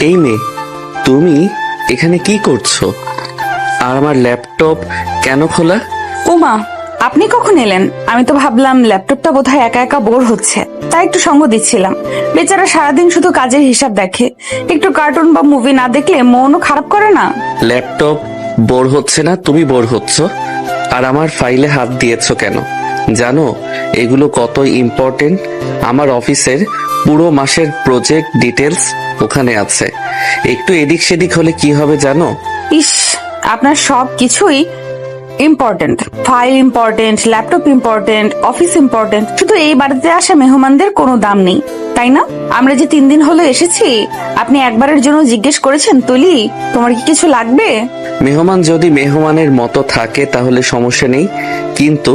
এই মেয়ে, তুমি এখানে কি করছো? আর আমার ল্যাপটপ কেন খোলা? ওমা, আপনি কখন এলেন? আমি তো ভাবলাম ল্যাপটপটা বোধহয় একা একা বোর হচ্ছে, তাই একটু সঙ্গ দিচ্ছিলাম। বেচারা সারাদিন শুধু কাজের হিসাব দেখে, একটু কার্টুন বা মুভি না দেখলে মনও খারাপ করে না। ল্যাপটপ বোর হচ্ছে না, তুমি বোর হচ্ছ। আর আমার ফাইলে হাত দিয়েছো কেন? জানো এগুলো কত ইম্পর্টেন্ট? আমার অফিসের পুরো মাসের প্রজেক্ট ডিটেলস ওখানে আছে। একটু এদিক সেদিক হলে কি হবে জানো? ইস, আপনার সব কিছুই important. File important, laptop important, office important, শুধু এই বাড়িতে আসা মেহমানদের কোনো দাম নেই, তাই না? আমরা যে 3 দিন হলো এসেছি, আপনি একবারের জন্য জিজ্ঞেস করেছেন তুলি তোমার কি কিছু লাগবে? মেহমান যদি মেহমানের মতো থাকে তাহলে সমস্যা নেই, কিন্তু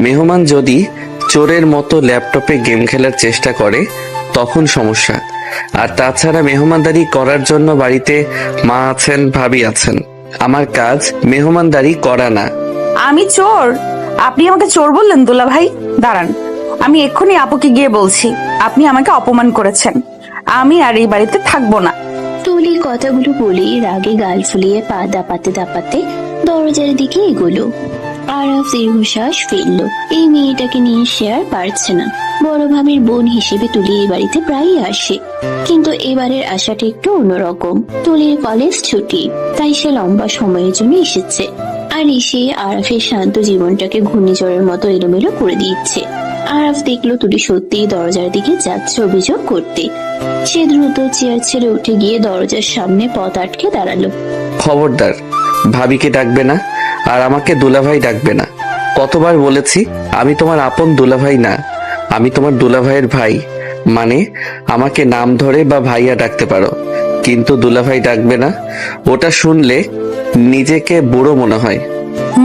মেহমান যদি চোরের মতো ল্যাপটপে গেম খেলার চেষ্টা করে তখন সমস্যা। আর তাছাড়া মেহমানদারি করার জন্য বাড়িতে মা আছেন, ভাবি আছেন। আমার কাজ মেহমানদারি করা না। আমি চোর? আপনি আমাকে চোর বললেন দুলা ভাই? দাঁড়ান, আমি এক্ষুনি আপুকে গিয়ে বলছি আপনি আমাকে অপমান করেছেন। আমি আর এই বাড়িতে থাকবো না। তুলি কথাগুলো বলে রাগে গাল ফুলিয়ে পা দাপাতে দাপাতে দরজার দিকে এগোলো। আরাফ দীর্ঘশ্বাস ফেলল। এই মেয়েটাকে নিয়ে সে আর পারছে না। বড় ভাবির বোন হিসেবে তুলি এই বাড়িতে প্রায়ই আসে, কিন্তু এবারের আশাটা একটু অন্যরকম। তুলির কলেজ ছুটি, তাই সে লম্বা সময়ের জন্য এসেছে। আর এসে আরাফের শান্ত জীবনটাকে ঘূর্ণিঝড়ের মতো এলোমেলো করে দিচ্ছে। আরাফ দেখলো তুলি সত্যিই দরজার দিকে যাচ্ছে অভিযোগ করতে। সে দ্রুত চেয়ার ছেড়ে উঠে গিয়ে দরজার সামনে পথ আটকে দাঁড়ালো। খবরদার, ভাবিকে ডাকবে না, আর আমাকে দুলাভাই ডাকবে না। কতবার বলেছি আমি তোমার আপন দুলাভাই না, আমি তোমার দুলাভাইয়ের ভাই। মানে আমাকে নাম ধরে বা ভাইয়া ডাকতে পারো, কিন্তু দুলাভাই ডাকবে না। ওটা শুনলে নিজেকে বুড়ো মনে হয়।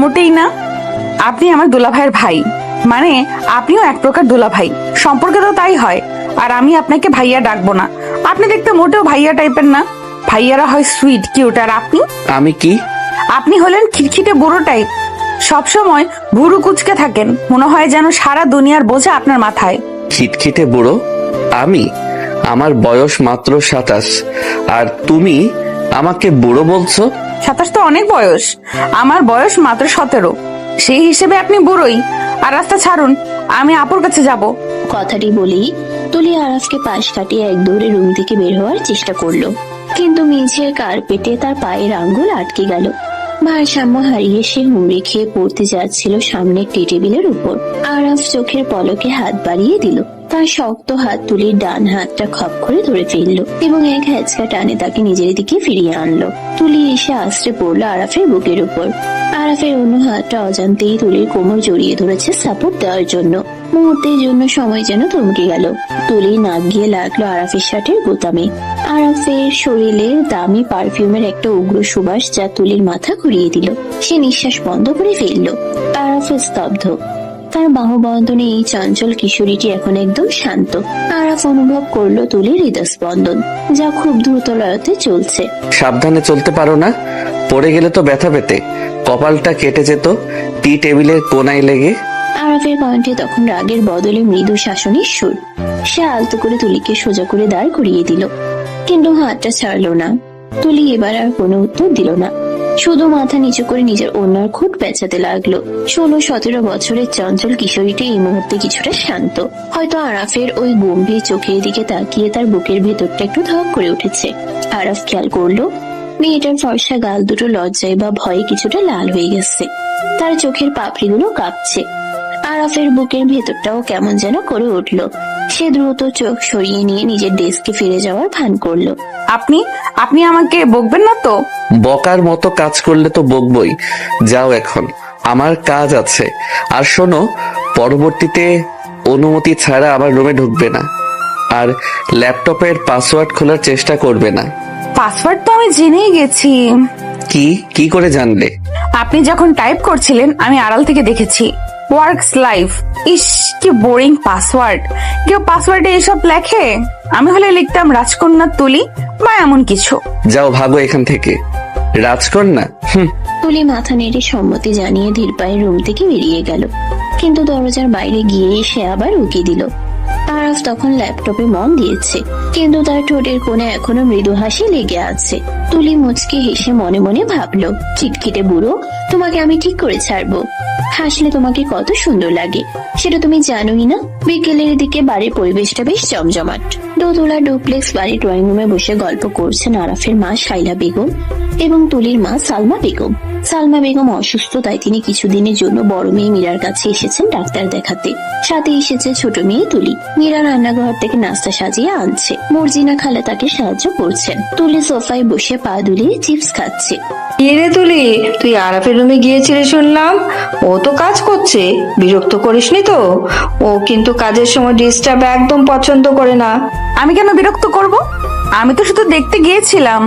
মোটেই না, আপনি আমার দুলা ভাইয়ের ভাই, মানে আপনিও এক প্রকার দুলা ভাই। সম্পর্কে তো তাই হয়। আর আমি আপনাকে ভাইয়া ডাকবো না। আপনি দেখতে মোটেও ভাইয়া টাইপের না। ভাইয়ারা হয় সুইট কিউট, আর আপনি আমি কি? আপনি হলেন খিটখিটে বুড়ো টাইপ। সবসময় ভুরু কুচকে থাকেন, মনে হয় যেন সারা দুনিয়ার বোঝা আপনার মাথায়। খিটখিটে বুড়ো আমি? আমার বয়স মাত্র 27, আর তুমি আমাকে বুড়ো বলছো? 27 তো অনেক বয়স, আমার বয়স মাত্র 17। সেই হিসেবে আপনি বুড়োই। আর রাস্তা ছাড়ুন, আমি আপুর কাছে যাব। কথাটি বলেই তুলি আরাফকে পাশ কাটিয়ে এক দৌড়ে রুম থেকে বের হওয়ার চেষ্টা করলো, কিন্তু মেঝের কার্পেটে তার পায়ের আঙ্গুল আটকে গেল। ভারসাম্য হারিয়ে সে হুমড়ি খেয়ে পড়তে যাচ্ছিল সামনের টি টেবিলের উপর। আরাফ চোখের পলকে হাত বাড়িয়ে দিল। তার শক্ত হাত তুলির ডান হাতটা খপ করে ধরে ফেললো এবং এক হ্যাচকা টানে তাকে নিজের দিকে ফিরিয়ে আনলো। তুলি এসে আশ্রে পড়লো আরাফের বুকের উপর। আরাফের অন্য হাতটা অজান্তেই তুলির কোমর জড়িয়ে ধরেছে সাপোর্ট দেওয়ার জন্য। মুহূর্তের জন্য সময় যেন থমকে গেল। তুলি নাক গিয়ে লাগলো আরাফের শার্টের বোতামে। আরাফের শরীরে দামি পারফিউমের একটা উগ্র সুবাস যা তুলির মাথা ঘুরিয়ে দিল। সে নিঃশ্বাস বন্ধ করে ফেললো। আরাফ স্তব্ধ। তার বাহুবন্ধনে এই চঞ্চল কিশোরীটি এখন একদম শান্ত। আরাফ অনুভব করলো তুলির হৃদস্পন্দন, যা খুব দ্রুত লয়তে চলছে। সাবধানে চলতে পারো না? পড়ে গেলে তো ব্যথা পেতে, কপালটা কেটে যেত টি টেবিলের কোনায় লেগে। আরাফের কণ্ঠে তখন রাগের বদলে মৃদু শাসনের সুর। সে আলতো করে তুলিকে সোজা করে দাঁড় করিয়ে দিল, কিন্তু হাতটা ছাড়লো না। তুলি এবার আর কোনো উত্তর দিল না, শুধু মাথা নিচু করে নিজের ওড়নার খুঁট পেঁচাতে লাগলো। 16-17 বছরের চঞ্চল কিশোরীটি এই মুহূর্তে কিছুটা শান্ত। হয়তো আরাফের ওই গম্ভীর চোখের দিকে তাকিয়ে তার বুকের ভেতরটা একটু ধক করে উঠেছে। আরাফ খেয়াল করলো মেয়েটার ফর্সা গাল দুটো লজ্জায় বা ভয়ে কিছুটা লাল হয়ে গেছে। তার চোখের পাপড়িগুলো কাঁপছে। আরাফের বুকের ভেতরটাও কেমন যেন করে উঠলো। সে দ্রুত চোখ সরিয়ে নিয়ে নিজের ডেস্কে ফিরে যাওয়ার ভান করলো। আপনি আপনি আমাকে বকবেন না তো? বকার মতো কাজ করলে তো বকবই। যাও এখন, আমার কাজ আছে। আর শোনো, পরবর্তীতে অনুমতি ছাড়া আমার রুমে ঢুকবে না, আর ল্যাপটপের পাসওয়ার্ড খোলার চেষ্টা করবে না। পাসওয়ার্ড তো আমি জেনেই গেছি। কি কি করে জানলে? আপনি যখন টাইপ করছিলেন আমি আড়াল থেকে দেখেছি। Works life. ইস, কি বোরিং পাসওয়ার্ড। কেউ পাসওয়ার্ডে এসব লেখে? আমি হলে লিখতাম রাজকন্যা তুলি বা এমন কিছু। যাও, ভাগো এখান থেকে। রাজকন্যা? তুলি মাথা নেড়ে সম্মতি জানিয়ে ধীর পায়ে রুম থেকে বেরিয়ে গেল, কিন্তু দরজার বাইরে গিয়ে সে আবার উকি দিল। আরাফ তখন ল্যাপটপে মন দিয়েছে, কিন্তু তার ঠোঁটের কোণে এখনো মৃদু হাসি লেগে আছে। তুলি মুচকি হেসে মনে মনে ভাবলো, চিটকিটে বুড়ো, তোমাকে আমি ঠিক করে ছাড়বো। হাসলে তোমাকে কত সুন্দর লাগে সেটা তুমি জানোই না। বিকেলের দিকে বাড়ির পরিবেশটা বেশ জমজমাট। দোতলা ডুপ্লেক্স বাড়ির ড্রয়িং রুমে বসে গল্প করছেন আরাফের মা শাইলা বেগম এবং তুলির মা সালমা বেগম। সালমা বেগম অসুস্থ, তাই তিনি কিছুদিনের জন্য বড় মেয়ে মীরার কাছে এসেছেন ডাক্তার দেখাতে। সাথে এসেছে ছোট মেয়ে তুলি। মীরা রান্নাঘর থেকে নাস্তা সাজিয়ে আনছে, মর্জিনা খালা তাকে সাহায্য করছেন। তুলি সোফায় বসে পা দুলিয়ে চিপস খাচ্ছে। রে তুলি, তুই আরাফের রুমে গিয়েছিলি শুনলাম। ও তো কাজ করছে, বিরক্ত করিসনি তো? ও কিন্তু কাজের সময় ডিস্টার্ব একদম পছন্দ করে না। আমি কেন বিরক্ত করব? আমি তো শুধু দেখতে গিয়েছিলাম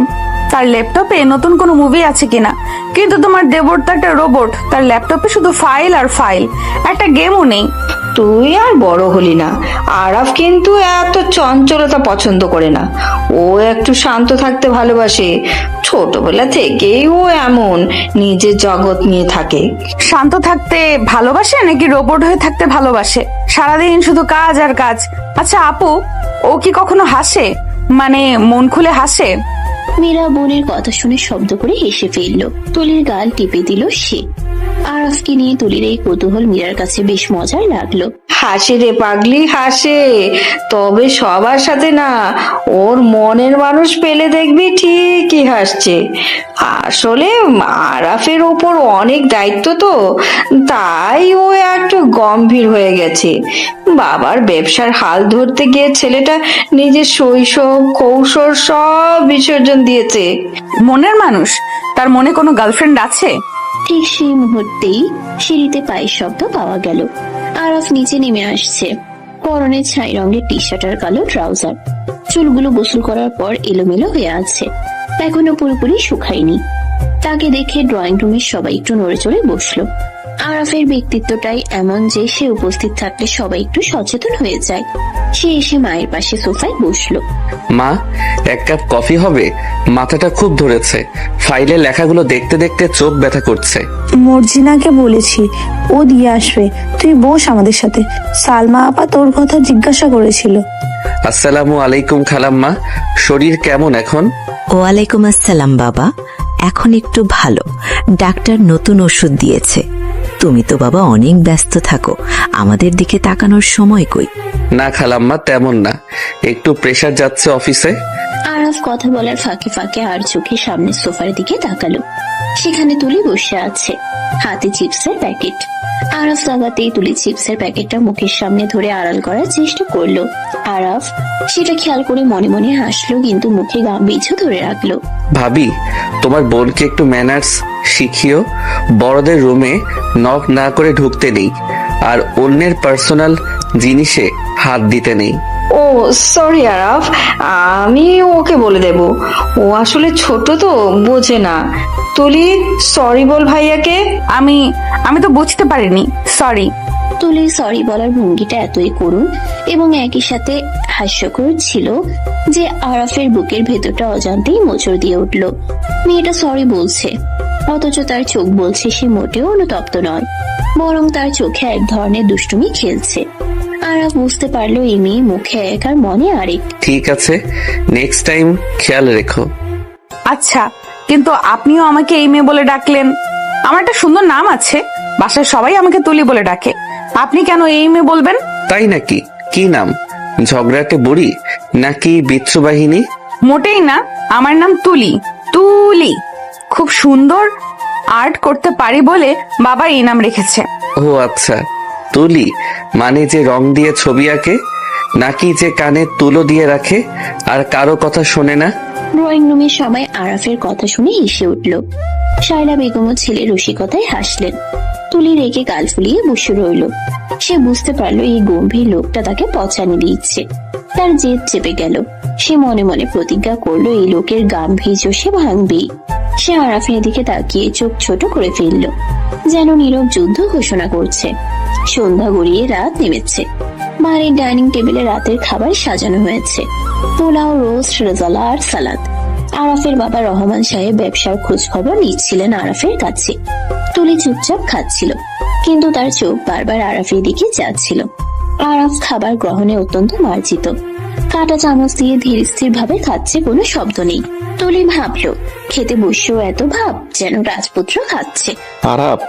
তার ল্যাপটপে নতুন কোনো মুভি আছে কিনা। কিন্তু তোমার দেবর তো একটা রোবট, তার ল্যাপটপে শুধু ফাইল আর ফাইল, একটা গেমও নেই। তুই আর বড় হলি না। আরাফ কিন্তু এত চঞ্চলতা পছন্দ করে না। ও একটু শান্ত থাকতে ভালোবাসে। ছোটবেলা থেকেই ও এমন, নিজের জগৎ নিয়ে থাকে। শান্ত থাকতে ভালোবাসে নাকি রোবট হয়ে থাকতে ভালোবাসে? সারাদিন শুধু কাজ আর কাজ। আচ্ছা আপু, ও কি কখনো হাসে? মানে মন খুলে হাসে? মীরা বোনের কথা শুনে শব্দ করে হেসে ফেললো। তুলির গাল টিপে দিল সে। আরাফকে নিয়ে তুলির এই কৌতূহল মীরার কাছে বেশ মজার লাগলো। হাসে রে পাগলি, হাসে, তবে সবার সাথে না। ওর মনের মানুষ পেলে দেখবি ঠিকই হাসছে। আসলে আরাফের ওপর অনেক দায়িত্ব তো, তাই ও একটু গম্ভীর হয়ে গেছে। বাবার ব্যবসার হাল ধরতে গিয়ে ছেলেটা নিজের শৈশব কৌশল সব বিসর্জন দিয়েছে। মনের মানুষ? তার মনে কোনো গার্লফ্রেন্ড আছে? ঠিক সেই মুহূর্তেই সিঁড়িতে পায়ের শব্দ পাওয়া গেল। আরাফ নিচে নেমে আসছে। পরনে ছাই রঙের টি শার্ট আর কালো ট্রাউজার। চুলগুলো গোসল করার পর এলোমেলো হয়ে আছে, এখনো পুরোপুরি শুকায়নি। তাকে দেখে ড্রয়িং রুমের সবাই একটু নড়ে চড়ে বসলো। আরাফের ব্যক্তিত্বটাই এমন যে সে উপস্থিত থাকলে সবাই একটু সচেতন হয়ে যায়। সে এসে মায়ের পাশে সোফায় বসলো। মা, এক কাপ কফি হবে? মাথাটা খুব ধরেছে, ফাইলের লেখাগুলো দেখতে দেখতে চোখ ব্যথা করছে। মর্জিনাকে বলেছি, ও দিয়ে আসবে। তুই বস আমাদের সাথে। সালমা আপা তোর কথা জিজ্ঞাসা করেছিল। আসসালামু আলাইকুম খালাম্মা, শরীর কেমন এখন? ওয়ালাইকুম আসসালাম বাবা, এখন একটু ভালো। ডাক্তার নতুন ওষুধ দিয়েছে। তুমি তো বাবা অনেক ব্যস্ত থাকো, আমাদের দিকে তাকানোর সময় কই? না খালাম্মা, তেমন না, একটু প্রেসার যাচ্ছে অফিসে। আরাফ কথা বলার ফাঁকে ফাঁকে আর চোখে সামনে সোফার দিকে তাকালো। সেখানে তুলি বসে আছে, হাতে চিপসের প্যাকেট। আরাফ তাকাতেই তুলি চিপসের প্যাকেটটা মুখের সামনে ধরে আড়াল করার চেষ্টা করলো। আরাফ সেটা খেয়াল করে মনে মনে হাসলো, কিন্তু মুখে গাম্ভীর্য ধরে রাখলো। ভাবি, তোমার বোনকে একটু ম্যানার্স শিখিও। বড়দের রুমে নক না করে ঢুকতে নেই, আর অন্যের পার্সোনাল জিনিসে হাত দিতে নেই। ও সরি আরাফ, আমি ওকে বলে দেব। ও আসলে ছোট তো, বোঝে না। তুলি, সরি বল ভাইয়াকে। আমি তো বুঝতে পারিনি, সরি। তুলির সরি বলার ভঙ্গিটা এতই করুণ এবং একই সাথে হাস্যকর ছিল যে আরাফের বুকের ভেতরটা অজান্তেই মোচড় দিয়ে উঠল। মেয়েটা সরি বলছে, অথচ তার চোখ বলছে সে মোটেও অনুতপ্ত নয়, বরং তার চোখে এক ধরনের দুষ্টুমি খেলছে। আরাফ বুঝতে পারলো এই মেয়ে মুখে এক আর মনে আরেক। ঠিক আছে, নেক্সট টাইম খেয়াল রেখো। আচ্ছা, কিন্তু আপনিও আমাকে এই মেয়ে বলে ডাকলেন। আমার একটা সুন্দর নাম আছে, বাসায় সবাই আমাকে তুলি বলে ডাকে। আপনি কেন এই মেয়ে বলবেন? তাই নাকি? কি নাম? ঝগড়াটে বুড়ি নাকি বিচ্ছু বাহিনী? মোটেই না, আমার নাম তুলি। তুলি। খুব সুন্দর আর্ট করতে পারি বলে বাবা এই নাম রেখেছে। ও আচ্ছা, তুলি মানে যে রং দিয়ে ছবি আঁকে, নাকি যে কানে তুলো দিয়ে রাখে আর কারো কথা শোনে না? ড্রয়িং রুমের সবাই আরাফের কথা শুনে হেসে উঠল। শায়লা বেগমও ছেলে রসিকতায় হাসলেন। তুলি রেগে গাল ফুলিয়ে বসে রইল। সে বুঝতে পারলো এই গম্ভীর লোকটা তাকে পচানি দিচ্ছে। তার জেদ চেপে গেল। সে মনে মনে প্রতিজ্ঞা করলো এই লোকের গাম্ভীর্য সে ভাঙবেই। সে আরাফের দিকে তাকিয়ে চোখ ছোট করে ফেলল, যেন নীরব যুদ্ধ ঘোষণা করছে। সন্ধ্যা গড়িয়ে রাত নেমেছে। বাড়ির ডাইনিং টেবিলে রাতের খাবার সাজানো হয়েছে, পোলাও, রোস্ট, রেজালা আর সালাদ। আরাফের বাবা রহমান সাহেব ব্যবসার খোঁজ খবর নিচ্ছিলেন আরাফের কাছে। তুলি চুপচাপ খাচ্ছিল, কিন্তু তার চোখ বারবার আরাফের দিকে যাচ্ছিল। আরাফ খাবার গ্রহণে অত্যন্ত মার্জিত। কাঁটা চামচ দিয়ে ধীর স্থির ভাবে খাচ্ছে, কোনো শব্দ নেই। তুলি ভাবলো খেতে বসেও এত ভাব যেন রাজপুত্র খাচ্ছে। আরাপ,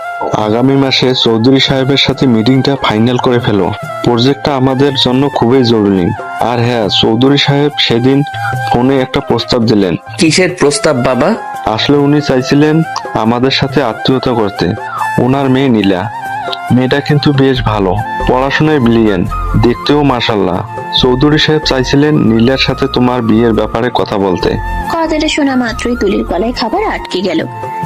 আগামী মাসে চৌধুরী সাহেবের সাথে মিটিংটা ফাইনাল করে ফেলো। প্রজেক্টটা আমাদের জন্য খুবই জরুরি। আর হ্যাঁ, চৌধুরী সাহেব সেদিন ফোনে একটা প্রস্তাব দিলেন। কিসের প্রস্তাব বাবা? আসলে উনি চাইছিলেন আমাদের সাথে আত্মীয়তা করতে। ওনার মেয়ে নীলা, মেয়েটা কিন্তু বেশ ভালো, পড়াশোনায় ব্রিলিয়েন্ট, দেখতেও মাশাল্লাহ। চৌধুরী সাহেব চাইছিলেন নীলার সাথে তোমার বিয়ের ব্যাপারে কথা বলতে। কথাটা শোনা মাত্রই তুলির গলায় খাবার আটকে গেল।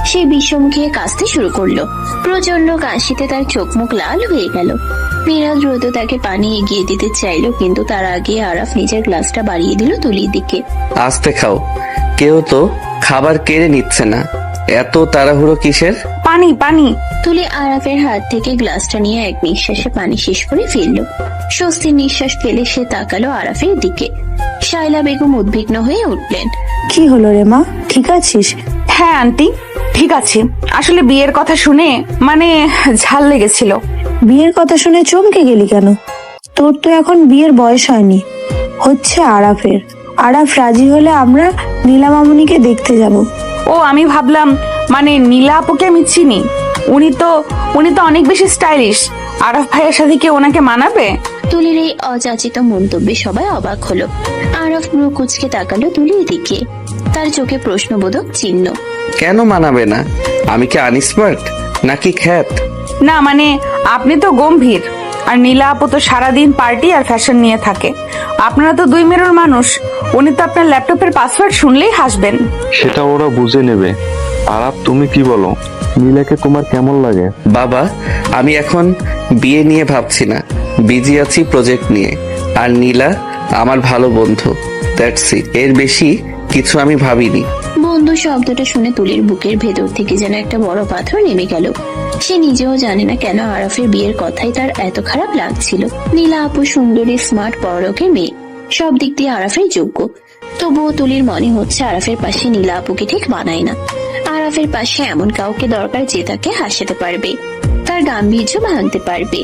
সে বিষম খেয়ে কাশতে শুরু করলো। প্রচন্ড কাশিতে তার চোখ মুখ লাল হয়ে গেল। মীরা দ্রুত তাকে পানি এগিয়ে দিতে চাইলো, কিন্তু তার আগে আরাফ নিজের গ্লাসটা বাড়িয়ে দিল তুলির দিকে। আস্তে খাও, কেউ তো খাবার কেড়ে নিচ্ছে না। এত তাড়াহুড়ো কিসের? পানি পানি। তুলি আরাফের হাত থেকে গ্লাসটা নিয়ে এক নিঃশ্বাসে পানি শেষ করে ফেললো। স্বস্তির নিঃশ্বাস ফেলে সে তাকালো আরাফের দিকে। শায়লা বেগম উদ্বিগ্ন হয়ে উঠলেন। কি হলো রে মা, ঠিক আছিস? হ্যাঁ আন্টি, ঠিক আছে। আসলে বিয়ের কথা শুনে মানে ঝাল লেগেছিল। বিয়ের কথা শুনে চমকে গেলি কেন? তোর তো এখন বিয়ের বয়স হয়নি, হচ্ছে আরাফের। আরাফ রাজি হলে আমরা নীলা মামুনিকে দেখতে যাব। ও, আমি ভাবলাম মানে নীলা আপুকে আমি চিনি। উনি তো অনেক বেশি স্টাইলিশ। আরাফ ভাইয়ের সাথে কি ওনাকে মানাবে? তুলির এই অযাচিত মন্তব্যে সবাই অবাক হলো। আরাফ মুখ কুচকে তাকালো তুলির দিকে, তার চোখে প্রশ্নবোধক চিহ্ন। কেন মানাবে না? আমি কি আনস্মার্ট নাকি খ্যাত? না মানে আপনি তো গম্ভীর, আর নীলা আপু তো সারাদিন পার্টি আর ফ্যাশন নিয়ে থাকে। আপনারা তো দুই মেরুর মানুষ। উনি তো আপনার ল্যাপটপের পাসওয়ার্ড শুনলেই হাসবেন। সেটা ওরা বুঝে নেবে। আরাপ, তুমি কি বলো? নীলাকে তোমার কেমন লাগে? বাবা, আমি এখন বিয়ে নিয়ে ভাবছি না, বিজি আছি প্রজেক্ট নিয়ে। আর নীলা আমার ভালো বন্ধু, দ্যাটস ইট। এর বেশি কিছু আমি ভাবিনি। বন্ধু শব্দটা শুনে তুলির বুকের ভেতর থেকে যেন একটা বড় পাথর নেমে গেল। সে নিজেও জানে না কেন আরাফের বিয়ের কথাই তার এত খারাপ লাগছিল। নীলা আপু সুন্দরী, স্মার্ট, পরলোকের মেয়ে, সব দিক দিয়ে আরাফের যোগ্য। তবুও তুলির মনে হচ্ছে আরাফের পাশে নীলা আপুকে ঠিক মানায় না। আরাফের পাশে এমন কাউকে দরকার যে তাকে হাসাতে পারবে, তার গাম্ভীর্য ভাঙতে পারবে।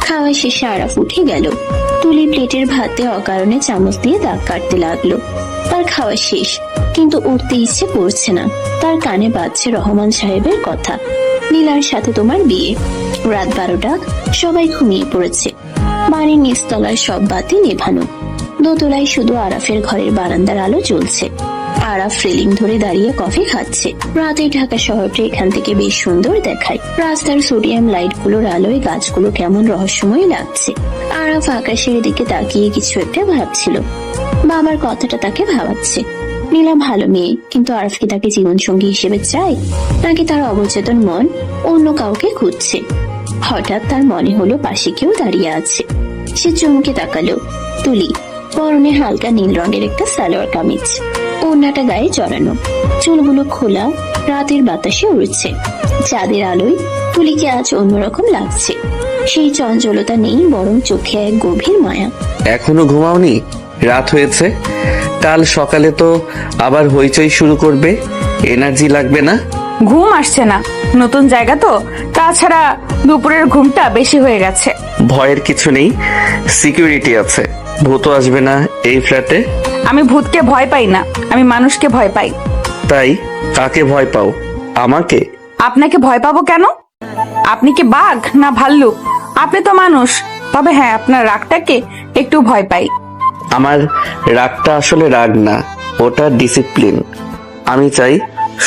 খাওয়া শেষে আরাফ উঠে গেল। তুলি প্লেটের ভাতে অকারণে চামচ দিয়ে দাগ কাটতে লাগলো। তার খাওয়া শেষ, কিন্তু উঠতে ইচ্ছে করছে না। তার কানে বাজছে রহমান সাহেবের কথা, নীলার সাথে তোমার বিয়ে। রাত 12টা, সবাই ঘুমিয়ে পড়েছে। বাড়ির নিচতলার সব বাতি নেভানো। দোতলায় শুধু আরাফের ঘরের বারান্দার আলো জ্বলছে। আরাফ রেলিং ধরে দাঁড়িয়ে কফি খাচ্ছে। রাতের ঢাকা শহরটা এখান থেকে বেশ সুন্দর দেখায়। রাস্তার সোডিয়াম লাইট গুলোর আলোয় গাছগুলো কেমন রহস্যময় লাগছে। আরাফ আকাশের দিকে তাকিয়ে কিছু একটা ভাবছিল। বাবার কথাটা তাকে ভাবাচ্ছে। নীলা ভালো মেয়ে, কিন্তু আরাফ কি তাকে জীবন সঙ্গী হিসেবে চায়, নাকি তার অবচেতন মন অন্য কাউকে খুঁজছে? হঠাৎ তার মনে হলো পাশে কেউ দাঁড়িয়ে আছে। সে চমকে তাকালো। তুলি, পরনে হালকা নীল রঙের একটা সালোয়ার কামিজ, ওড়নাটা গায়ে জড়ানো, চুলগুলো খোলা, রাতের বাতাসে উড়ছে। চাঁদের আলোয় তুলিকে আজ অন্যরকম লাগছে। সেই চঞ্চলতা নেই, বরং চোখে এক গভীর মায়া। এখনো ঘুমাওনি? রাত হয়েছে। কাল সকালে তো আবার হইচই শুরু করবে, এনার্জি লাগবে না? ঘুম আসছে না, নতুন জায়গা তো। তাছাড়া দুপুরের ঘুমটা বেশি হয়ে গেছে। ভয়ের কিছু নেই, সিকিউরিটি আছে। ভূতও আসবে না এই ফ্ল্যাটে। আমি ভূতকে ভয় পাই না, আমি মানুষকে ভয় পাই। তাই কাকে ভয় পাও? আমাকে? আপনাকে ভয় পাবো কেন? আপনি কি বাঘ না ভাল্লুক? আপনি তো মানুষ। তবে হ্যাঁ, আপনার রাগটাকে একটু ভয় পাই। আমার রাগটা আসলে রাগ না, ওটা ডিসিপ্লিন। আমি চাই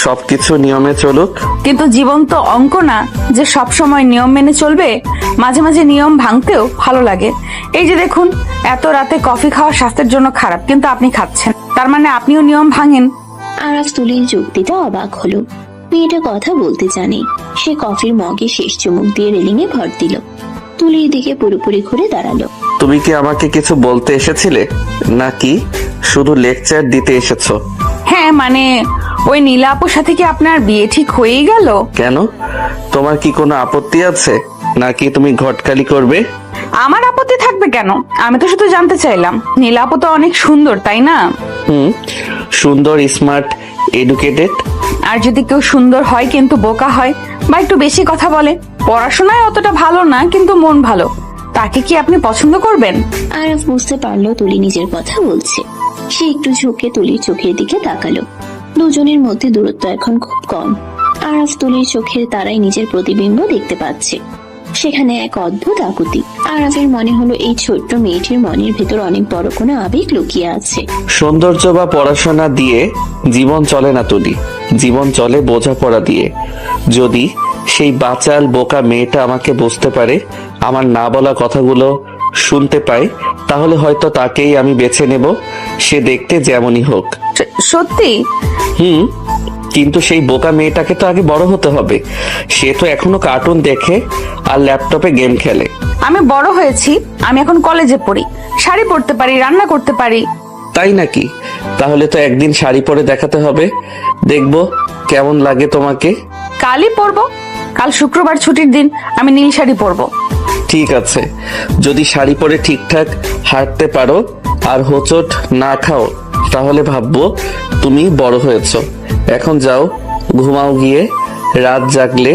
সবকিছু নিয়মে চলুক। কিন্তু জীবন তো অঙ্ক না যে সব সময় নিয়ম মেনে চলবে। মাঝে মাঝে নিয়ম ভাঙতেও ভালো লাগে। এই যে দেখুন, এত রাতে কফি খাওয়া স্বাস্থ্যের জন্য খারাপ, কিন্তু আপনি খাচ্ছেন, তার মানে আপনিও নিয়ম ভাঙেন। আরাফ তুলির যুক্তিতে অবাক হলো। মেয়েটা কথা বলতে জানে। সে কফির মগে শেষ চুমুক দিয়ে রেলিং এ ভর দিল। তুলির দিকে পুরোপুরি ঘুরে দাঁড়ালো। তুমি কি আমাকে কিছু বলতে এসেছিলে, নাকি শুধু লেকচার দিতে এসেছো? হ্যাঁ মানে ওই নীলা আপুর সাথে কি আপনার বিয়ে ঠিক হয়েই গেল? কেন, তোমার কি কোনো আপত্তি আছে, নাকি তুমি ঘটকালি করবে? আমার আপত্তি থাকবে কেন? আমি তো শুধু জানতে চাইলাম। নীলা আপু তো অনেক সুন্দর, তাই না? সুন্দর, স্মার্ট, এডুকেটেড। আর যদি কেউ সুন্দর হয় কিন্তু বোকা হয়, বা একটু বেশি কথা বলে, পড়াশোনায় অতটা ভালো না কিন্তু মন ভালো, তাকে কি আপনি পছন্দ করবেন? আরাফ বুঝতে পারলো তুলি নিজের কথা বলছে। সে একটু ঝুঁকে তুলির চোখের দিকে তাকালো। দুজনের মধ্যে দূরত্ব এখন খুব কম। আরাফ তুলির চোখের তারাই নিজের প্রতিবিম্ব দেখতে পাচ্ছে। সেখানে এক অদ্ভুত আকুতি। আরাফের মনে হলো এই ছোট্ট মেয়েটির মনের ভেতর অনেক বড় কোনো আবেগ লুকিয়ে আছে। সৌন্দর্য বা পড়াশোনা দিয়ে জীবন চলে না তুলি, জীবন চলে বোঝাপড়া দিয়ে। যদি সেই বাচাল বোকা মেয়েটা আমাকে বুঝতে পারে, আমার না বলা কথাগুলো শুনতে পায়, তাহলে হয়তো তাকেই আমি বেছে নেব, সে দেখতে যেমনই হোক। সত্যি? কিন্তু সেই বোকা মেয়েটাকে তো আগে বড় হতে হবে। সে তো এখনো কার্টুন দেখে আর ল্যাপটপে গেম খেলে। আমি বড় হয়েছি, আমি এখন কলেজে পড়ি, শাড়ি পরতে পারি, রান্না করতে পারি। তাই নাকি? তাহলে তো একদিন শাড়ি পরে দেখাতে হবে, দেখবো কেমন লাগে তোমাকে। কালই পরবো, কাল শুক্রবার ছুটির দিন, আমি নীল শাড়ি পরবো। ঠিক আছে, যদি শাড়ি পরে ঠিকঠাক হাঁটতে পারো আর হোঁচট না খাও, তাহলে ভাববো তুমি বড় হয়েছো। এখন যাও, ঘুমাও গিয়ে। রাত জাগলে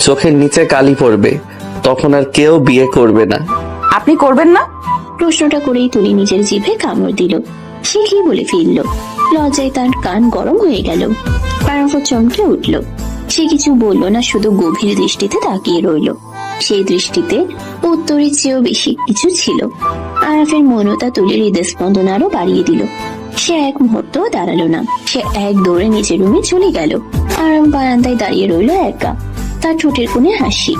চোখের নিচে কালি পড়বে, তখন আর কেউ বিয়ে করবে না। আপনি করবেন না? প্রশ্নটা করেই তুলি নিজের জিভে কামড় দিল। সে কি বলে ফিরল? লজ্জায় তার কান গরম হয়ে গেল। আরাফও চমকে উঠল। সে কিছু বলল না, শুধু গভীর দৃষ্টিতে তাকিয়ে রইল। সেই দৃষ্টিতে উত্তরের চেয়েও বেশি কিছু ছিল। আরাফের মনতা তুলির হৃদস্পন্দন আরো বাড়িয়ে দিল। সে এক মুহূর্ত দাঁড়ালো না। সে এক দৌড়ে নিজের রুমে চলে গেল। আরাফ বারান্দায় দাঁড়িয়ে রইল একা। তার ঠোঁটের কোণে হাসি।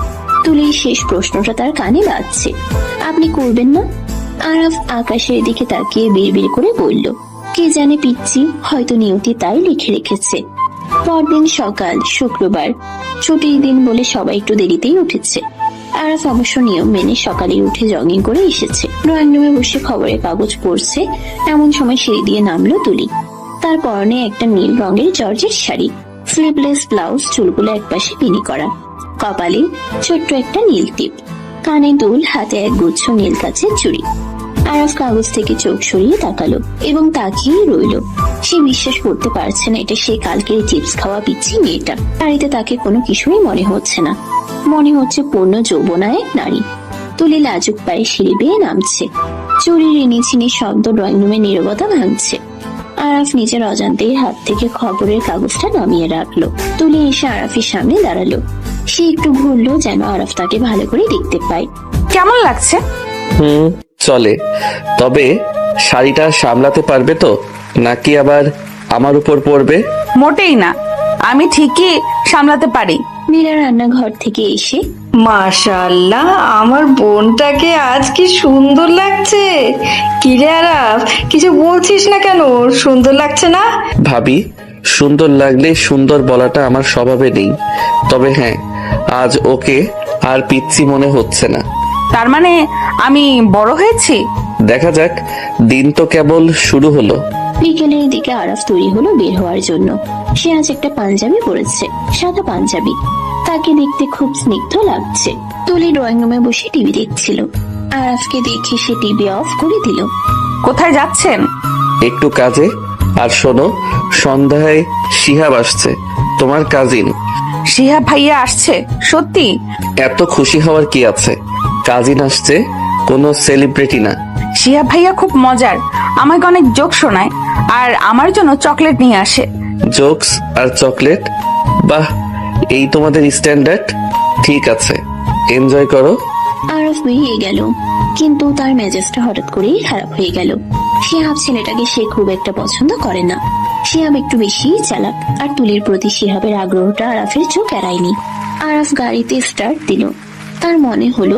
তুলির শেষ প্রশ্নটা তার কানে বাজছে। আপনি করবেন না? আরাফ আকাশের দিকে তাকিয়ে বিড়বিড় করে বলল, কে জানে পিচ্চি, হয়তো নিয়তি তাই লিখে রেখেছে। পরদিন সকাল, শুক্রবার, ছুটির দিন বলে সবাই একটু দেরিতেই উঠেছে। আরাফ অবশ্য নিয়ম মেনে সকালে উঠে জগিং করে এসেছে। ড্রয়িং রুমে বসে খবরের কাগজ পড়ছে। এমন সময় সিঁড়ি দিয়ে নামলো তুলি। তার পরনে একটা নীল রঙের জর্জেট শাড়ি, স্লিভলেস ব্লাউজ, চুলগুলো একপাশে পিনি করা, কপালে ছোট্ট একটা নীল টিপ, কানে দুল, হাতে এক গুচ্ছ নীল কাচের চুড়ি। আরাফ কাগজ থেকে চোখ সরিয়ে তাকালো এবং তাকিয়ে রইল। সে বিশ্বাস করতে পারছে না এটা সে কালকের চিপস খাওয়া পিচ্ছি মেয়েটা। বাড়িতে তাকে কোনো কিছুই মনে হচ্ছে না, মনে হচ্ছে পূর্ণ যৌবনা এক নারী। তুলি লাজুক পায়ে সিঁড়ি বেয়ে নামছে। চুরির রিনিঝিনি শব্দ ড্রয়িং রুমে নীরবতা ভাঙছে। আরাফ নিজের অজান্তেই হাত থেকে খবরের কাগজটা নামিয়ে রাখলো। তুলি এসে আরাফের সামনে দাঁড়ালো। সে একটু ঘুরলো যেন আরাফ তাকে ভালো করে দেখতে পায়। কেমন লাগছে? চলে, তবে শাড়িটা সামলাতে পারবে তো, নাকি আবার আমার উপর পড়বে? মোটেই না, আমি ঠিকই সামলাতে পারি। মীরা রান্নাঘর থেকে এসে, মাশাআল্লাহ, আমার বোনটাকে আজ কি সুন্দর লাগছে। কিরে আরাফ, কিছু বলছিস না কেন? সুন্দর লাগছে না? ভাবি, সুন্দর লাগলে সুন্দর বলাটা আমার স্বভাবে নেই, তবে হ্যাঁ, আজ ওকে আর পিচ্চি মনে হচ্ছে না। তার মানে আমি বড় হয়েছি? দেখা যাক, দিন তো কেবল শুরু হলো। বিকেলের দিকে আরাফ তৈরি হলো বের হওয়ার জন্য। সে আজ একটা পাঞ্জাবি পরেছে, সাদা পাঞ্জাবি। তাকে দেখতে খুব স্নিগ্ধ লাগছে। তুলি ড্রয়িং রুমে বসে টিভি দেখছিল। আরাফকে দেখে সে টিভি অফ করে দিল। কোথায় যাচ্ছেন? একটু কাজে। আর শোনো, সন্ধ্যায় শিহাব আসছে, তোমার কাজিন। শিহাব ভাইয়া আসছে? সত্যি? এত খুশি হওয়ার কি আছে? কাজিন আসছে, কোনো সেলিব্রিটি না। শিহাব ভাইয়া খুব মজার, আমাকে অনেক জোক শোনায় আর আমার জন্য চকলেট নিয়ে আসে। জোকস আর চকলেট? বাহ, এই তোমাদের স্ট্যান্ডার্ড। ঠিক আছে, এনজয় করো। আরাফ বেরিয়ে গেল, কিন্তু তার মেজাজটা হঠাৎ করেই খারাপ হয়ে গেল। শিহাব ছেলেটাকে সে খুব একটা পছন্দ করে না। শিহাব একটু বেশি চালাক, আর তুলির প্রতি শিহাবের আগ্রহটা আরাফের চোখ এড়ায়নি। আরাফ গাড়িতে স্টার্ট দিল। তার মনে হলো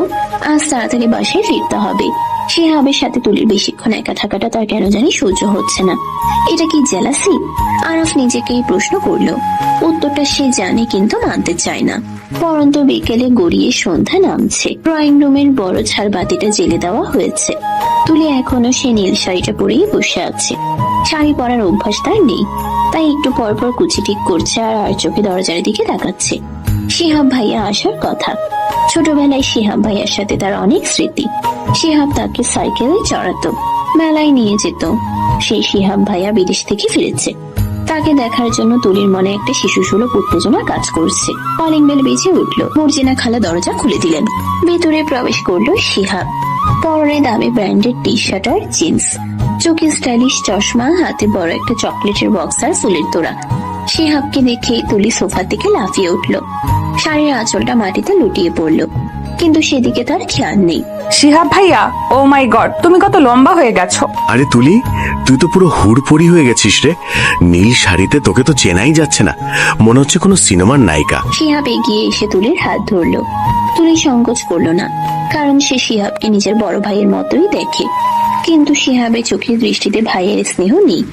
আজ তাড়াতাড়ি বাসায় ফিরতে হবে। শিহাবের সাথে তুলির বেশিক্ষণ একা থাকাটা তার কেন জানি সহ্য হচ্ছে না। এটা কি জেলাসি? আরাফ নিজেকেই প্রশ্ন করলো। উত্তরটা সে জানে, কিন্তু মানতে চায় না। পরন্ত বিকেলে গড়িয়ে সন্ধ্যা নামছে। ড্রয়িং রুমের বড় ঝাড়বাতিটা জেলে দেওয়া হয়েছে। তুলি এখনো সে নীল শাড়িটা পরেই বসে আছে। শাড়ি পরার অভ্যাস তার নেই, তাই একটু পর পর কুচি ঠিক করছে আর চোখে দরজার দিকে তাকাচ্ছে। শিহাব ভাইয়া আসার কথা। ছোটবেলায় শিহাব ভাইয়ার সাথে তার অনেক স্মৃতি। শিহাব তাকে সাইকেলে চড়াতো, মেলায় নিয়ে যেত। সেই শিহাব ভাইয়া বিদেশ থেকে ফিরেছে। তাকে দেখার জন্য তুলির মনে একটা শিশুসুলভ উত্তেজনা কাজ করছে। কলিং বেল বেজে উঠলো। মর্জিনা খালা দরজা খুলে দিলেন। ভেতরে প্রবেশ করলো শিহাব। পরনে দামি ব্র্যান্ডেড টি শার্ট আর জিন্স, চোখে স্টাইলিশ চশমা, হাতে বড় একটা চকলেটের বক্স আর ফুলের তোড়া। শিহাবকে দেখে তুলি সোফা থেকে লাফিয়ে উঠলো। শাড়ির আঁচলটা মাটিতে লুটিয়ে পড়লো, কিন্তু সেদিকে তার খেয়াল নেই। শিহাব ভাইয়া, ও মাই গড, তুমি কত লম্বা হয়ে গেছো। আরে তুলি, তুই তো পুরো হুড়পড়ি হয়ে গেছিস রে। নীল শাড়িতে তোকে তো চেনাই যাচ্ছে না, মনে হচ্ছে কোনো সিনেমার নায়িকা। শিহাব এগিয়ে এসে তুলির হাত ধরলো। তুলি সংকোচ করলো না, কারণ সে শিহাবকে নিজের বড় ভাইয়ের মতোই দেখে। কিন্তু শিহাবের চোখের দৃষ্টিতে ভাইয়ের স্নেহ নেই,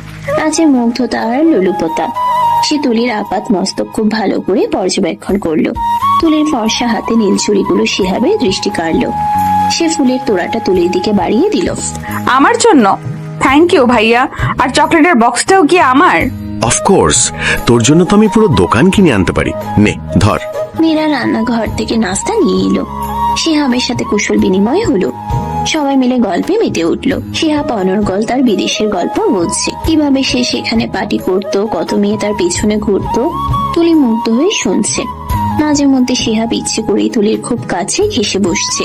আছে মুগ্ধতা আর লোলুপতা। সে তুলির আপাত মস্তক খুব ভালো করে পর্যবেক্ষণ করলো। তুলির ফর্সা হাতে নীল চুড়িগুলো শিহাবের দৃষ্টি কাড়লো। সে ফুলের তোড়াটা তুলির দিকে বাড়িয়ে দিল। আমার জন্য? থ্যাংক ইউ ভাইয়া। আর চকলেটের বক্সটাও কি আমার? অফকোর্স, তোর জন্য তো আমি পুরো দোকান কিনে আনতে পারি। নে ধর। মীরা রান্নাঘর থেকে নাস্তা নিয়ে এলো। শিহাবের সাথে কুশল বিনিময় হলো। সবাই মিলে গল্পে মেতে উঠলো। শিহাব অনর্গল তার বিদেশের গল্প বলছে, কিভাবে সে সেখানে পার্টি করতো, কত মেয়ে তার পিছনে ঘুরতো। তুলি মুগ্ধ হয়ে শুনছে। মাঝে মধ্যে শিহাব ইচ্ছে করেই তুলির খুব কাছে ঘেসে বসছে,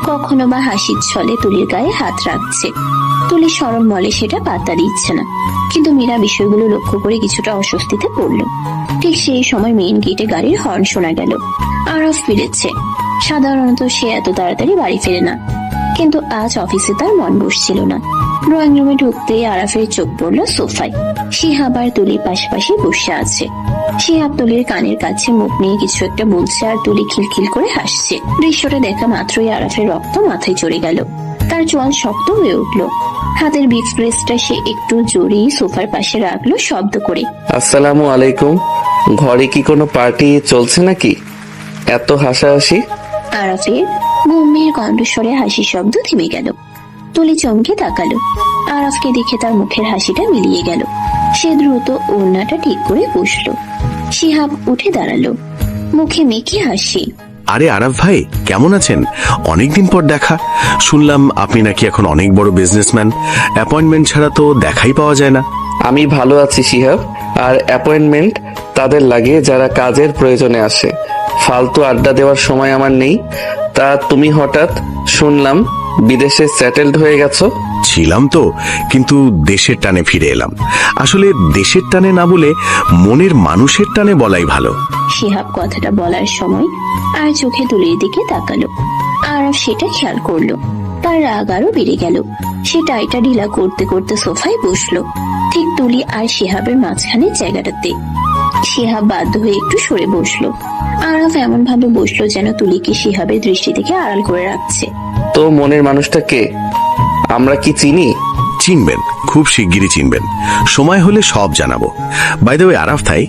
কখনো বা হাসির ছলে তুলির গায়ে হাত রাখছে। তুলি সরম মলে সেটা পাত্তা দিচ্ছে না, কিন্তু মীরা বিষয়গুলো লক্ষ্য করে কিছুটা অস্বস্তিতে পড়ল। ঠিক সেই সময় মেইন গেটে গাড়ির হর্ন শোনা গেল। আরফ ফিরেছে। সাধারণত সে এত তাড়াতাড়ি বাড়ি ফেরে না, কিন্তু আজ অফিসে তার মন বসছিল না। ড্রয়িং রুমে ঢুকতেই আরাফের চোখ পড়ল সোফায়। শিহাব আর তুলি পাশাপাশি বসে আছে। শিহাব তুলির কানের কাছে মুখ নিয়ে কিছু একটা বলছে, আর তুলি খিলখিল করে হাসছে। দৃশ্যটা দেখা মাত্রই আরাফের রক্ত মাথায় চড়ে গেল। তার চোয়াল শক্ত হয়ে উঠল। হাতের বিফ প্রেসটা সে একটু জোরেই সোফার পাশে রাখলো শব্দ করে। আসসালামু আলাইকুম। ঘরে কি কোনো পার্টি চলছে নাকি? এত হাসাহাসি। আরাফের গম্ভীর কণ্ঠস্বরে হাসির শব্দ থেমে গেল। তুলি চমকে তাকালো। আরাফকে দেখে তার মুখের হাসিটা মিলিয়ে গেল। সে দ্রুত ওড়নাটা ঠিক করে বসলো। শিহাব উঠে দাঁড়ালো, মুখে মেখে হাসি। আরে আরাফ ভাই, কেমন আছেন? অনেকদিন পর দেখা। শুনলাম আপনি নাকি এখন অনেক বড় বিজনেসম্যান। অ্যাপয়েন্টমেন্ট ছাড়া তো দেখাই পাওয়া যায় না। আমি ভালো আছি শিহাব। আর অ্যাপয়েন্টমেন্ট তাদের লাগে যারা কাজের প্রয়োজনে আসে। ফালতু আড্ডা দেওয়ার সময় আমার নেই। তা তুমি হঠাৎ শুনলাম বিদেশে সেটেলড হয়ে গেছো। ছিলাম তো, কিন্তু দেশের টানে ফিরে এলাম। আসলে দেশের টানে না বলে মনের মানুষের টানে বলাই ভালো। শিহাব কথাটা বলার সময় আর চোখে তুলির দিকে তাকালো। আরাফ সেটা খেয়াল করলো। তার রাগ আরো বেড়ে গেল। সে টাইটা ঢিলা করতে করতে সোফায় বসলো, ঠিক তুলি আর শিহাবের মাঝখানে জায়গাটাতে। শিহাব বাধ্য হয়ে একটু সরে বসলো। আরাফ এমন ভাবে বসলো যেন তুলিকে শিহাবের দৃষ্টি থেকে আড়াল করে রাখছে। তো মনের মানুষটা কে? আমরা কি চিনি? চিনবেন, খুব শিগগিরই চিনবেন। সময় হলে সব জানাবো। বাই দ্য ওয়ে আরাফ ভাই,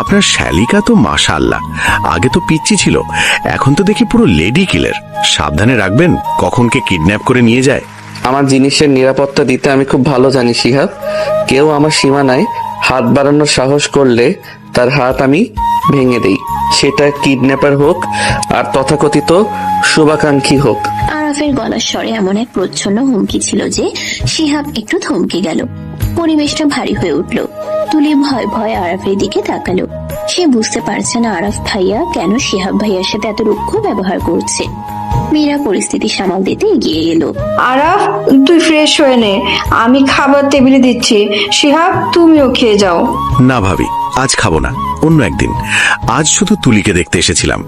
আপনার শ্যালিকা তো মাশাআল্লাহ। আগে তো পিচ্চি ছিল, এখন তো দেখি পুরো লেডি কিলার। সাবধানে রাখবেন, কখন কে কিডন্যাপ করে নিয়ে যায়। আমার জিনিসের নিরাপত্তা দিতে আমি খুব ভালো জানি শিহাব। কেউ আমার সীমানায় হাত বাড়ানোর সাহস করলে তার হাত আমি ভেঙে দেই, সেটা কিডন্যাপার হোক আর তথাকথিত শুভাকাঙ্ক্ষী হোক। আরাফের গলার স্বরে এমন এক প্রচ্ছন্ন হুমকি ছিল যে শিহাব একটু থমকে গেল। পরিবেশটা ভারী হয়ে উঠল। তুলি ভয় ভয় আরাফের দিকে তাকালো। সে বুঝতে পারছে না আরাফ ভাইয়া কেন শিহাব ভাইয়ার সাথে এত রুক্ষ ব্যবহার করছে। মীরা পরিস্থিতি সামাল দিতে এগিয়ে এলো। আরাফ, তুই ফ্রেশ হয়ে নে, আমি খাবার টেবিলে দিচ্ছি। শিহাব, তুমিও খেয়ে যাও। না ভাবি, আজ খাবো না, অন্য একদিন। আজ শুধু তুলিকে দেখতে এসেছিলাম।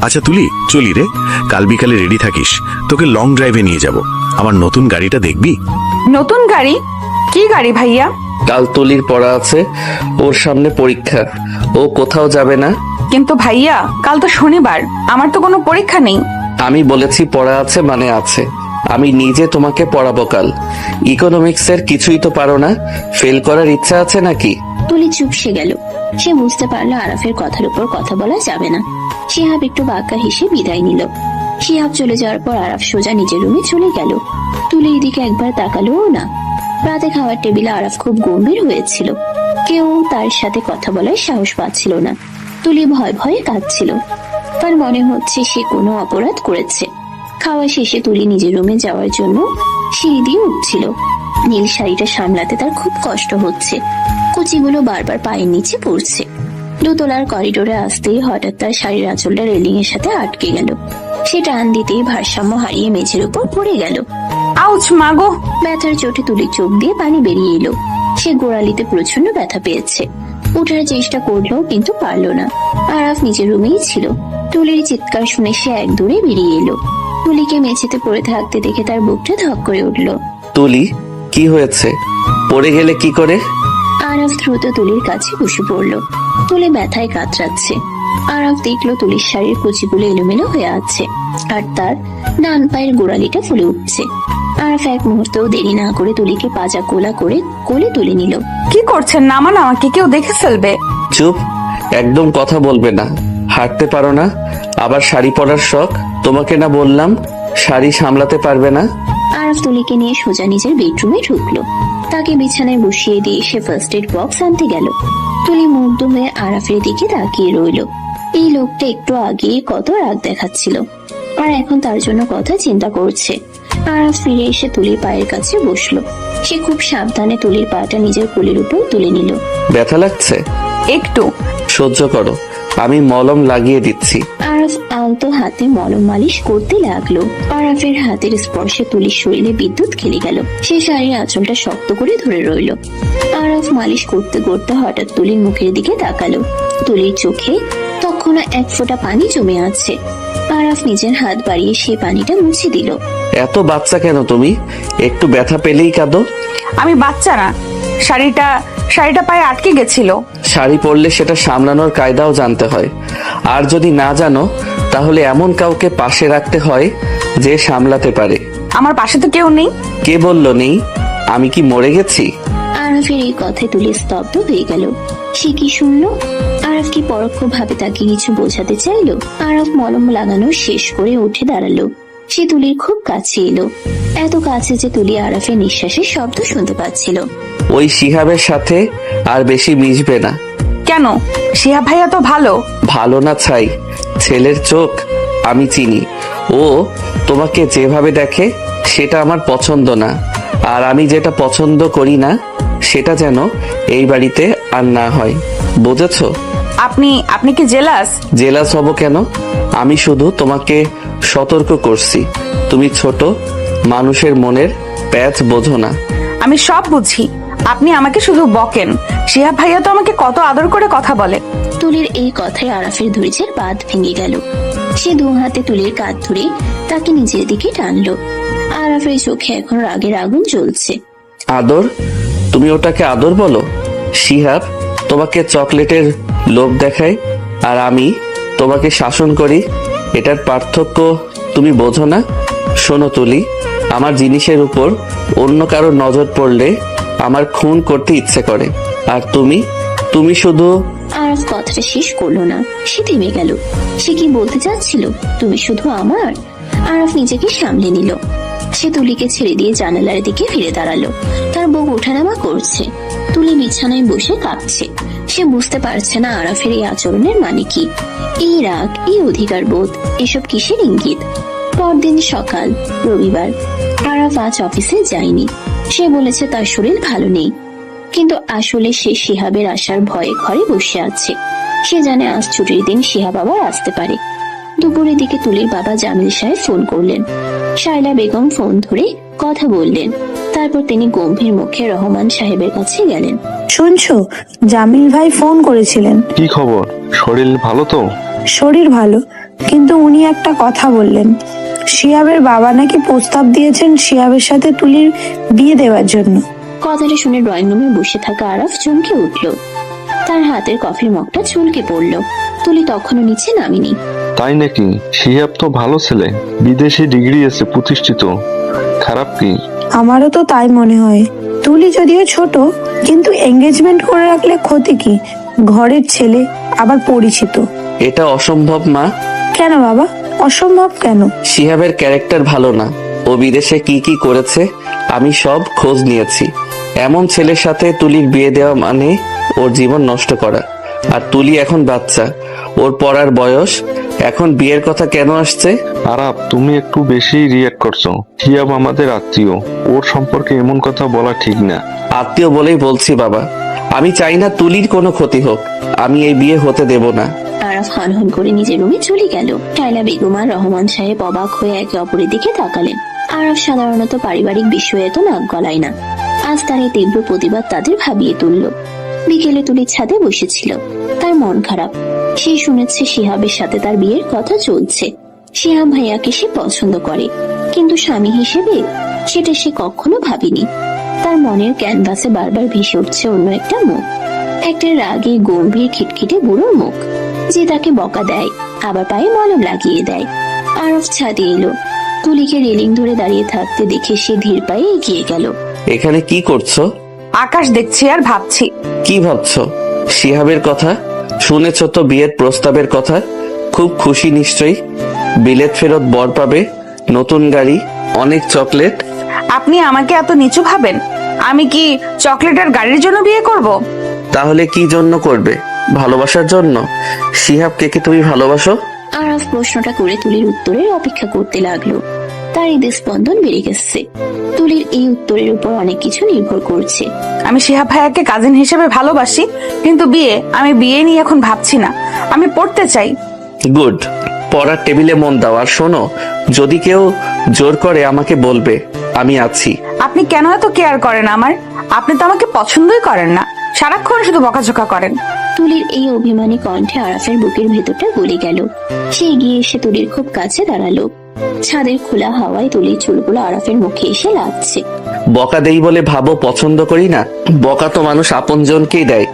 আচ্ছা তুলি, চলি রে। কাল বিকালে রেডি থাকিস, তোকে লং ড্রাইভে নিয়ে যাব। আমার নতুন গাড়িটা দেখবি? নতুন গাড়ি? কি গাড়ি ভাইয়া? কাল তুলির পড়া আছে, ওর সামনে পরীক্ষা, ও কোথাও যাবে না। কিন্তু ভাইয়া, কাল তো শনিবার, আমার তো কোনো পরীক্ষা নেই। আমি বলেছি পড়া আছে মানে আছে। আমি নিজে তোমাকে পড়াবো কাল। ইকোনমিক্সের কিছুই তো পারো না, ফেল করার ইচ্ছা আছে নাকি? তুলি চুপসে গেল। সে বুঝতে পারলো আরাফের কথার উপর কথা বলা যাবে না। শিহাব একটু বাঁকা হেসে বিদায় নিল। শিহাব চলে যাওয়ার পর আরাফ সোজা নিজের রুমে চলে গেল। তুলির দিকে একবার তাকালোও না। রাতে খাওয়ার টেবিলে আরাফ খুব গম্ভীর হয়েছিল। কেউ তার সাথে কথা বলার সাহস পাচ্ছিল না। তুলি ভয় ভয়ে কাঁদছিল। তার মনে হচ্ছে সে কোনো অপরাধ করেছে। খাওয়া শেষে তুলি নিজের রুমে যাওয়ার জন্য সিঁড়ি দিয়ে উঠছিল। নীল শাড়িটা সামলাতে তার খুব কষ্ট হচ্ছে। কুচিগুলো বারবার পায়ের নিচে পড়ছে। দোতলার করিডোরে আসতেই হঠাৎ তার শাড়ির আঁচলটা রেলিং এর সাথে আটকে গেল। সে টান দিতেই ভারসাম্য হারিয়ে মেঝের উপর পড়ে গেল। আউচ মাগো! ব্যথার চোটে তুলির চোখ দিয়ে পানি বেরিয়ে এলো। সে গোড়ালিতে প্রচন্ড ব্যথা পেয়েছে। উঠার চেষ্টা করলো কিন্তু পারলো না। আরাফ নিজের রুমেই ছিল। তুলির চিৎকার শুনে সে এক দৌড়ে বেরিয়ে এলো। তুলিকে মেঝেতে পড়ে থাকতে দেখে তার বুকটা ধক করে উঠলো। তুলি, কি হয়েছে? পড়ে গেলে কি করে? আরাফ দ্রুত তুলির কাছে বসে পড়ল। তুলি ব্যথায় কাতরাচ্ছে। আরাফ দেখলো তুলির শাড়ির কুচিগুলো এলোমেলো হয়ে আছে, আর তার ডান পায়ের গোড়ালিটা ফুলে উঠছে। আরাফ এক মুহূর্তেও দেরি না করে তুলিকে পাজা কোলা করে কোলে তুলে নিল। কি করছেন? নামান, আমাকে কেউ দেখে ফেলবে। চুপ, একদম কথা বলবে না। হাঁটতে পারো না, আবার শাড়ি পরার শখ। তোমাকে না বললাম শাড়ি সামলাতে পারবে না? আরাফ তুলিকে নিয়ে সোজা নিজের বেডরুমে ঢুকলো। তাকে বিছানায় বসিয়ে দিয়ে সে ফার্স্ট এড বক্স আনতে গেল। তুলি মুগ্ধ হয়ে আরাফের দিকে তাকিয়ে রইল। এই লোকটা একটু আগে কত রাগ দেখাচ্ছিল, আর এখন তার জন্য কথা চিন্তা করছে। আরাফ ফিরে এসে তুলির পায়ের কাছে বসলো। সে খুব সাবধানে তুলির পাটা নিজের কোলের উপর তুলে নিল। ব্যথা লাগছে? একটু। সহ্য করো, আমি মলম লাগিয়ে দিচ্ছি। আরাফ আলতো হাতে মলম মালিশ করতে লাগলো। আরাফের হাতের স্পর্শে তুলির শরীরে বিদ্যুৎ খেলে গেল। সে শাড়ির আঁচলটা শক্ত করে ধরে রইল। আরাফ মালিশ করতে করতে হঠাৎ তুলির মুখের দিকে তাকালো। তুলির চোখে তখনও এক ফোঁটা পানি জমে আছে। আরাফ নিজের হাত বাড়িয়ে সেই পানিটা মুছে দিল। এত বাচ্চা কেন তুমি? একটু ব্যথা পেলেই কাঁদো। আমি বাচ্চা না। শাড়িটা পায়ে আটকে গেছিল। শাড়ি পরলে সেটা সামলানোর কায়দাও জানতে হয়, আর যদি না জানো তাহলে এমন কাউকে পাশে রাখতে হয় যে সামলাতে পারে। আমার পাশে তো কেউ নেই। কে বললো নেই? আমি কি মরে গেছি? আরাফের এই কথায় তুলি স্তব্ধ হয়ে গেল। সে কি শুনলো? আরাফ কি পরোক্ষভাবে তাকে কিছু বোঝাতে চাইলো? আরাফ মলম লাগানো শেষ করে উঠে দাঁড়ালো। সে তুলির খুব কাছে এলো, এত কাছে যে তুলি আরাফের নিঃশ্বাসের শব্দ শুনতে পাচ্ছিল। ওই শিহাবের সাথে আর বেশি মিশবে না। কেন? শিহাব ভাইয়া তো ভালো। ভালো না ছাই, ছেলের চোখ আমি চিনি। ও তোমাকে যেভাবে দেখে সেটা আমার পছন্দ না, আর আমি যেটা পছন্দ করি না সেটা যেন এই বাড়িতে আর না হয়, বুঝেছো? আপনি কি জেলাস? জেলাস হব কেন? আমি শুধু তোমাকে সতর্ক করছি, তুমি ছোট, মানুষের মনের প্যাচ বোঝো না। আমি সব বুঝি, আপনি আমাকে শুধু বকেন। শিহাব ভাইয়া তো আমাকে কত আদর করে কথা বলে। তুলির এই কথায় আরাফের ধৈর্যের বাঁধ ভেঙে গেল। সে দু হাতে তুলির কাঁধ ধরে তাকে নিজের দিকে টানলো। আরাফের চোখে এখন রাগের আগুন জ্বলছে। আদর? তুমি ওটাকে আদর বলো? শিহাব তোমাকে চকলেটের লোভ দেখায়, আর আমি তোমাকে শাসন করি। এটার পার্থক্য তুমি বোঝো না? শোনো তুলি, আমার জিনিসের উপর অন্য কারো নজর পড়লে আমার খুন করতে ইচ্ছে করে, আর তুমি শুধু। আরাফ কথাটা শেষ করলো না, সে থেমে গেল। সে কি বলতে চাচ্ছিল? তুমি শুধু আমার? আরাফ নিজেকে সামলে নিল। সে তুলিকে ছেড়ে দিয়ে জানালার দিকে ফিরে দাঁড়ালো। তার বুক ওঠানামা করছে। তুলি বিছানায় বসে কাঁপছে। সে বুঝতে পারছে না আরাফের এই আচরণের মানে কি। এই রাগ, এই অধিকার বোধ, এসব কিসের ইঙ্গিত? পরদিন সকাল, রবিবার। আরাফ আজ অফিসে যায়নি। সে বলেছে তার শরীর ভালো নেই, কিন্তু আসলে সে শিহাবের আসার ভয়ে ঘরে বসে আছে। সে জানে আজ ছুটির দিন শিহাব আবার আসতে পারে। দুপুরের দিকে তুলির বাবা জামিল সাহেব ফোন করলেন। শায়লা বেগম ফোন ধরে কথা বললেন। তারপর তিনি গম্ভীর মুখে রহমান সাহেবের কাছে গেলেন। শুনছো, জামিল ভাই ফোন করেছিলেন। কি খবর? শরীর ভালো তো? শরীর ভালো, কিন্তু উনি একটা কথা বললেন। শিহাবের বাবা নাকি প্রস্তাব দিয়েছেন শিহাবের সাথে তুলির বিয়ে দেওয়ার জন্য। কথাটা শুনে ড্রয়িং রুমে বসে থাকা আরাফ চমকে উঠল। তার হাতের কফির মগটা চুলকে পড়ল। তুলি তখনও নিচে নামিনি। তাই নাকি? শিহাব তো ভালো ছেলে, বিদেশি ডিগ্রি আছে, প্রতিষ্ঠিত। খারাপ কি? আমারও তো তাই মনে হয়। তুলি যদিও ছোট, কিন্তু এঙ্গেজমেন্ট করে রাখলে ক্ষতি কি? ঘরের ছেলে, আবার পরিচিত। এটা অসম্ভব মা। কেন বাবা, অসম্ভব কেন? শিহাবের ক্যারেক্টার ভালো না। ও বিদেশে কি কি করেছে আমি সব খোঁজ নিয়েছি। এমন ছেলের সাথে তুলির বিয়ে দেওয়া মানে ওর জীবন নষ্ট করা। আর তুলি এখন বাচ্চা, ওর পড়ার বয়স। এখন বিয়ের কথা কেন আসছে? আরাপ, তুমি একটু বেশি রিয়াক্ট করছো। শিহাব আমাদের আত্মীয়, ওর সম্পর্কে এমন কথা বলা ঠিক না। আত্মীয় বলেই বলছি বাবা। আমি চাই না তুলির কোনো ক্ষতি হোক। আমি এই বিয়ে হতে দেব না। আরাফ আরাফ হনহন করে নিজের রুমে চলে গেল। শায়লা বেগম আর রহমান সাহেব অবাক হয়ে একে অপরের দিকে তাকালেন। আরাফ সাধারণত পারিবারিক বিষয়ে এত নাক গলায় না, আজ তার এই তীব্র প্রতিবাদ তাদের ভাবিয়ে তুলল। বিকেলে তুলি ছাদে বসেছিল, তার মন খারাপ। সে শুনেছে শিহাবের সাথে তার বিয়ের কথা চলছে। শিহাব ভাইয়াকে সে পছন্দ করে, কিন্তু স্বামী হিসেবে সেটা সে কখনো ভাবেনি। তার মনের ক্যানভাসে বারবার ভেসে উঠছে অন্য একটা মুখ, একটা রাগে গম্ভীর খিটখিটে বুড়োর মুখ, যে তাকে বকা দেয় আবার পায়ে মলম লাগিয়ে দেয়। আরফ ছাদে এলো। তুলিকে রেলিং ধরে দাঁড়িয়ে থাকতে দেখে সে ধীর পায়ে এগিয়ে গেল। এখানে কি করছো? আকাশ দেখছি আর ভাবছি। কি ভাবছো? শিহাবের কথা শুনেছ তো? বিয়ের প্রস্তাবের কথা। খুব খুশি নিশ্চয়ই। বিলেত ফেরত বর পাবে, নতুন গাড়ি, অনেক চকলেট। আপনি আমাকে এত নিচু ভাবেন? আমি কি চকলেট আর গাড়ির জন্য বিয়ে করব? তাহলে কি জন্য করবে? ভালোবাসার জন্য? শিহাবকে কি তুমি ভালোবাসো? আরাফ প্রশ্নটা করে তুলির উত্তরের অপেক্ষা করতে লাগলো। তার হৃদয় স্পন্দন বেড়ে গেছে। তুলির এই উত্তরের উপর অনেক কিছু নির্ভর করছে। আমি শিহাব ভাইয়াকে কাজিন হিসেবে ভালোবাসি, কিন্তু আমি বিয়ে নিয়ে এখন ভাবছি না। আমি পড়তে চাই। গুড। পড়ার টেবিলে মন দাও। আর শোনো, যদি কেউ জোর করে আমাকে বলবে, আমি আছি। আপনি কেন এত কেয়ার করেন আমার? আপনি তো আমাকে পছন্দই করেন না, সারাক্ষণ শুধু বকাঝকা করেন। তুলির এই অভিমানী কণ্ঠে আরাফের বুকের ভেতরটা গলে গেল। সে এগিয়ে এসে তুলির খুব কাছে দাঁড়ালো। ছাদের খোলা হাওয়ায় তুলির চুলগুলো আরাফের মুখে এসে লাগছে। বকা দেই বলে ভাবো পছন্দ করি না? বকা তো মানুষ আপনজনকেই দেয়,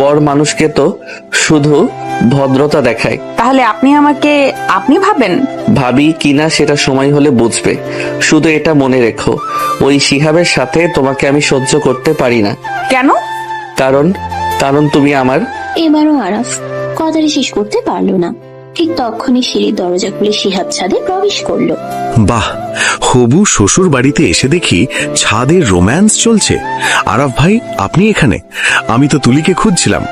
বড় মানুষকে তো শুধু ভদ্রতা দেখায়। তাহলে আপনি আমাকে আপনি ভাবেন? ভাবি কিনা সেটা সময় হলে বুঝবে। শুধু এটা মনে রেখো, ওই শিহাবের সাথে তোমাকে আমি সহ্য করতে পারি না। কেন? কারণ তুমি আমার। এবারও আরাফ কথাটা শেষ করতে পারলো না। ঠিক তখনই সিঁড়ির দরজা খুলে শিহাব ছাদে প্রবেশ করলো। বাহ, হবু শ্বশুর বাড়িতে এসে দেখি ছাদের রোম্যান্স চলছে। আরাফ ভাই, আপনি এখানে? আমি তো তুলিকে খুঁজছিলাম।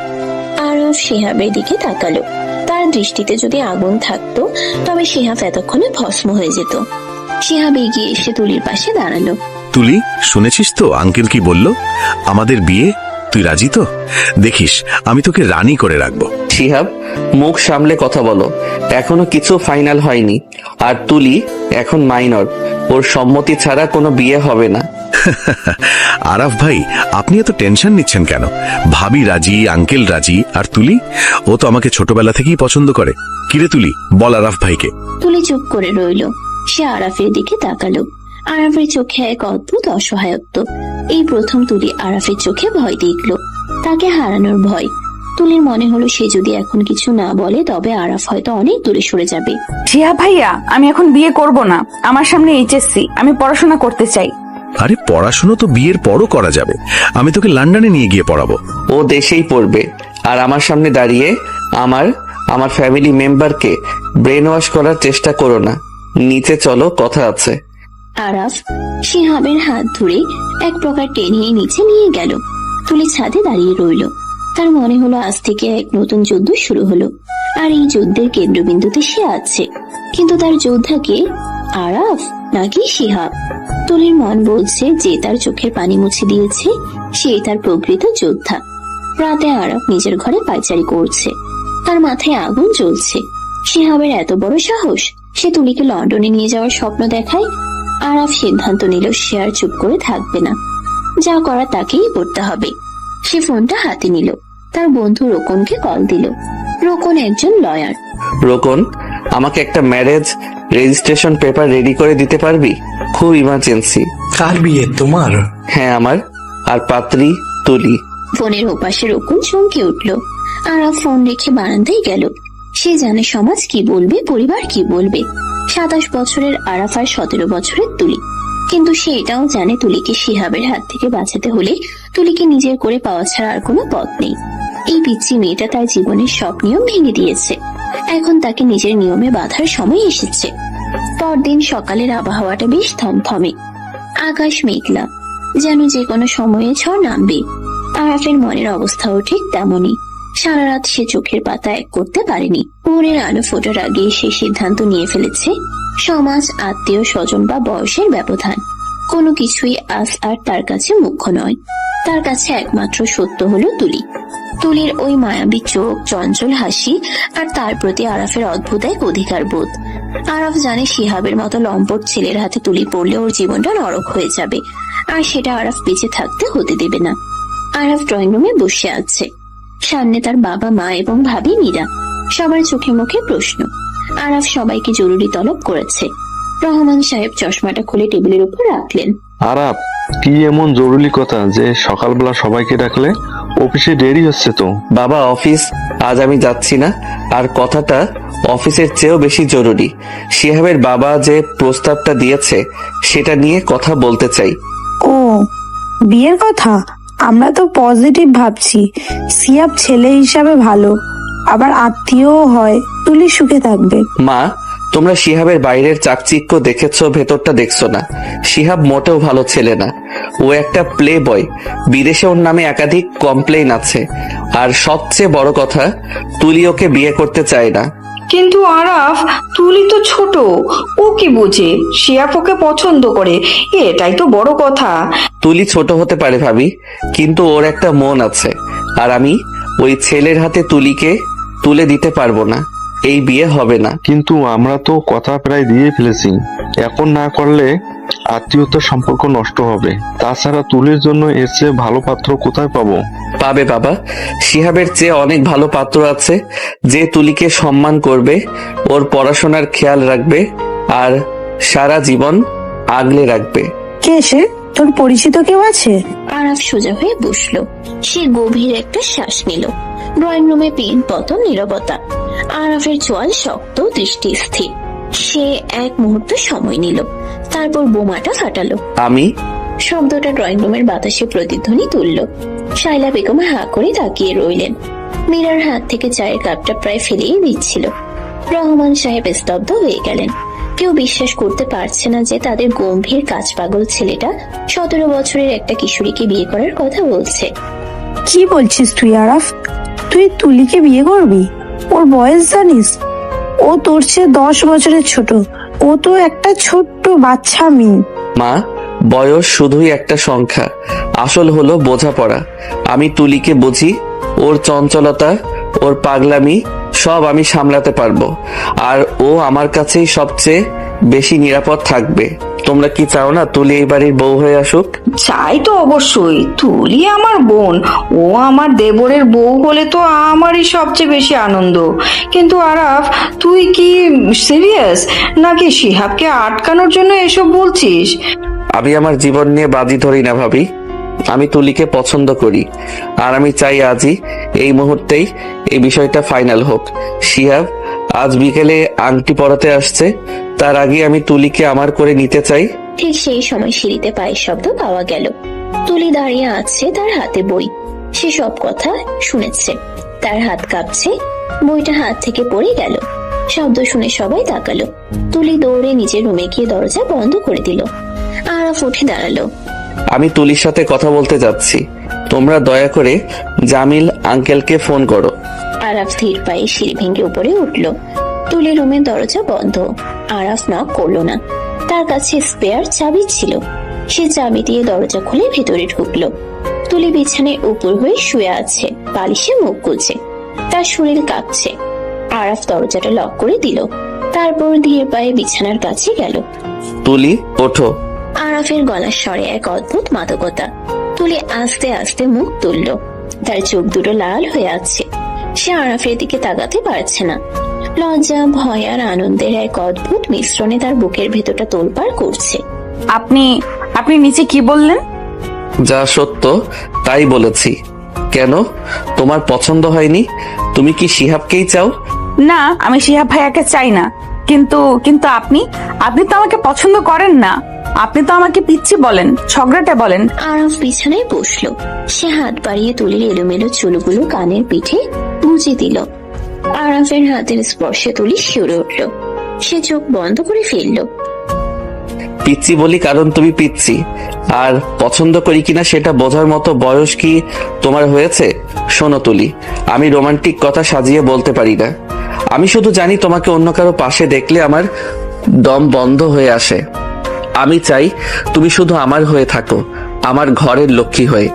আরাফ শিহাবের দিকে তাকালো। তার দৃষ্টিতে যদি আগুন থাকতো তবে শিহাব এতক্ষণে ভস্ম হয়ে যেত। শিহাব এগিয়ে এসে তুলির পাশে দাঁড়ালো। তুলি, শুনেছিস তো আঙ্কেল কি বলল? আমাদের বিয়ে, তুই রাজি তো? দেখিস, আমি তোকে রানী করে রাখবো। শিহাব, মুখ সামলে কথা বলো। এখনো কিছু ফাইনাল হয়নি। আর তুলি এখন মাইনর, ওর সম্মতি ছাড়া কোনো বিয়ে হবে না। আরাফ ভাই, আপনি এত টেনশন নিচ্ছেন কেন? ভাবি রাজি, আঙ্কেল রাজি, আর তুলি? ও তো আমাকে ছোটবেলা থেকেই পছন্দ করে। কিরে তুলি, বল আরাফ ভাইকে। তুলি চুপ করে রইল। সে আরাফের দিকে তাকালো। আরাফের চোখে এক অদ্ভুত অসহায়ত্ব। এই প্রথম তুলি আরাফের চোখে ভয় দেখল, তাকে হারানোর ভয়। তুলির মনে হলো সে যদি এখন কিছু না বলে তবে আরাফ হয়তো অনেক দূরে সরে যাবে। শিহাব ভাইয়া, আমি এখন বিয়ে করব না। আমার সামনে এইচএসসি, আমি পড়াশোনা করতে চাই। আরে, পড়াশোনা তো বিয়ের পরও করা যাবে। আমি তোকে লন্ডনে নিয়ে গিয়ে পড়াবো। ও দেশেই পড়বে, আর আমার সামনে দাঁড়িয়ে আমার ফ্যামিলি মেম্বারকে ব্রেন ওয়াশ করার চেষ্টা করো না। নিচে চলো, কথা আছে। আরাফ শিহাবের হাত ধরে এক প্রকার টেনে নিচে নিয়ে গেল। তুলি ছাদে দাঁড়িয়ে রইল। তার মনে হলো আজ থেকে এক নতুন যুদ্ধ শুরু হলো, আর এই যুদ্ধের কেন্দ্রবিন্দুতে সে আছে। কিন্তু তার যোদ্ধাকে আরাফ নাকি শিহাব? তুলির মন বলছে যে তার চোখের পানি মুছে দিয়েছে সেই তার প্রকৃত যোদ্ধা। রাতে আরাফ নিজের ঘরে পায়চারি করছে, তার মাথায় আগুন জ্বলছে। শিহাবের এত বড় সাহস, সে তুলিকে লন্ডনে নিয়ে যাওয়ার স্বপ্ন দেখায়। আরাফ সিদ্ধান্ত নিল সে আর চুপ করে থাকবে না, যা করা তাকেই করতে হবে। সে ফোনটা হাতে নিল, তার বন্ধু রোকনকে কল দিল। রোকন একজন লয়ার। রোকন, আমাকে একটা ম্যারেজ রেজিস্ট্রেশন পেপার রেডি করে দিতে পারবি? খুব ইমার্জেন্সি। কার বিয়ে? তোমার? হ্যাঁ, আমার। আর পাত্রী তুলি। ফোনের ওপাশে রোকন চমকে উঠল। আরাফ ফোন রেখে বারান্দায় গেল। সে জানে সমাজ কি বলবে, পরিবার কি বলবে। 27 বছরের আরাফ আর 17 বছরের তুলি। কিন্তু সে এটাও জানে তুলিকে শিহাবের হাত থেকে বাঁচাতে হলে তুলিকে নিজের করে পাওয়া ছাড়া আর কোনো পথ নেই। এই পিচ্চি মেয়েটা তার জীবনের সব নিয়ম ভেঙে দিয়েছে। এখন তাকে নিজের নিয়মে বাঁধার সময় এসেছে। পরদিন সকালের আবহাওয়াটা বেশ থমথমে। আকাশ মেঘলা, যেন যে কোনো সময়ে ঝড় নামবে। আরাফের মনের অবস্থাও ঠিক তেমনই। সারা রাত সে চোখের পাতা এক করতে পারেনি। ভোরের আলো ফোটার আগে সে সিদ্ধান্ত নিয়ে ফেলেছে সমাজ, আত্মীয় স্বজন বা বয়সের ব্যবধান কোনো কিছুই আজ আর তার কাছে মুখ্য নয়। তার কাছে একমাত্র সত্য হলো তুলি। তুলির ওই মায়াবী চোখ, চঞ্চল হাসি, আর তার প্রতি আরাফের অদ্ভুত এক অধিকার বোধ। আরাফ জানে শিহাবের মতো লম্পট ছেলের হাতে তুলি পড়লে ওর জীবনটা নরক হয়ে যাবে, আর সেটা আরাফ বেঁচে থাকতে হতে দেবে না। আরাফ ড্রয়িং রুমে বসে আছে। সামনে তার বাবা, মা এবং ভাবি মীরা। সবার চোখে মুখে প্রশ্ন। আরাফ সবাইকে জরুরি তলব করেছে। রহমান সাহেব চশমাটা খুলে টেবিলের উপর রাখলেন। আরাফ, কি এমন জরুরি কথা যে সকালবেলা সবাইকে ডাকলে? অফিসে দেরি হচ্ছে তো। বাবা, অফিস আজ আমি যাচ্ছি না, আর কথাটা অফিসের চেয়েও বেশি জরুরি। শিহাবের বাবা যে প্রস্তাবটা দিয়েছে সেটা নিয়ে কথা বলতে চাই। ও, বিয়ের কথা? আমরা তো পজিটিভ ভাবছি। সিয়াব ছেলে হিসাবে ভালো, আবার আত্মীয়ও হয়। তুলি সুখে থাকবে। মা, তোমরা শিহাবের বাইরের চাকচিক্য দেখেছো, ভেতরটা দেখছো না। শিহাব মোটেও ভালো ছেলে না। ও একটা প্লে বয়। বিদেশে ওর নামে একাধিক কমপ্লেইন আছে। আর সবচেয়ে বড় কথা, তুলি ওকে বিয়ে করতে চায় না। কিন্তু আরাফ, তুলি তো ছোট, ও কি বোঝে? শিয়াব ওকে পছন্দ করে, এটাই তো বড় কথা। তুলি ছোট হতে পারে ভাবি, কিন্তু ওর একটা মন আছে, আর আমি ওই ছেলের হাতে তুলিকে তুলে দিতে পারবো না। এই বিয়ে হবে না। কিন্তু আমরা তো কথা প্রায় দিয়ে ফেলেছি। এখন না করলে আত্মীয়তার সম্পর্ক নষ্ট হবে। তাছাড়া তুলির জন্য এর চেয়ে ভালো পাত্র কোথায় পাবো? পাবে বাবা, শিহাবের চেয়ে অনেক ভালো পাত্র আছে, যে তুলিকে সম্মান করবে, ওর পড়াশোনার খেয়াল রাখবে, আর সারা জীবন আগলে রাখবে। কে সে? তোর পরিচিত কেউ আছে? আরাফ সোজা হয়ে বসলো। সে গভীর একটা শ্বাস নিল। ড্রয়িং রুমে পেন পতন, নীরবতা। আরাফের চোয়াল শক্ত, দৃষ্টি স্থির। সে এক মুহূর্ত সময় নিল, তারপর বোমাটা ফাটালো। আমি? শব্দটা ড্রয়িং রুমের বাতাসে প্রতিধ্বনি তুলল। শাইলা বেগম হাঁ করে তাকিয়ে রইলেন। মীরার হাত থেকে চায়ের কাপটা প্রায় ফেলেই দিচ্ছিল। রহমান সাহেব স্তব্ধ হয়ে গেলেন। কেউ বিশ্বাস করতে পারছে না যে তাদের গম্ভীর কাজ পাগল ছেলেটা 17 বছরের একটা কিশোরীকে বিয়ে করার কথা বলছে। কি বলছিস তুই আরাফ? তুই তুলিকে বিয়ে করবি? ওর বয়স জানিস? ও তোর চেয়ে 10 বছরের ছোট। ও তো একটা ছোট্ট বাচ্চা মেয়ে। মা, বয়স শুধুই একটা সংখ্যা, আসল হলো বোঝাপড়া। আমি তুলিকে বুঝি, ওর চঞ্চলতা, ওর পাগলামি সব আমি সামলাতে পারবো, আর ও আমার কাছেই সবচেয়ে বেশি নিরাপদ থাকবে। তোমরা কি চাও না তুলি এই বাড়ির বউ হয়ে আসুক? চাই তো অবশ্যই। তুলি আমার বোন, ও আমার দেবরের বউ হলে তো আমারই সবচেয়ে বেশি আনন্দ। কিন্তু আরাফ, তুই কি সিরিয়াস, নাকি শিহাবকে আটকানোর জন্য এসব বলছিস? আমি আমার জীবন নিয়ে বাজি ধরি না ভাবি। আমি তুলিকে পছন্দ করি, আর আমি চাই আজই, এই মুহূর্তেই এই বিষয়টা ফাইনাল হোক। শিহাব আজ বিকেলে আংটি পরাতে আসছে, তার আগে আমি তুলিকে আমার করে নিতে চাই। ঠিক সেই সময় সিঁড়িতে পায়ের শব্দ পাওয়া গেল। তুলি দাঁড়িয়ে আছে, তার হাতে বই। সে সব কথা শুনেছে। তার হাত কাঁপছে। বইটা হাত থেকে পড়ে গেল। শব্দ শুনে সবাই তাকালো। তুলি দৌড়ে নিজের রুমে গিয়ে দরজা বন্ধ করে দিল। আরাফ উঠে দাঁড়ালো। আমি তুলির সাথে কথা বলতে যাচ্ছি, তোমরা দয়া করে জামিল আঙ্কেলকে ফোন করো। আরাফ ধীর পায়ে সিঁড়ি ভেঙে উপরে উঠলো। তুলি রুমের দরজা বন্ধ। আরাফ নক করলো না। তার কাছে স্পেয়ার চাবি ছিল। সে চাবি দিয়ে দরজা খুলে ভেতরে ঢুকলো। তুলি বিছানায় উপর হয়ে শুয়ে আছে, বালিশে মুখ গুজে। তার শরীর কাঁপছে। আরাফ দরজাটা লক করে দিল। তারপর ধীর পায়ে বিছানার কাছে গেল। তুলি, ওঠো। আরাফের গলার স্বরে এক অদ্ভুত মাদকতা। তুলি আস্তে আস্তে মুখ তুলল। তার চোখ দুটো লাল হয়ে আছে। সে আরাফের দিকে তাকাতে পারছে না। লজ্জা, ভয় আর আনন্দের এক অদ্ভুত মিশ্রণে তার বুকের ভেতরটা তোলপাড় করছে। আপনি নিচে কি বললেন? যা সত্য তাই বলেছি। কেন, তোমার পছন্দ হয়নি? তুমি কি শিহাবকেই চাও? না, আমি শিহাব ভাইয়াকে চাই না। কিন্তু কিন্তু আপনি তো আমাকে পছন্দ করেন না। আপনি তো আমাকে পিচ্ছি বলেন, ঝগড়াটে বলেন। আরাফ বিছানায় বসলো। সে হাত বাড়িয়ে তুলির এলোমেলো চুলগুলো কানের পিঠে গুঁজে দিল। আরাফের হাতের স্পর্শে তুলি শিউরে উঠল। সে চোখ বন্ধ করে ফেলল। পিচ্ছি বলি কারণ তুমি পিচ্ছি, আর পছন্দ করি কিনা সেটা বোঝার মতো বয়স কি তোমার হয়েছে? শোনো তুলি, আমি রোমান্টিক কথা সাজিয়ে বলতে পারি না। আমি শুধু জানি তোমাকে অন্য কারো পাশে দেখলে আমার দম বন্ধ হয়ে আসে। আমি চাই তুমি শুধু আমার হয়ে থাকো, আমার ঘরের লক্ষ্মী হয়ে,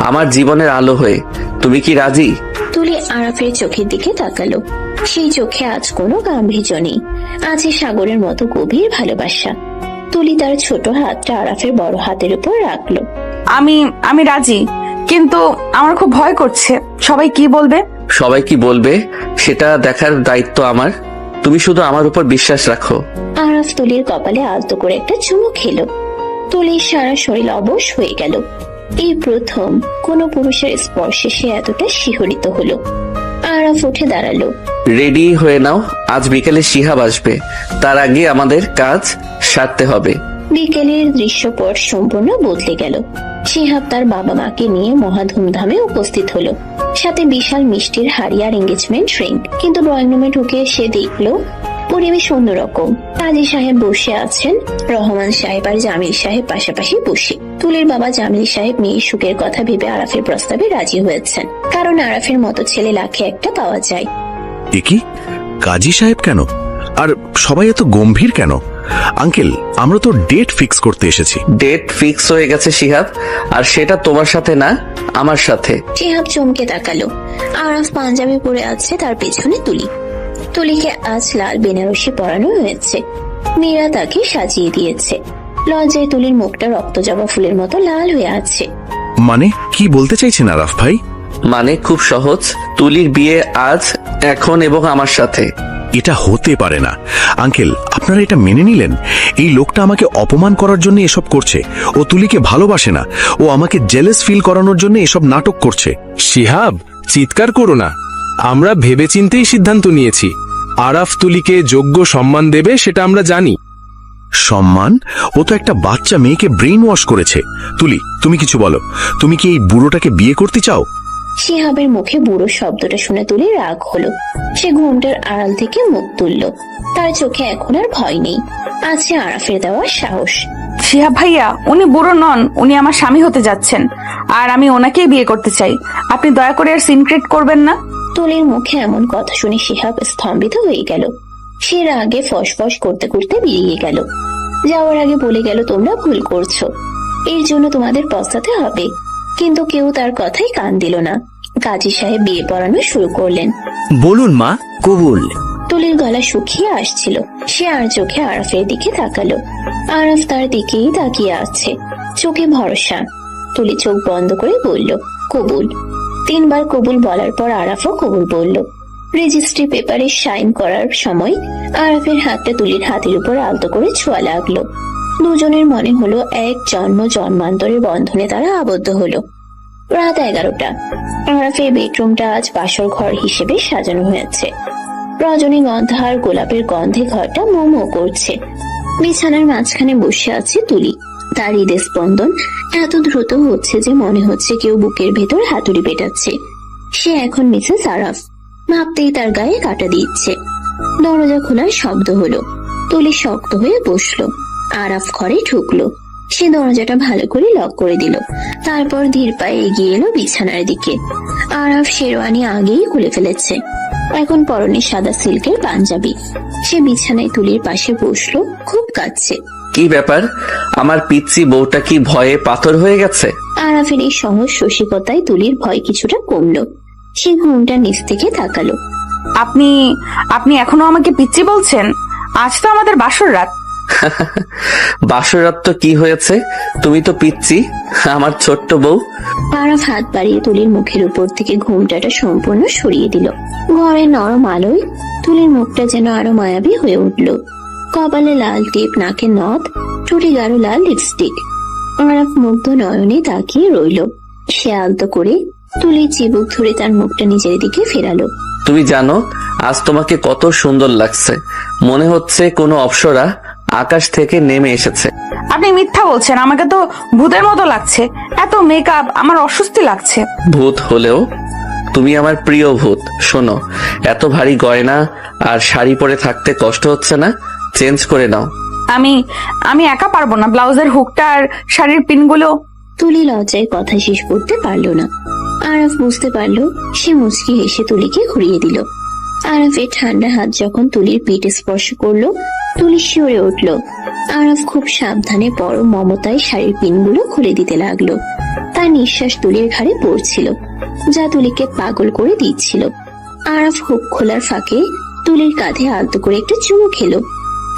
আমার জীবনের আলো হয়ে। তুমি কি রাজি? তুলি আরাফের চোখের দিকে তাকালো। সেই চোখে আজ কোনো গাম্ভীর্য নেই, আছে সাগরের মতো গভীর ভালোবাসা। তুলি তার ছোট হাতটা আরাফের বড় হাতের উপর রাখলো। আমি রাজি, কিন্তু আমার খুব ভয় করছে। সবাই কি বলবে? সবাই কি বলবে সেটা দেখার দায়িত্ব আমার। তুমি শুধু আমার উপর বিশ্বাস রাখো। আরাফ তুলির কপালে আলতো করে একটা চুমু খেলো। তুলির সারা শরীর অবশ হয়ে গেল। এই প্রথম কোন পুরুষের স্পর্শে সে এতটা শিহরিত হলো। আরাফ উঠে দাঁড়ালো। রেডি হয়ে নাও, আজ বিকেলে শিহাব আসবে। তার আগে আমাদের কাজ সারতে হবে। বিকেলের দৃশ্যপট সম্পূর্ণ বদলে গেল। শিহাব তার বাবা মাকে নিয়ে মহা ধুমধামে উপস্থিত হলো, সাথে বিশাল মিষ্টির হাড়ি আর এঙ্গেজমেন্ট রিং। কিন্তু ড্রয়িং রুমে ঢুকে সে দেখলো পরিবেশ অন্যরকম। কাজী সাহেব বসে আছেন, রহমান সাহেব আর জামিল সাহেব পাশাপাশি বসে। তুলির বাবা জামিল সাহেব মেয়ের সুখের কথা ভেবে আরাফের প্রস্তাবে রাজি হয়েছেন, কারণ আরাফের মতো ছেলে লাখে একটা পাওয়া যায়। এ কি, কাজী সাহেব কেন? আর সবাই এত গম্ভীর কেন? আঙ্কেল, আমরা তো ডেট ফিক্স করতে এসেছি। ডেট ফিক্স হয়ে গেছে শিহাব, আর সেটা তোমার সাথে না, আমার সাথে। শিহাব চমকে তাকালো। আরাফ পাঞ্জাবি পরে আছে, তার পেছনে তুলি। তুলিকে আজ লাল বেনারসি পরানো হয়েছে। মীরা তাকে সাজিয়ে দিয়েছে। লজ্জায় তুলির মুখটা রক্তজবা ফুলের মতো লাল হয়ে আছে। মানে কি বলতে চাইছেন আরাফ ভাই? মানে খুব সহজ, তুলির বিয়ে আজ, এখন এবং আমার সাথে। এটা হতে পারে না আঙ্কেল, আপনারা এটা মেনে নিলেন? এই লোকটা আমাকে অপমান করার জন্য এসব করছে। ও তুলিকে ভালোবাসে না, ও আমাকে জেলাস ফিল করানোর জন্য এসব নাটক করছে। শিহাব, চিৎকার করো না। আমরা ভেবেচিন্তেই সিদ্ধান্ত নিয়েছি। আরাফ তুলিকে যোগ্য সম্মান দেবে, সেটা আমরা জানি। সম্মান? ও তো একটা বাচ্চা মেয়েকে ব্রেইন ওয়াশ করেছে। তুলি, তুমি কিছু বলো। তুমি কি এই বুড়োটাকে বিয়ে করতে চাও? শিহাবের মুখে বুড়ো শব্দটা শুনে তুলি রাগ হলো। সে ঘুমটার আড়াল থেকে মুখ তুলল। তার চোখে এখন আর ভয় নেই, আছে আরাফের দেওয়া সাহস। শিহাব ভাইয়া, উনি বুড়ো নন, উনি আমার স্বামী হতে যাচ্ছেন, আর আমি ওনাকেই বিয়ে করতে চাই। আপনি দয়া করে আর সিন ক্রিয়েট করবেন না। তুলির মুখে এমন কথা শুনে শিহাব স্তম্ভিত হয়ে গেল। সে রাগে ফসফস করতে করতে বেরিয়ে গেল। যাওয়ার আগে বলে গেল, তোমরা ভুল করছো, এর জন্য তোমাদের পস্তাতে হবে। কিন্তু কেউ তার কথাই কান দিল না। কাজী সাহেব বিয়ে পড়ানো শুরু করলেন। বলুন মা, কবুল। তুলির গলা শুকিয়ে আসছিল। সে আর চোখে আরাফের দিকে তাকালো। আরাফ তার দিকেই তাকিয়ে আছে, চোখে ভরসা। তুলি চোখ বন্ধ করে বলল, কবুল। 3 বার কবুল বলার পর আরাফও কবুল বলল। রেজিস্ট্রি পেপারে সাইন করার সময় আরাফের হাতটা তুলির হাতের উপর আলতো করে ছোঁয়া লাগলো। দুজনের মনে হলো এক জন্ম জন্মান্তরের বন্ধনে তারা আবদ্ধ হলো। রাত 11টা। আরাফের বেডরুমটা আজ বাসর ঘর হিসেবে সাজানো হয়েছে। রজনীগন্ধা আর গোলাপের গন্ধে ঘরটা মোমো করছে। বিছানার মাঝখানে বসে আছে তুলি। তার হৃদয় স্পন্দন এত দ্রুত হচ্ছে যে মনে হচ্ছে কেউ বুকের ভেতর হাতুড়ি পেটাচ্ছে। সে এখন মিসেস আরাফ, ভাবতেই তার গায়ে কাটা দিচ্ছে। দরজা খোলার শব্দ হলো। তুলি শক্ত হয়ে বসলো। আরাফ ঘরে ঢুকলো। সে দরজাটা ভালো করে লক করে দিল। তারপর ধীর পায়ে এগিয়ে এলো বিছানার দিকে। আরাফ শেরওয়ানি আগেই খুলে ফেলেছে, এখন পরনে সাদা সিল্কের পাঞ্জাবি। সে বিছানায় তুলির পাশে বসলো, খুব কাঁদছে। কি ব্যাপার, আমার পিচ্চি বউটা কি ভয়ে পাথর হয়ে গেছে? আরাফের এই সহজ রসিকতায় তুলির ভয় কিছুটা কমলো। সে ঘুমটা নিচ থেকে তাকালো। আপনি এখনো আমাকে পিচ্চি বলছেন? আজ তো আমাদের বাসর রাত। বাসর রাত তো কি হয়েছে, তুমি তো পিচ্চি, আমার ছোট্ট বউ। আরাফ হাত বাড়িয়ে তুলির মুখের উপর থেকে ঘুমটাটা সম্পূর্ণ সরিয়ে দিল। ঘরের নরম আলোয় তুলির মুখটা যেন আরো মায়াবী হয়ে উঠল। কপালে লাল টিপ, নাকে নথ, ঠোঁটে গাঢ় লাল লিপস্টিক। আরাফ মুগ্ধ নয়নে তাকিয়ে রইল। সে আলতো করে তুলির চিবুক ধরে তার মুখটা নিজের দিকে ফেরালো। তুমি জানো আজ তোমাকে কত সুন্দর লাগছে, মনে হচ্ছে কোনো অপ্সরা আকাশ থেকে নেমে এসেছে। আপনি মিথ্যা বলছেন, আমাকে তো ভূতের মতো লাগছে। এত মেকআপ, আমার অস্বস্তি লাগছে। ভূত হলেও তুমি আমার প্রিয় ভূত। শোনো, এত ভারী গয়না আর শাড়ি পরে থাকতে কষ্ট হচ্ছে না? চেঞ্জ করে নাও। আমি একা পারবো না, ব্লাউজের হুকটা আর শাড়ির পিনগুলো। তুলি লজ্জায় কথা শেষ করতে পারলো না। আরাফ বুঝতে পারলো। সে মুচকি হেসে তুলিকে ঘুরিয়ে দিল। আরাফের ঠান্ডা হাত যখন তুলির পিঠে স্পর্শ করলো, তুলি শিউরে উঠল। আরাফ খুব সাবধানে বড় মমতায় শাড়ির পিনগুলো খুলে দিতে লাগলো। তার নিঃশ্বাস তুলির ঘাড়ে পড়ছিল, যা তুলিকে পাগল করে দিচ্ছিল। আরাফ হুক খোলার ফাঁকে তুলির কাঁধে আলতো করে একটু চুমু খেলো।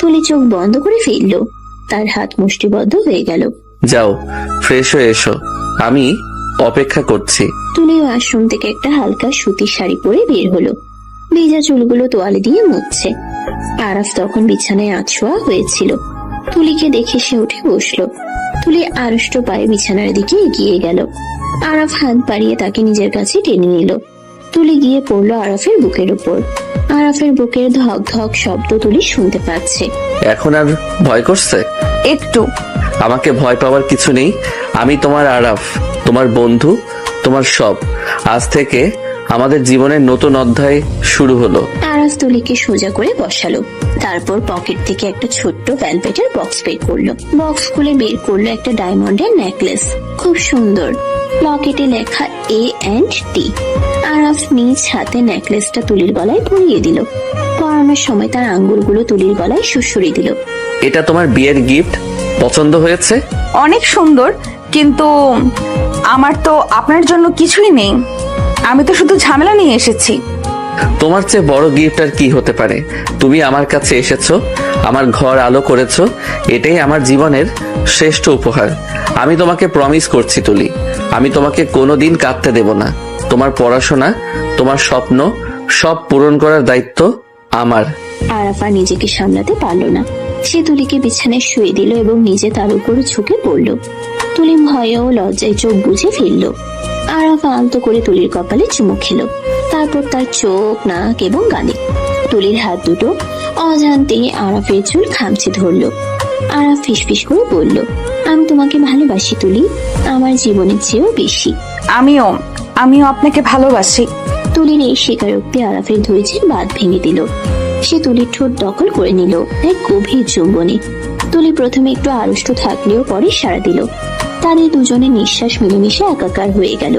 তুলি চোখ বন্ধ করে ফেলল, তার হাত মুষ্টিবদ্ধ হয়ে গেল। যাও, ফ্রেশ হয়ে এসো, আমি অপেক্ষা করছি। তুলি ওয়াশরুম থেকে একটা হালকা সুতির শাড়ি পরে বের হলো, ভেজা চুলগুলো তোয়ালে দিয়ে মুছছে। আরাফ তখন বিছানায় আছোয়া হয়েছিল। তুলিকে দেখে সে উঠে বসলো। তুলি আড়ষ্ট পায়ে বিছানার দিকে এগিয়ে গেল। আরাফ হাত বাড়িয়ে তাকে নিজের কাছে টেনে নিল। তুলি গিয়ে পড়লো আরাফের বুকের উপর। আরাফের বুকের ধক ধক শব্দ তুলি শুনতে পাচ্ছে। এখন আর ভয় করছে? একটু। আমাকে ভয় পাওয়ার কিছু নেই। আমি তোমার আরাফ, তোমার বন্ধু, তোমার সব। আজ থেকে আমাদের জীবনের নতুন অধ্যায় শুরু হলো। আরাফ তুলিকে সোজা করে বসালো, তারপর পকেট থেকে একটা ছোট্ট ভ্যালভেটের বক্স বের করলো। বক্স খুলে বের করলো একটা ডায়মন্ডের নেকলেস, খুব সুন্দর, লকেটে লেখা A&T। আরাফ নিজ হাতে নেকলেসটা তুলির গলায় পরিয়ে দিল। পরানোর সময় তার আঙ্গুলগুলো তুলির গলায় সুড়সুড়ি দিল। এটা তোমার বিয়ের গিফট, পছন্দ হয়েছে? অনেক সুন্দর, কিন্তু আমার তো আপনার জন্য কিছুই নেই। আমি তো শুধু ঝামেলা নিয়ে এসেছি। তোমার চেয়ে বড় গিফট আর কি হতে পারে? তুমি আমার কাছে এসেছো, আমার ঘর আলো করেছো, এটাই আমার জীবনের শ্রেষ্ঠ উপহার। আমি তোমাকে প্রমিস করছি তুলি, আমি তোমাকে কোনোদিন কাঁদতে দেব না। তোমার পড়াশোনা, তোমার স্বপ্ন সব পূরণ করার দায়িত্ব আমার। আরাফা নিজেকে সামলাতে পারল না। সে তুলিকে বিছানায় শুয়ে দিল এবং নিজে তার উপর ঝুঁকে পড়ল। তুলি ভয়ে ও লজ্জায় চোখ বুজে ফেলল। আরাফা আলতো করে তুলির কপালে চুমু খেলো, তারপর তার চোখ, নাক এবং গালে। তুলির হাত দুটো অজান্তেই আরাফের চুল খামচে ধরল। আরাফ ফিসফিস করে বলল, আমি তোমাকে ভালোবাসি তুলি, আমার জীবনের চেয়েও বেশি। আমিও আপনাকে ভালোবাসি। তুলির এই স্বীকারোক্তি আরাফের ধৈর্যের বাঁধ ভেঙে দিল। সে তুলির ঠোঁট দখল করে নিল এক গভীর চুম্বনে। তুলি প্রথমে একটু আড়ষ্ট থাকলেও পরে সাড়া দিল। তাদের দুজনের নিঃশ্বাস মিলেমিশে একাকার হয়ে গেল।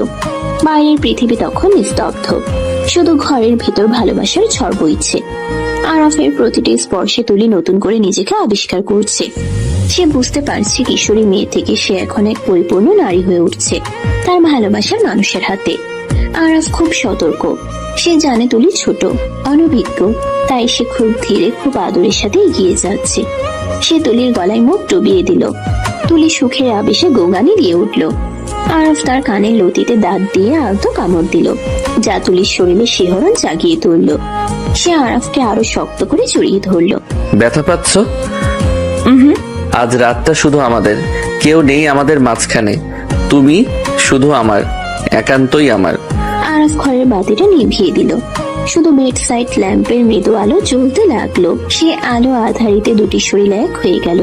বাইরের পৃথিবী তখন নিস্তব্ধ, শুধু ঘরের ভিতর ভালোবাসার ঝড় বইছে। আরাফের প্রতিটি স্পর্শে তুলি নতুন করে নিজেকে আবিষ্কার করছে। সে বুঝতে পারছে কিশোরী মেয়ে থেকে সে এখন এক পরিপূর্ণ নারী হয়ে উঠছে তার ভালোবাসার মানুষের হাতে। আরাফ খুব সতর্ক, সে জানে তুলি ছোট, অনভিজ্ঞ, তাই সে খুব ধীরে, খুব আদরের সাথে এগিয়ে যাচ্ছে। সে তুলির গলায় মুখ ডুবিয়ে দিল। তুলি সুখের আবেশে গোঙানি দিয়ে উঠল। আরাফ তার কানের লতিতে দাঁত দিয়ে আলতো কামড় দিল, যা তুলির শরীরে শিহরণ জাগিয়ে তুলল। সে আরাফকে আরো শক্ত করে জড়িয়ে ধরল। ব্যথা পাচ্ছ? আজ রাতটা শুধু আমাদের, কেউ নেই আমাদের মাঝখানে। তুমি শুধু আমার, একান্তই আমার। আরাফ ঘরের বাতিটা নিভিয়ে দিল। শুধু বেড সাইড ল্যাম্পের মৃদু আলো জ্বলতে লাগলো। সে আলো আধারিতে দুটি শরীর এক হয়ে গেল।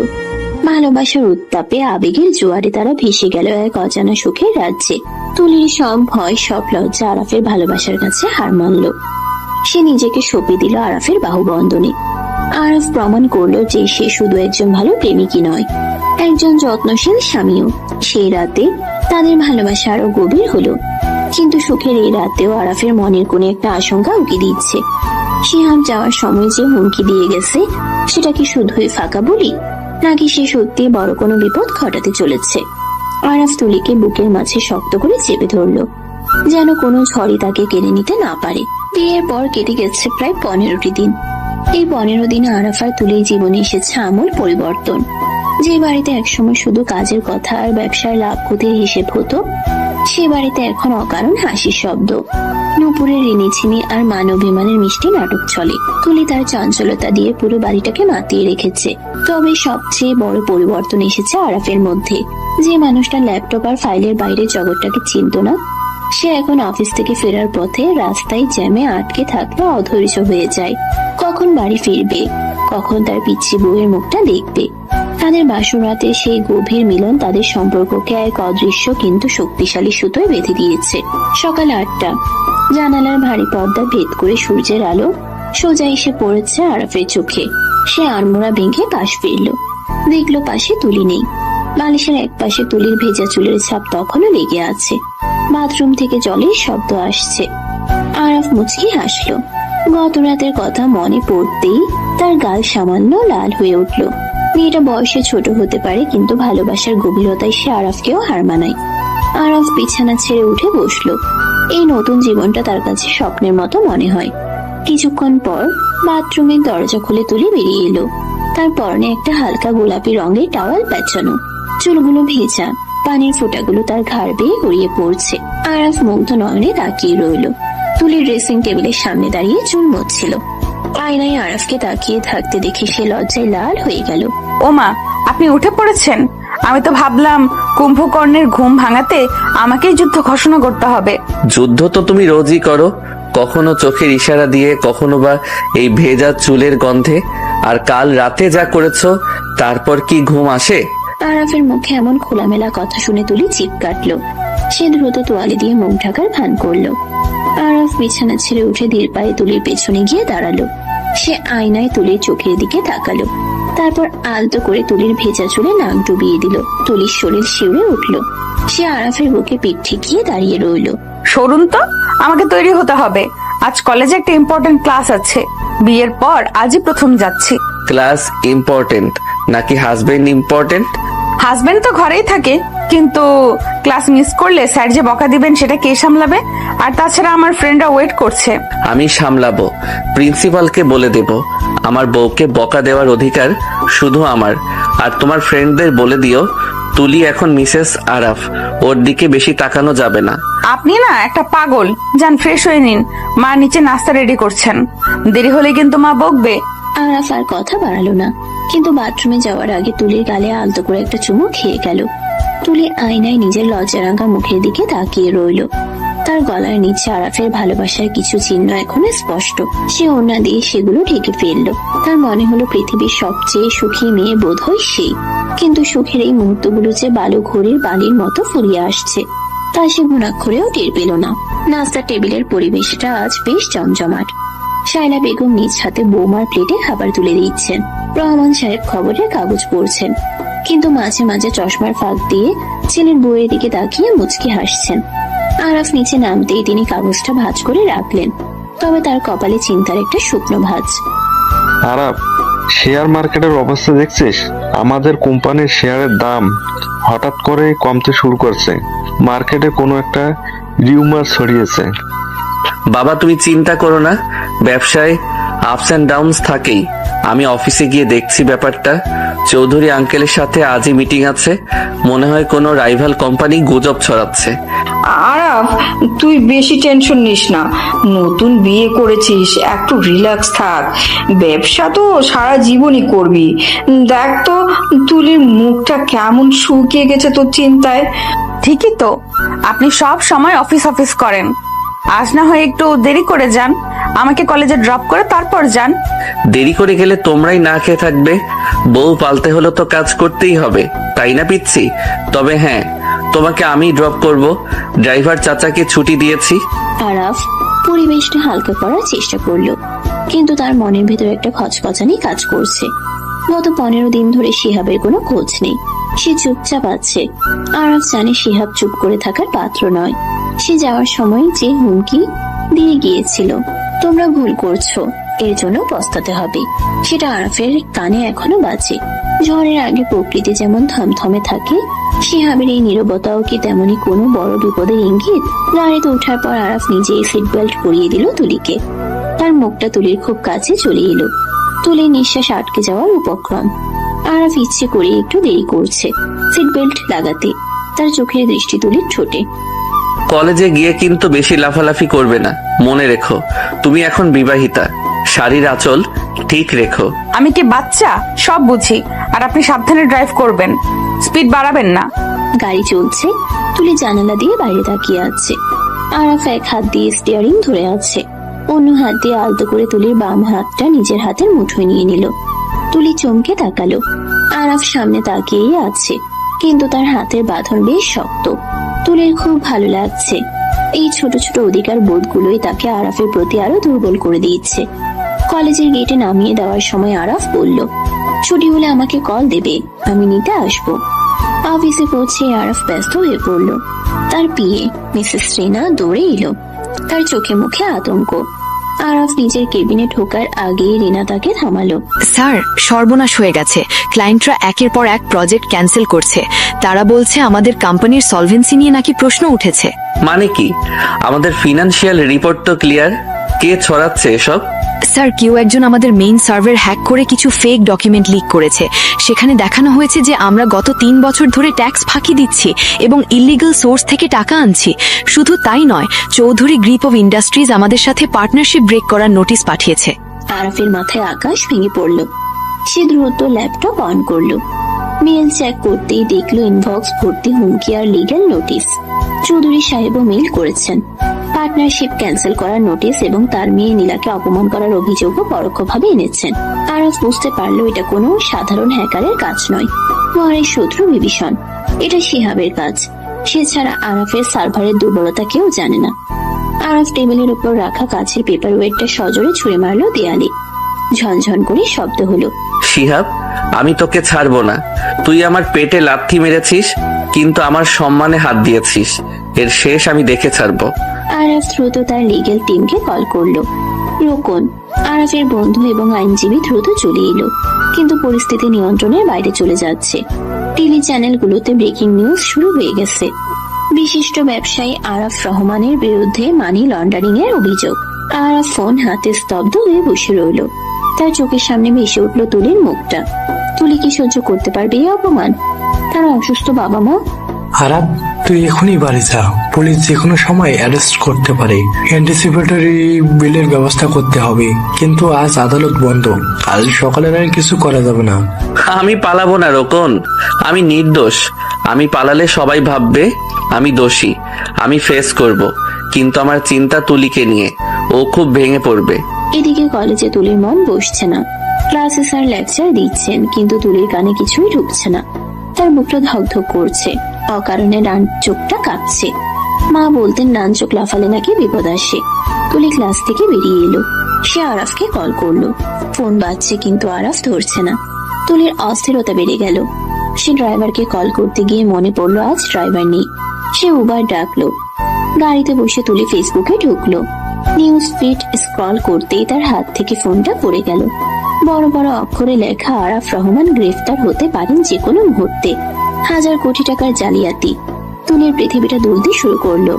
ভালোবাসার উত্তাপে, আবেগের জোয়ারে তারা ভেসে গেল এক অজানা সুখের রাজ্যে। তুলির সব ভয়, সব লজ্জা আরাফের ভালোবাসার কাছে হার মানল। সে নিজেকে সঁপে দিল আরাফের বাহুবন্ধনে। আরাফ প্রমাণ করলো যে সে শুধু একজন ভালো প্রেমিকই নয়, একজন যত্নশীল স্বামীও। সেই রাতে তাদের ভালোবাসা আরো গভীর হলো। কিন্তু সুখের এই রাতেও আরাফের মনের কোণে একটা আশঙ্কা উকি দিচ্ছে। শিহাব যাওয়ার সময় যে হুমকি দিয়ে গেছে, সেটা কি শুধুই ফাঁকা বলি, নাকি সে সত্যি বড় কোনো বিপদ ঘটাতে চলেছে? আরাফ তুলিকে বুকের মাঝে শক্ত করে চেপে ধরলো, যেন কোনো ঝড়ই তাকে কেড়ে নিতে না পারে। বিয়ের পর কেটে গেছে প্রায় 15টি দিন। এই 15 দিনে আরাফ আর তুলির জীবনে এসেছে আমূল পরিবর্তন। যে বাড়িতে একসময় শুধু কাজের কথা আর ব্যবসার লাভ ক্ষতির হিসেব হতো, সে বাড়িতে এখন অকারণ হাসির শব্দ, নুপুরের ঋণিছিনি আর মান অভিমানের মিষ্টি নাটক চলে। তুলি তার চঞ্চলতা দিয়ে পুরো বাড়িটাকে মাতিয়ে রেখেছে। তবে সবচেয়ে বড় পরিবর্তন এসেছে আরাফের মধ্যে। যে মানুষটা ল্যাপটপ আর ফাইলের বাইরে জগৎটাকে চিনত না, সে এখন অফিস থেকে ফেরার পথে রাস্তায় জ্যামে আটকে থাকলে অধৈর্য হয়ে যায়। কখন বাড়ি ফিরবে, কখন তার পিচ্ছি বউয়ের মুখটা দেখবে। তাদের বাসর রাতে সেই গভীর মিলন তাদের সম্পর্ককে এক অদৃশ্য কিন্তু শক্তিশালী সুতোয় বেঁধে দিয়েছে। সকাল 8টা, জানালার ভারী পর্দা ভেদ করে সূর্যের আলো সোজা এসে পড়েছে আরাফের চোখে। সে আড়মোড়া ভেঙে পাশ ফিরল, দেখলো পাশে তুলি নেই। বালিশের এক পাশে তুলির ভেজা চুলের ছাপ তখনও লেগে আছে। বাথরুম থেকে জলের শব্দ আসছে। আরাফ মুচকি হাসলো। গত রাতের কথা মনে পড়তেই তার গাল সামান্য লাল হয়ে উঠল। মেয়েটা বয়সে ছোট হতে পারে, কিন্তু ভালোবাসার গভীরতায় সে আরাফকেও হার মানায়। আরাফ বিছানা ছেড়ে উঠে বসলো। এই নতুন জীবনটা তার কাছে স্বপ্নের মতো মনে হয়। কিছুক্ষণ পর বাথরুমের দরজা খুলে তুলে বেরিয়ে এলো। তার পরনে একটা হালকা গোলাপি রঙের টাওয়াল পেঁচানো, চুলগুলো ভেজা, পানির ফোঁটাগুলো তার ঘাড় বেয়ে গড়িয়ে পড়ছে। আরাফ মুগ্ধ নয়নে তাকিয়ে রইল। তুলি ড্রেসিং টেবিলের সামনে দাঁড়িয়ে চুল মুছছিল। আয়নায় আরাফকে তাকিয়ে থাকতে দেখে সে লজ্জায় লাল হয়ে গেল। ওমা, আপনি উঠে পড়েছেন? আমি তো ভাবলাম কুম্ভকর্ণের ঘুম ভাঙাতে আমাকেই যুদ্ধ ঘোষণা করতে হবে। যুদ্ধ তো তুমি রোজই করো, কখনো চোখের ইশারা দিয়ে, কখনো বা এই ভেজা চুলের গন্ধে। আর কাল রাতে যা করেছো, তারপর কি ঘুম আসে? আরাফের মুখে এমন খোলামেলা কথা শুনে তুলি চিপ কাটলো। সে দ্রুত তোয়ালে দিয়ে মুখ ঢাকার ভান করলো। আরাফ বিছানা ছেড়ে উঠে ধীর পায়ে তুলির পেছনে গিয়ে দাঁড়ালো। সে আয়নায় তুলির চোখের দিকে তাকালো, তারপর আলতো করে তুলির ভেজা চুলে নাক ডুবিয়ে দিল। তুলির শরীর শিউরে উঠল। সে আরাফের বুকে পিঠ ঠেকিয়ে দাঁড়িয়ে রইল। সরুন তো, আমাকে তৈরি হতে হবে। আজ কলেজে একটা ইম্পর্টেন্ট ক্লাস আছে। বিয়ের পর আজই প্রথম যাচ্ছি। ক্লাস ইম্পর্টেন্ট নাকি হাজবেন্ড ইম্পর্টেন্ট? হাজবেন্ড তো ঘরেই থাকে, কিন্তু ক্লাস মিস করলে স্যার যে বকা দিবেন সেটা কে সামলাবে? আর তাছাড়া আমার ফ্রেন্ডরা ওয়েট করছে। আমি সামলাবো, প্রিন্সিপালকে বলে দেব। আমার বউকে বকা দেওয়ার অধিকার শুধু আমার। আর তোমার ফ্রেন্ডদের বলে দিও তুলি এখন মিসেস আরাফ, ওর দিকে বেশি তাকানো যাবে না। আপনি না একটা পাগল। যান ফ্রেশ হয়ে নিন, মা নিচে নাস্তা রেডি করছেন। দেরি হলে কিন্তু মা বকবে। আরাফ আর কথা বাড়ালো না, কিন্তু বাথরুমে যাওয়ার আগে তুলির গালে আলতো করে একটা চুমু খেয়ে গেল। তুলি আয়নায় নিজের লজ্জারাঙ্গা মুখের দিকে তাকিয়ে রইল। তার গলার নিচে আরাফের ভালোবাসার কিছু চিহ্ন এখনো স্পষ্ট। সে ওড়না দিয়ে সেগুলো ঢেকে ফেললো। তার মনে হলো পৃথিবীর সবচেয়ে সুখী মেয়ে বোধ হয় সেই। কিন্তু সুখের এই মুহূর্তগুলো যে বালু ঘড়ির বালির মতো ফুরিয়ে আসছে, তা সে গুণাক্ষরেও টের পেল না। নাস্তার টেবিলের পরিবেশটা আজ বেশ জমজমাট। শায়লা বেগম নিজ হাতে বৌমার প্লেটে খাবার তুলে দিচ্ছেন। রহমান সাহেব খবরের কাগজ পড়ছেন, কিন্তু মাঝে মাঝে চশমার ফাঁক দিয়ে ছেলের বউয়ের দিকে তাকিয়ে মুচকি হাসছেন। আরাফ নিচে নামতেই তিনি কাগজটা ভাঁজ করে রাখলেন, তবে তার কপালে চিন্তার একটা শুকনো ভাঁজ। আরাফ, শেয়ার মার্কেটের অবস্থা দেখছিস? আমাদের কোম্পানির শেয়ারের দাম হঠাৎ করে কমতে শুরু করছে। মার্কেটে কোনো একটা রিউমার ছড়িয়েছে। বাবা তুমি চিন্তা করো না, ব্যবসায় আপস এন্ড ডাউনস থাকেই। আমি অফিসে গিয়ে দেখছি ব্যাপারটা। চৌধুরী আঙ্কেলের সাথে আজই মিটিং আছে। মনে হয় কোনো রাইভাল কোম্পানি গুজব ছড়াচ্ছে। আরাফ, তুই বেশি টেনশন নিস না। নতুন বিয়ে করেছিস, একটু রিল্যাক্স থাক। ব্যবসা তো সারা জীবনই করবি। দেখ তো তুলির মুখটা কেমন শুকিয়ে গেছে তোর চিন্তায়। ঠিকই তো, আপনি সব সময় অফিস অফিস করেন। আজ না হয় একটু দেরি করে যান, আমাকে কলেজে ড্রপ করে তারপর যান। দেরি করে গেলে তোমরাই না খেয়ে থাকবে। বউ পালতে হলে তো কাজ করতেই হবে, তাই না পিচ্ছি? তবে হ্যাঁ, তোমাকে আমি ড্রপ করব। ড্রাইভার চাচাকে ছুটি দিয়েছি। আরাফ পরিবেশটা হালকা করার চেষ্টা করলো, কিন্তু তার মনের ভেতর একটা খচখচানি কাজ করছে। গত 15 দিন ধরে শিহাবের কোনো খোঁজ নেই। সে চুপচাপ আছে। আরাফ জানে শিহাব চুপ করে থাকার পাত্র নয়। সে যাওয়ার সময় যে হুমকি দিয়ে গিয়েছিল, তোমরা ভুল করছো, এর জন্য পস্তাতে হবে, সেটা আরাফের কানে এখনো বাজে। ঝড়ের আগে প্রকৃতি যেমন থমথমে থাকে, শিহাবের এই নীরবতাও কি তেমনি কোনো বড় বিপদের ইঙ্গিত? গাড়িতে ওঠার পর আরাফ নিজেই সিট বেল্ট পরিয়ে দিল তুলিকে। তার মুখটা তুলির খুব কাছে চলে এলো। তুলির নিঃশ্বাস আটকে যাওয়ার উপক্রম। আরাফ ইচ্ছে করে একটু দেরি করছে সিট বেল্ট লাগাতে। তার চোখের দৃষ্টি তুলির ঠোঁটে। কলেজে গিয়ে কিন্তু বেশি লাফালাফি করবে না, মনে রেখো তুমি এখন বিবাহিতা। শাড়ির আঁচল ঠিক রেখো। আমি কি বাচ্চা? সব বুঝি। আর আপনি সাবধানে ড্রাইভ করবেন, স্পিড বাড়াবেন না। গাড়ি চলছে। তুলি জানালা দিয়ে বাইরে তাকিয়ে আছে। আরাফ এক হাত দিয়ে স্টিয়ারিং ধরে আছে, অন্য হাত দিয়ে আলতো করে তুলির বাম হাতটা নিজের হাতের মুঠোয় নিয়ে নিল। তুলি চমকে তাকালো। আরাফ সামনে তাকিয়েই আছে, কিন্তু তার হাতের বাঁধন বেশ শক্ত। তুলির খুব ভালো লাগছে। এই ছোট ছোট অধিকার বোধগুলোই তাকে আরাফের প্রতি আরো দুর্বল করে দিচ্ছে। কলেজের গেটে নামিয়ে দেওয়ার সময় আরাফ বলল, ছুটি হলে আমাকে কল দেবে, আমি নিতে আসবো। অফিসে পৌঁছে আরাফ ব্যস্ত হয়ে পড়ল। তার পিএ মিসেস রিনা দৌড়ে এলো। তার চোখে মুখে আতঙ্ক। আরাফ নিজের কেবিনে ঢোকার আগেই রিনা তাকে থামালো। স্যার, সর্বনাশ হয়ে গেছে। ক্লায়েন্টরা একের পর এক প্রজেক্ট ক্যান্সেল করছে। তারা বলছে আমাদের কোম্পানির সলভেন্সি নিয়ে নাকি প্রশ্ন উঠেছে। মানে কি? আমাদের ফিনান্সিয়াল রিপোর্ট তো ক্লিয়ার। কে ছড়াচ্ছে এসব? স্যার, কেউ একজন আমাদের মেইন সার্ভার হ্যাক করে কিছু ফেক ডকুমেন্ট লিক করেছে। সেখানে দেখানো হয়েছে যে আমরা গত 3 বছর ধরে ট্যাক্স ফাঁকি দিচ্ছি এবং ইলিগাল সোর্স থেকে টাকা আনছি। শুধু তাই নয়, চৌধুরী গ্রুপ অফ ইন্ডাস্ট্রিজ আমাদের সাথে পার্টনারশিপ ব্রেক করার নোটিশ পাঠিয়েছে। আরাফের মাথায় আকাশ ভেঙে পড়ল। সে দ্রুত ল্যাপটপ অন করলো। মেল চেক করতেই দেখলো ইনবক্স ভর্তি হুমকি আর লিগ্যাল নোটিশ। চৌধুরী সাহেবও মেল করেছেন পার্টনারশিপ ক্যান্সেল করার নোটিশ এবং তার মেয়ে নীলাকে অপমান করার অভিযোগও পরোক্ষভাবে এনেছেন। আরাফ বুঝতে পারলো এটা কোনো সাধারণ হ্যাকারের কাজ নয়, মহারের শত্রু বিভীষণ। এটা শিহাবের কাজ। সে ছাড়া আরাফের সার্ভারের দুর্বলতা কেউ জানে না। আরাফ টেবিলের উপর রাখা কাছের পেপার ওয়েটটা সজোরে ছুঁড়ে মারলো দেয়ালে। ঝনঝন করে শব্দ হলো। শিহাব, আমি তোকে ছাড়বো না। তুই আমার পেটে লাথি মেরেছিস, কিন্তু আমার সম্মানে হাত দিয়েছিস। এর শেষ আমি দেখে ছাড়বো। আরাফ দ্রুত তার লিগ্যাল টিমকে কল করলো। রোকন, আরাফের বন্ধু এবং আইনজীবী দ্রুত চলে এলো, কিন্তু পরিস্থিতি নিয়ন্ত্রণের বাইরে চলে যাচ্ছে। টিভি চ্যানেলগুলোতে ব্রেকিং নিউজ শুরু হয়ে গেছে। বিশিষ্ট ব্যবসায়ী আরাফ রহমানের বিরুদ্ধে মানি লন্ডারিং এর অভিযোগ। আরাফ ফোন হাতে স্তব্ধ হয়ে বসে রইল। তার চোখের সামনে ভেসে উঠল তুলির মুখটা। তুলি কি সহ্য করতে পারবে এই অপমান? তার অসুস্থ বাবা মা। আরাফ, তুই এখনই বাড়ি যা। পুলিশ যে কোনো সময় অ্যারেস্ট করতে পারে। অ্যান্টিসিপেটরি বিলের ব্যবস্থা করতে হবে, কিন্তু আজ আদালত বন্ধ। আজ সকালের আর কিছু করা যাবে না। আমি পালাবো না রোকন, আমি নির্দোষ। আমি পালালে সবাই ভাববে আমি দোষী। আমি ফেস করব, কিন্তু আমার চিন্তা তুলিকে নিয়ে। ও খুব ভেঙে পড়বে। এদিকে কলেজে তুলির মন বসছে না। ক্লাসে স্যার লেকচার দিচ্ছেন, কিন্তু তুলির কানে কিছুই ঢুকছে না। তার বুকটা ধকধক করছে। অকারণে ডান চোখটা কাঁপছে। মা বলতেন ডান চোখ লাফালে নাকি বিপদ আসে। তুলি ক্লাস থেকে বেরিয়ে এলো। সে আরাফকে কল করলো। ফোন বাজছে, কিন্তু আরাফ ধরছে না। তুলির অস্থিরতা বেড়ে গেল। সে ড্রাইভারকে কল করতে গিয়ে মনে পড়লো আজ ড্রাইভার নেই। সে উবার ডাকলো। গাড়িতে বসে তুলি ফেসবুকে ঢুকলো। নিউজ ফিড স্ক্রল করতেই তার হাত থেকে ফোনটা পড়ে গেল। বড় বড় অক্ষরে লেখা, আরাফ রহমান গ্রেফতার হতে পারেন যে কোনো মুহূর্তে। 1000 কোটি টাকার জালিয়াতি। তুলির পৃথিবীটা দুলতে শুরু করলো।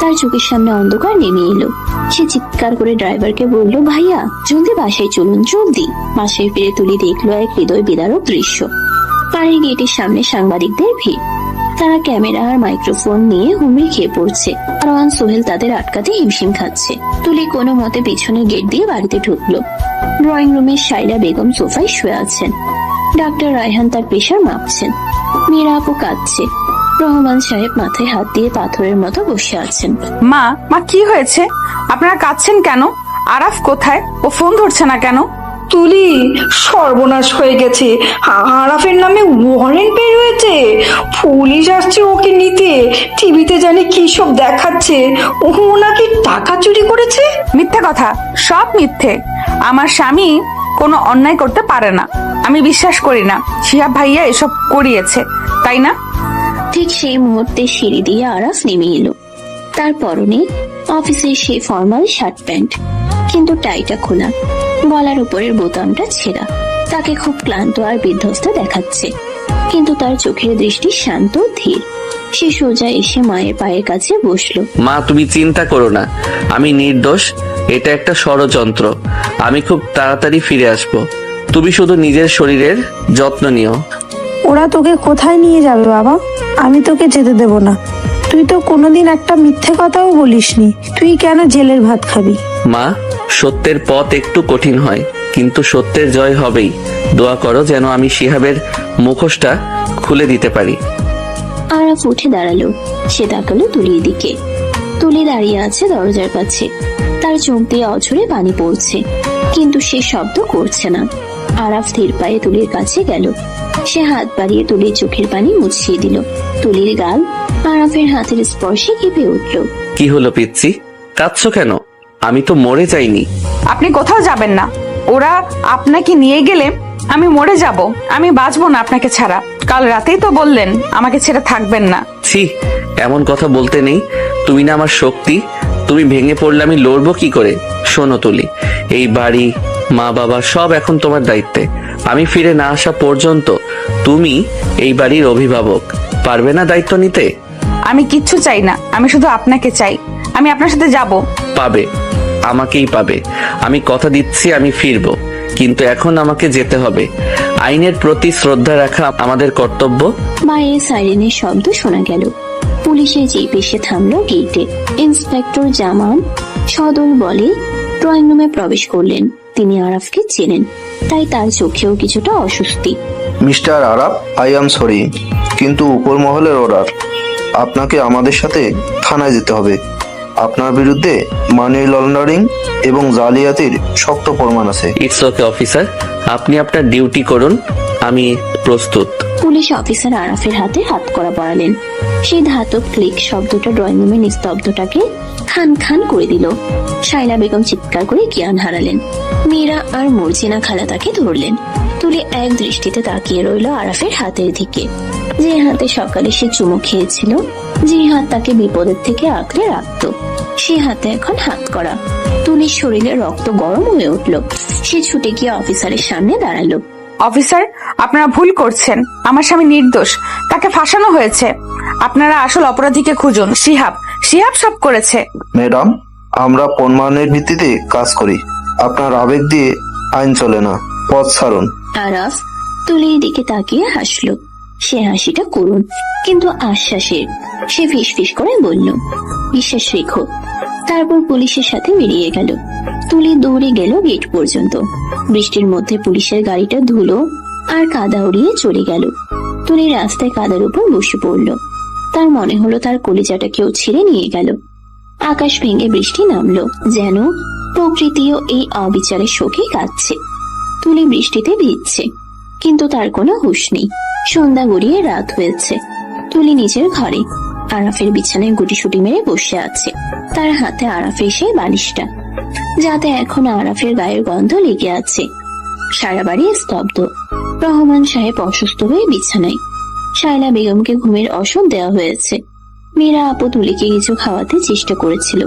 তার চোখের সামনে অন্ধকার নেমে এলো। সে চিৎকার করে ড্রাইভারকে বলল, ভাইয়া জলদি বাসায় চলুন, জলদি। বাসায় ফিরে তুলি দেখলো এক হৃদয় বিদারক দৃশ্য। বাড়ির গেটের সামনে সাংবাদিকদের ভিড়। তারা ক্যামেরা আর মাইক্রোফোন নিয়ে হুমড়ি খেয়ে পড়ছে। রওয়ান সোহেল তাদের আটকাতে হিমশিম খাচ্ছে। তুলি কোনো মতে পিছনের গেট দিয়ে বাড়িতে ঢুকলো। ড্রয়িং রুমে শাইলা বেগম সোফায় শুয়ে আছেন। ডাক্তার রায়হান তার প্রেশার মাপছেন। মীরা আপু কাঁদছে। রহমান সাহেব মাথায় হাত দিয়ে পাথরের মতো বসে আছেন। মা, কি হয়েছে? আপনারা কাঁদছেন কেন? আরাফ কোথায়? ও ফোন ধরছে না কেন? তুলি, সর্বনাশ হয়ে গেছে। আরাফের নামে ওয়ারেন্ট বের হয়েছে। পুলিশ আসছে ওকে নিতে। টিভিতে জানি কি সব দেখাচ্ছে। ও নাকি টাকা চুরি করেছে। মিথ্যে কথা, সব মিথ্যে। আমার স্বামী কোনো অন্যায় করতে পারে না। আমি বিশ্বাস করি না শিহাব ভাইয়া এসব করিয়েছে, তাই না? ঠিক সেই মুহূর্তে সিঁড়ি দিয়ে আরাফ নেমে এলো। তার পরনে অফিসের সেই ফর্মাল শার্ট প্যান্ট, কিন্তু টাইটা খোলা। গলার উপরের বোতামটা ছেঁড়া। তাকে খুব ক্লান্ত আর বিধ্বস্ত দেখাচ্ছে, কিন্তু তার চোখের দৃষ্টি শান্ত ধীর। সে সোজা এসে মায়ের পায়ের কাছে বসলো। মা, তুমি চিন্তা করো না, আমি নির্দোষ। এটা একটা ষড়যন্ত্র। আমি খুব তাড়াতাড়ি ফিরে আসব। তুমি শুধু নিজের শরীরের যত্ন নিও। ওরা তোকে কোথায় নিয়ে যাবে বাবা? আমি তোকে যেতে দেব না। তুই তো কোনোদিন একটা মিথ্যে কথাও বলিসনি। তুই কেন জেলের ভাত খাবি? মা, সত্যের পথ একটু কঠিন হয়, কিন্তু সত্যের জয় হবেই। দোয়া করো যেন আমি শিহাবের মুখোশটা খুলে দিতে পারি। আরাফ উঠে দাঁড়ালো। সে তাকালো তুলির দিকে। তুলি দাঁড়িয়ে আছে দরজার কাছে। তার চোখ দিয়ে অঝরে পানি পড়ছে, কিন্তু সে শব্দ করছে না। আরাফ ধীর পায়ে তুলির কাছে গেল। সে হাত বাড়িয়ে তুলির চোখের পানি মুছিয়ে দিল। তুলির গাল আরাফের হাতের স্পর্শে কেঁপে উঠল। কি হলো পিচ্ছি, কাঁদছো কেন? আমি তো মরে যাইনি। আপনি কোথাও যাবেন না। ওরা আপনাকে নিয়ে গেলে আমি মরে যাব। আমি বাঁচবো না আপনাকে ছাড়া। কাল রাতেই তো বললেন আমাকে ছেড়ে থাকবেন না। ছি, এমন কথা বলতে নেই। তুমি না আমার শক্তি। তুমি ভেঙে পড়লে আমি লড়বো কি করে? শোনো তুলি, এই বাড়ি, মা বাবা সব এখন তোমার দায়িত্বে। আমি ফিরে না আসা পর্যন্ত তুমি এই বাড়ির অভিভাবক। পারবে না দায়িত্ব নিতে? আমি কিচ্ছু চাই না, আমি শুধু আপনাকে চাই। আমি আপনার সাথে যাব। পাবে, আমাকেই পাবে। আমি কথা দিচ্ছি আমি ফিরবো, কিন্তু এখন আমাকে যেতে হবে। আইনের প্রতি শ্রদ্ধা রাখা আমাদের কর্তব্য। বাইরে সাইরেনের শব্দ শোনা গেল। পুলিশের জিপ এসে থামলো গেটে। ইন্সপেক্টর জামান সদল বলে ড্রয়িং রুমে প্রবেশ করলেন। তিনি আরাফকে চেনেন, তাই তার চোখেও কিছুটা অস্বস্তি। Mister Araf, I am sorry, কিন্তু উপর মহলের অর্ডার, আপনাকে আমাদের সাথে থানায় যেতে হবে। আপনার বিরুদ্ধে মানি লন্ডারিং এবং জালিয়াতির শক্ত প্রমাণ আছে। ইটস ওকে অফিসার, আপনি আপনার ডিউটি করুন, আমি প্রস্তুত। পুলিশ অফিসার আরাফের হাতে হাত করা পড়ালেন। সেই ধাতব ক্লিক শব্দটা ড্রয়িং রুমের নিস্তব্ধটাকে খান খান করে দিল। শাইলা বেগম চিৎকার করে জ্ঞান হারালেন। মীরা আর মর্জিনা খালা তাকে ধরলেন। তুলি এক দৃষ্টিতে তাকিয়ে রইল আরাফের হাতের দিকে, যে হাতে সকালে সে চুমু খেয়েছিল, যে হাত তাকে বিপদের থেকে আঁকড়ে রাখতো। সে হাতে এখন হাত করা। তুলির শরীরে রক্ত গরম হয়ে উঠল। সে ছুটে গিয়ে অফিসারের সামনে দাঁড়ালো। অফিসার, আপনারা ভুল করছেন। আমার স্বামী নির্দোষ, তাকে ফাঁসানো হয়েছে। আপনারা আসল অপরাধীকে খুঁজুন। শিহাব সব করেছে। ম্যাডাম, আমরা প্রমাণের ভিত্তিতে কাজ করি, আপনার আবেগ দিয়ে আইন চলে না। পথ ছাড়ুন। আরাফ তুলির দিকে তাকিয়ে হাসলো। সে হাসিটা করুণ কিন্তু আশ্বাসের। সে ফিসফিস করে বলল, বিশ্বাস রেখো। তারপর পুলিশের সাথে বেরিয়ে গেল। তুলি দৌড়ে গেল গেট পর্যন্ত। বৃষ্টির মধ্যে পুলিশের গাড়িটা ধুলো আর কাদা উড়িয়ে চলে গেল। তুলি রাস্তায় কাদার উপর বসে পড়ল। তার মনে হলো তার কলিজাটা কেউ ছিঁড়ে নিয়ে গেল। আকাশ ভেঙে বৃষ্টি নামলো, যেন প্রকৃতিও এই অবিচারের শোকে কাঁদছে। তুলি বৃষ্টিতে ভিজছে, কিন্তু তার কোনো হুঁশ নেই। সন্ধ্যা গড়িয়ে রাত হয়েছে। তুলি নিজের ঘরে আরাফের বিছানায় গুটিসুটি মেরে বসে আছে। তার হাতে আরাফের সেই বালিশটা, যাতে এখন আরাফের গায়ের গন্ধ লেগে আছে। সারা বাড়ি স্তব্ধ। রহমান সাহেব অসুস্থ হয়ে বিছানায়। শায়লা বেগমকে ঘুমের ওষুধ দেওয়া হয়েছে। মীরা আপু তুলিকে কিছু খাওয়াতে চেষ্টা করেছিল,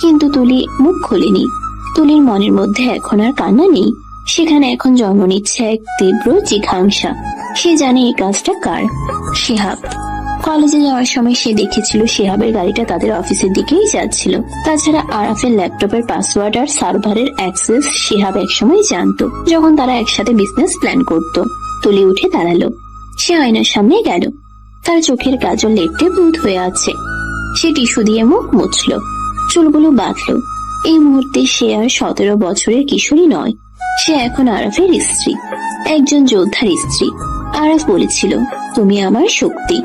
কিন্তু তুলি মুখ খোলেনি। তুলির মনের মধ্যে এখন আর কান্না নেই, সেখানে এখন জন্ম নিচ্ছে এক তীব্র জিঘাংসা। সে জানে এই কাজটা কার। শিহাব। কলেজে যাওয়ার সময় সে দেখেছিল শিহাবের গাড়িটা তাদের অফিসের দিকেই যাচ্ছিল। তাছাড়া আরাফের ল্যাপটপের পাসওয়ার্ড আর সার্ভারের অ্যাক্সেস শিহাব একসময় জানতো, যখন তারা একসাথে বিজনেস প্ল্যান করত। তুলি উঠে দাঁড়ালো। সে আয়নার সামনে গেল। তার চোখের কাজল লেপটে ভূত হয়ে আছে। সে টিস্যু দিয়ে মুখ মুছল, চুলগুলো বাঁধলো। এই মুহূর্তে সে আর 17 বছরের কিশোরী নয়। সে এখন আরাফের স্ত্রী, একজন যোদ্ধার স্ত্রী। আরাফ বলেছিল, তুমি আমার শক্তি।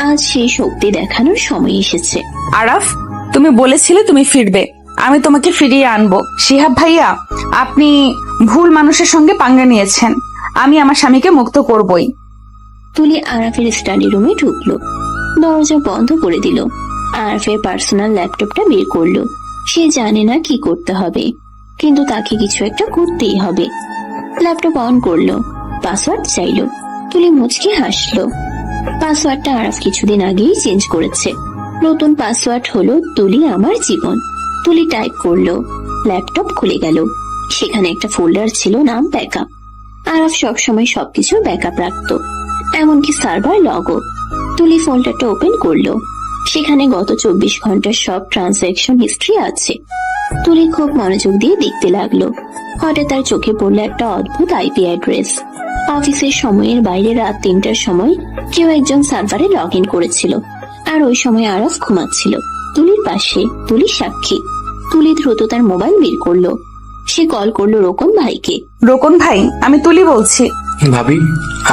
আজ সেই শক্তি দেখানোর সময় এসেছে। আরাফ, তুমি বলেছিলে তুমি ফিরবে, আমি তোমাকে ফিরিয়ে আনবো। শিহাব ভাইয়া, আপনি ভুল মানুষের সঙ্গে পাঙ্গা নিয়েছেন। আমি আমার স্বামীকে মুক্ত করবই। তুলি আরাফের স্টাডি রুমে ঢুকলো, দরজা বন্ধ করে দিল। আরাফের পার্সোনাল ল্যাপটপটা বের করলো। সে জানে না কি করতে হবে, কিন্তু তাকে কিছু একটা করতেই হবে। ল্যাপটপ অন করলো, পাসওয়ার্ড চাইলো। তুলি মুচকি হাসলো। পাসওয়ার্ডটা আরাফ কিছুদিন আগেই চেঞ্জ করেছে। নতুন পাসওয়ার্ড হলো তুলি আমার জীবন। তুলি টাইপ করলো, ল্যাপটপ খুলে গেল। সেখানে একটা ফোল্ডার ছিল, নাম ব্যাকআপ। আরাফ সবসময় সবকিছু ব্যাকআপ রাখতো, এমনকি সার্ভার লগও। তুলি ফোল্ডারটা ওপেন করলো। সেখানে গত 24 ঘন্টার সব ট্রানজাকশন হিস্ট্রি আছে। তুলি খুব মনোযোগ দিয়ে দেখতে লাগলো। হঠাৎ তার চোখে পড়লো একটা অদ্ভুত আইপি অ্যাড্রেস। অফিসের সময়ের বাইরে রাত 3টার সময় কেউ একজন সার্ভারে লগ ইন করেছিল, আর ওই সময় আরাফ ঘুমাচ্ছিল তুলির পাশে। তুলি সাক্ষী। তুলি দ্রুত তার মোবাইল বের করলো। সে কল করলো রোকন ভাইকে। রোকন ভাই, আমি তুলি বলছি। ভাবি,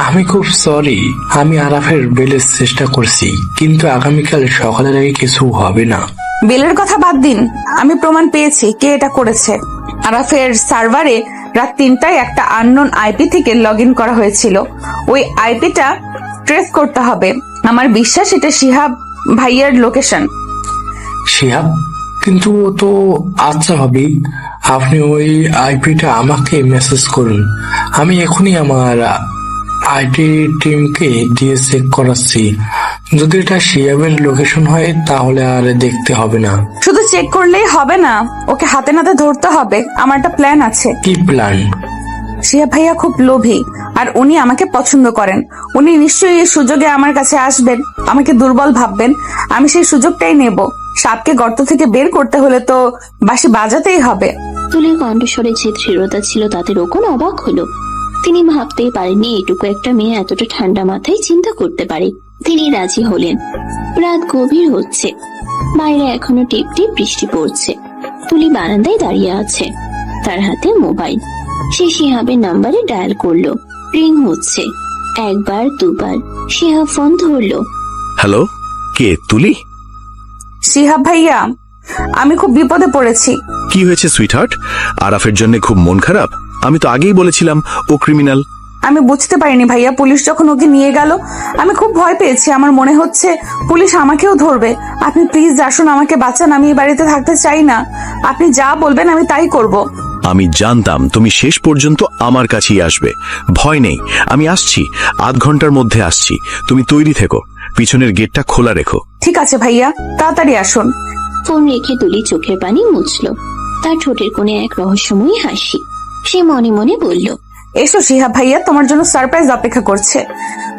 আমি খুব সরি। আমি আরাফের বেলের চেষ্টা করছি, কিন্তু আগামীকাল সকালের আগে কিছু হবে না। বেলের কথা বাদ দিন, আমি প্রমাণ পেয়েছি কে এটা করেছে। আরাফের সার্ভারে রাত 3টায় একটা আননোন আইপি থেকে লগ ইন করা হয়েছিল। ওই আইপিটা ট্রেস করতে হবে। আমার বিশ্বাস এটা শিহাব ভাইয়ার লোকেশন। শিহাব? কিন্তু ও তো, আচ্ছা ভাবি, আপনি ওই আইপিটা আমাকে মেসেজ করুন। আমি এখনই আমার আইটি টিমকে দিয়ে চেক করাচ্ছি। যদি এটা শিহাবের লোকেশন হয় তাহলে আর দেখতে হবে না। শুধু চেক করলেই হবে না, ওকে হাতে নাতে ধরতে হবে। আমার একটা প্ল্যান আছে। কি প্ল্যান? শিহাব ভাইয়া খুব লোভী আর উনি আমাকে পছন্দ করেন। উনি নিশ্চয়ই এই সুযোগে আমার কাছে আসবেন, আমাকে দুর্বল ভাববেন। আমি সেই সুযোগটাই নেব। সাপকে গর্ত থেকে বের করতে হলে তো বাঁশি বাজাতেই হবে। তুলির কণ্ঠস্বরে যে দৃঢ়তা ছিল তাতে রোকন অবাক হলো। তিনি ভাবতেই পারেননি এটুকু একটা মেয়ে এতটা ঠান্ডা মাথায় চিন্তা করতে পারে। তিনি রাজি হলেন। রাত গভীর হচ্ছে, বাইরে এখনো টিপ টিপ বৃষ্টি পড়ছে। তুলি বারান্দায় দাঁড়িয়ে আছে, তার হাতে মোবাইল। সে শিহাবের নাম্বারে ডায়াল করলো। রিং হচ্ছে, একবার দুবার। শিহাব ফোন ধরলো। হ্যালো, কে? তুলি? শিহাব ভাইয়া, আমি খুব বিপদে পড়েছি। কি হয়েছে সুইটহার্ট? আরাফের জন্য খুব মন খারাপ? আমি তো আগেই বলেছিলাম ও ক্রিমিনাল। আমি বুঝতে পারিনি ভাইয়া, পুলিশ যখন ওকে নিয়ে গেল আমি খুব ভয় পেয়েছি। আমার মনে হচ্ছে পুলিশ আমাকেও ধরবে। আপনি প্লিজ আসুন, আমাকে বাঁচান। আমি এই বাড়িতে থাকতে চাই না। আপনি যা বলবেন আমি তাই করব। আমি জানতাম তুমি শেষ পর্যন্ত আমার কাছেই আসবে। ভয় নেই, আমি আসছি, আধ ঘন্টার মধ্যে আসছি। তুমি তৈরি থেকো, পিছনের গেটটা খোলা রেখো। ঠিক আছে ভাইয়া, তাড়াতাড়ি আসুন। ফোন রেখে তুলি চোখের পানি মুছলো। তার ঠোঁটের কোণে এক রহস্যময়ী হাসি। সে মনে মনে বলল, এসো শিহাব ভাইয়া, তোমার জন্য সারপ্রাইজ অপেক্ষা করছে।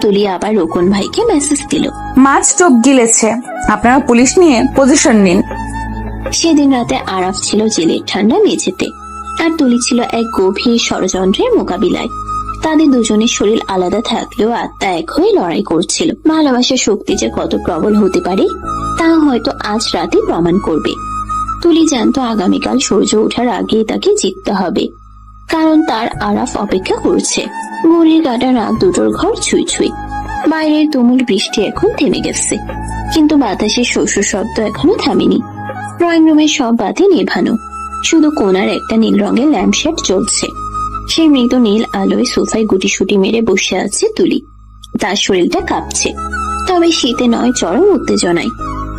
তুলি আবার রোকন ভাইকে মেসেজ দিল। মাছ টোপ গিলেছে, আপনারা পুলিশ নিয়ে পজিশন নিন। সেদিন রাতে আরাফ ছিল জেলের ঠান্ডা মেঝেতে, আর তুলি ছিল এক গভীর ষড়যন্ত্রের মোকাবিলায়। তাদের দুজনের শরীর আলাদা থাকলেও আত্মা এক হয়ে লড়াই করছিল। ভালোবাসার শক্তি যে কত প্রবল হতে পারে তা হয়তো আজ রাতে প্রমাণ করবে। তুলি জানতো আগামীকাল সূর্য ওঠার আগেই তাকে জিততে হবে, কারণ তার আরাফ অপেক্ষা করছে। ঘড়ির কাঁটা রাত দুটোর ঘর ছুঁই ছুঁই। বাইরের তুমুল বৃষ্টি এখন থেমে গেছে, কিন্তু বাতাসের শস্য শব্দ এখনো থামেনি। ড্রয়িং রুমের সব বাতি নেভানো, শুধু কোণার একটা নীল রঙের ল্যাম্পশেড জ্বলছে। সেই মৃত নীল আলোয় সোফায় গুটিসুটি মেরে বসে আছে তুলি। তার শরীরটা কাঁপছে, তবে শীতে নয়, চরম উত্তেজনায়।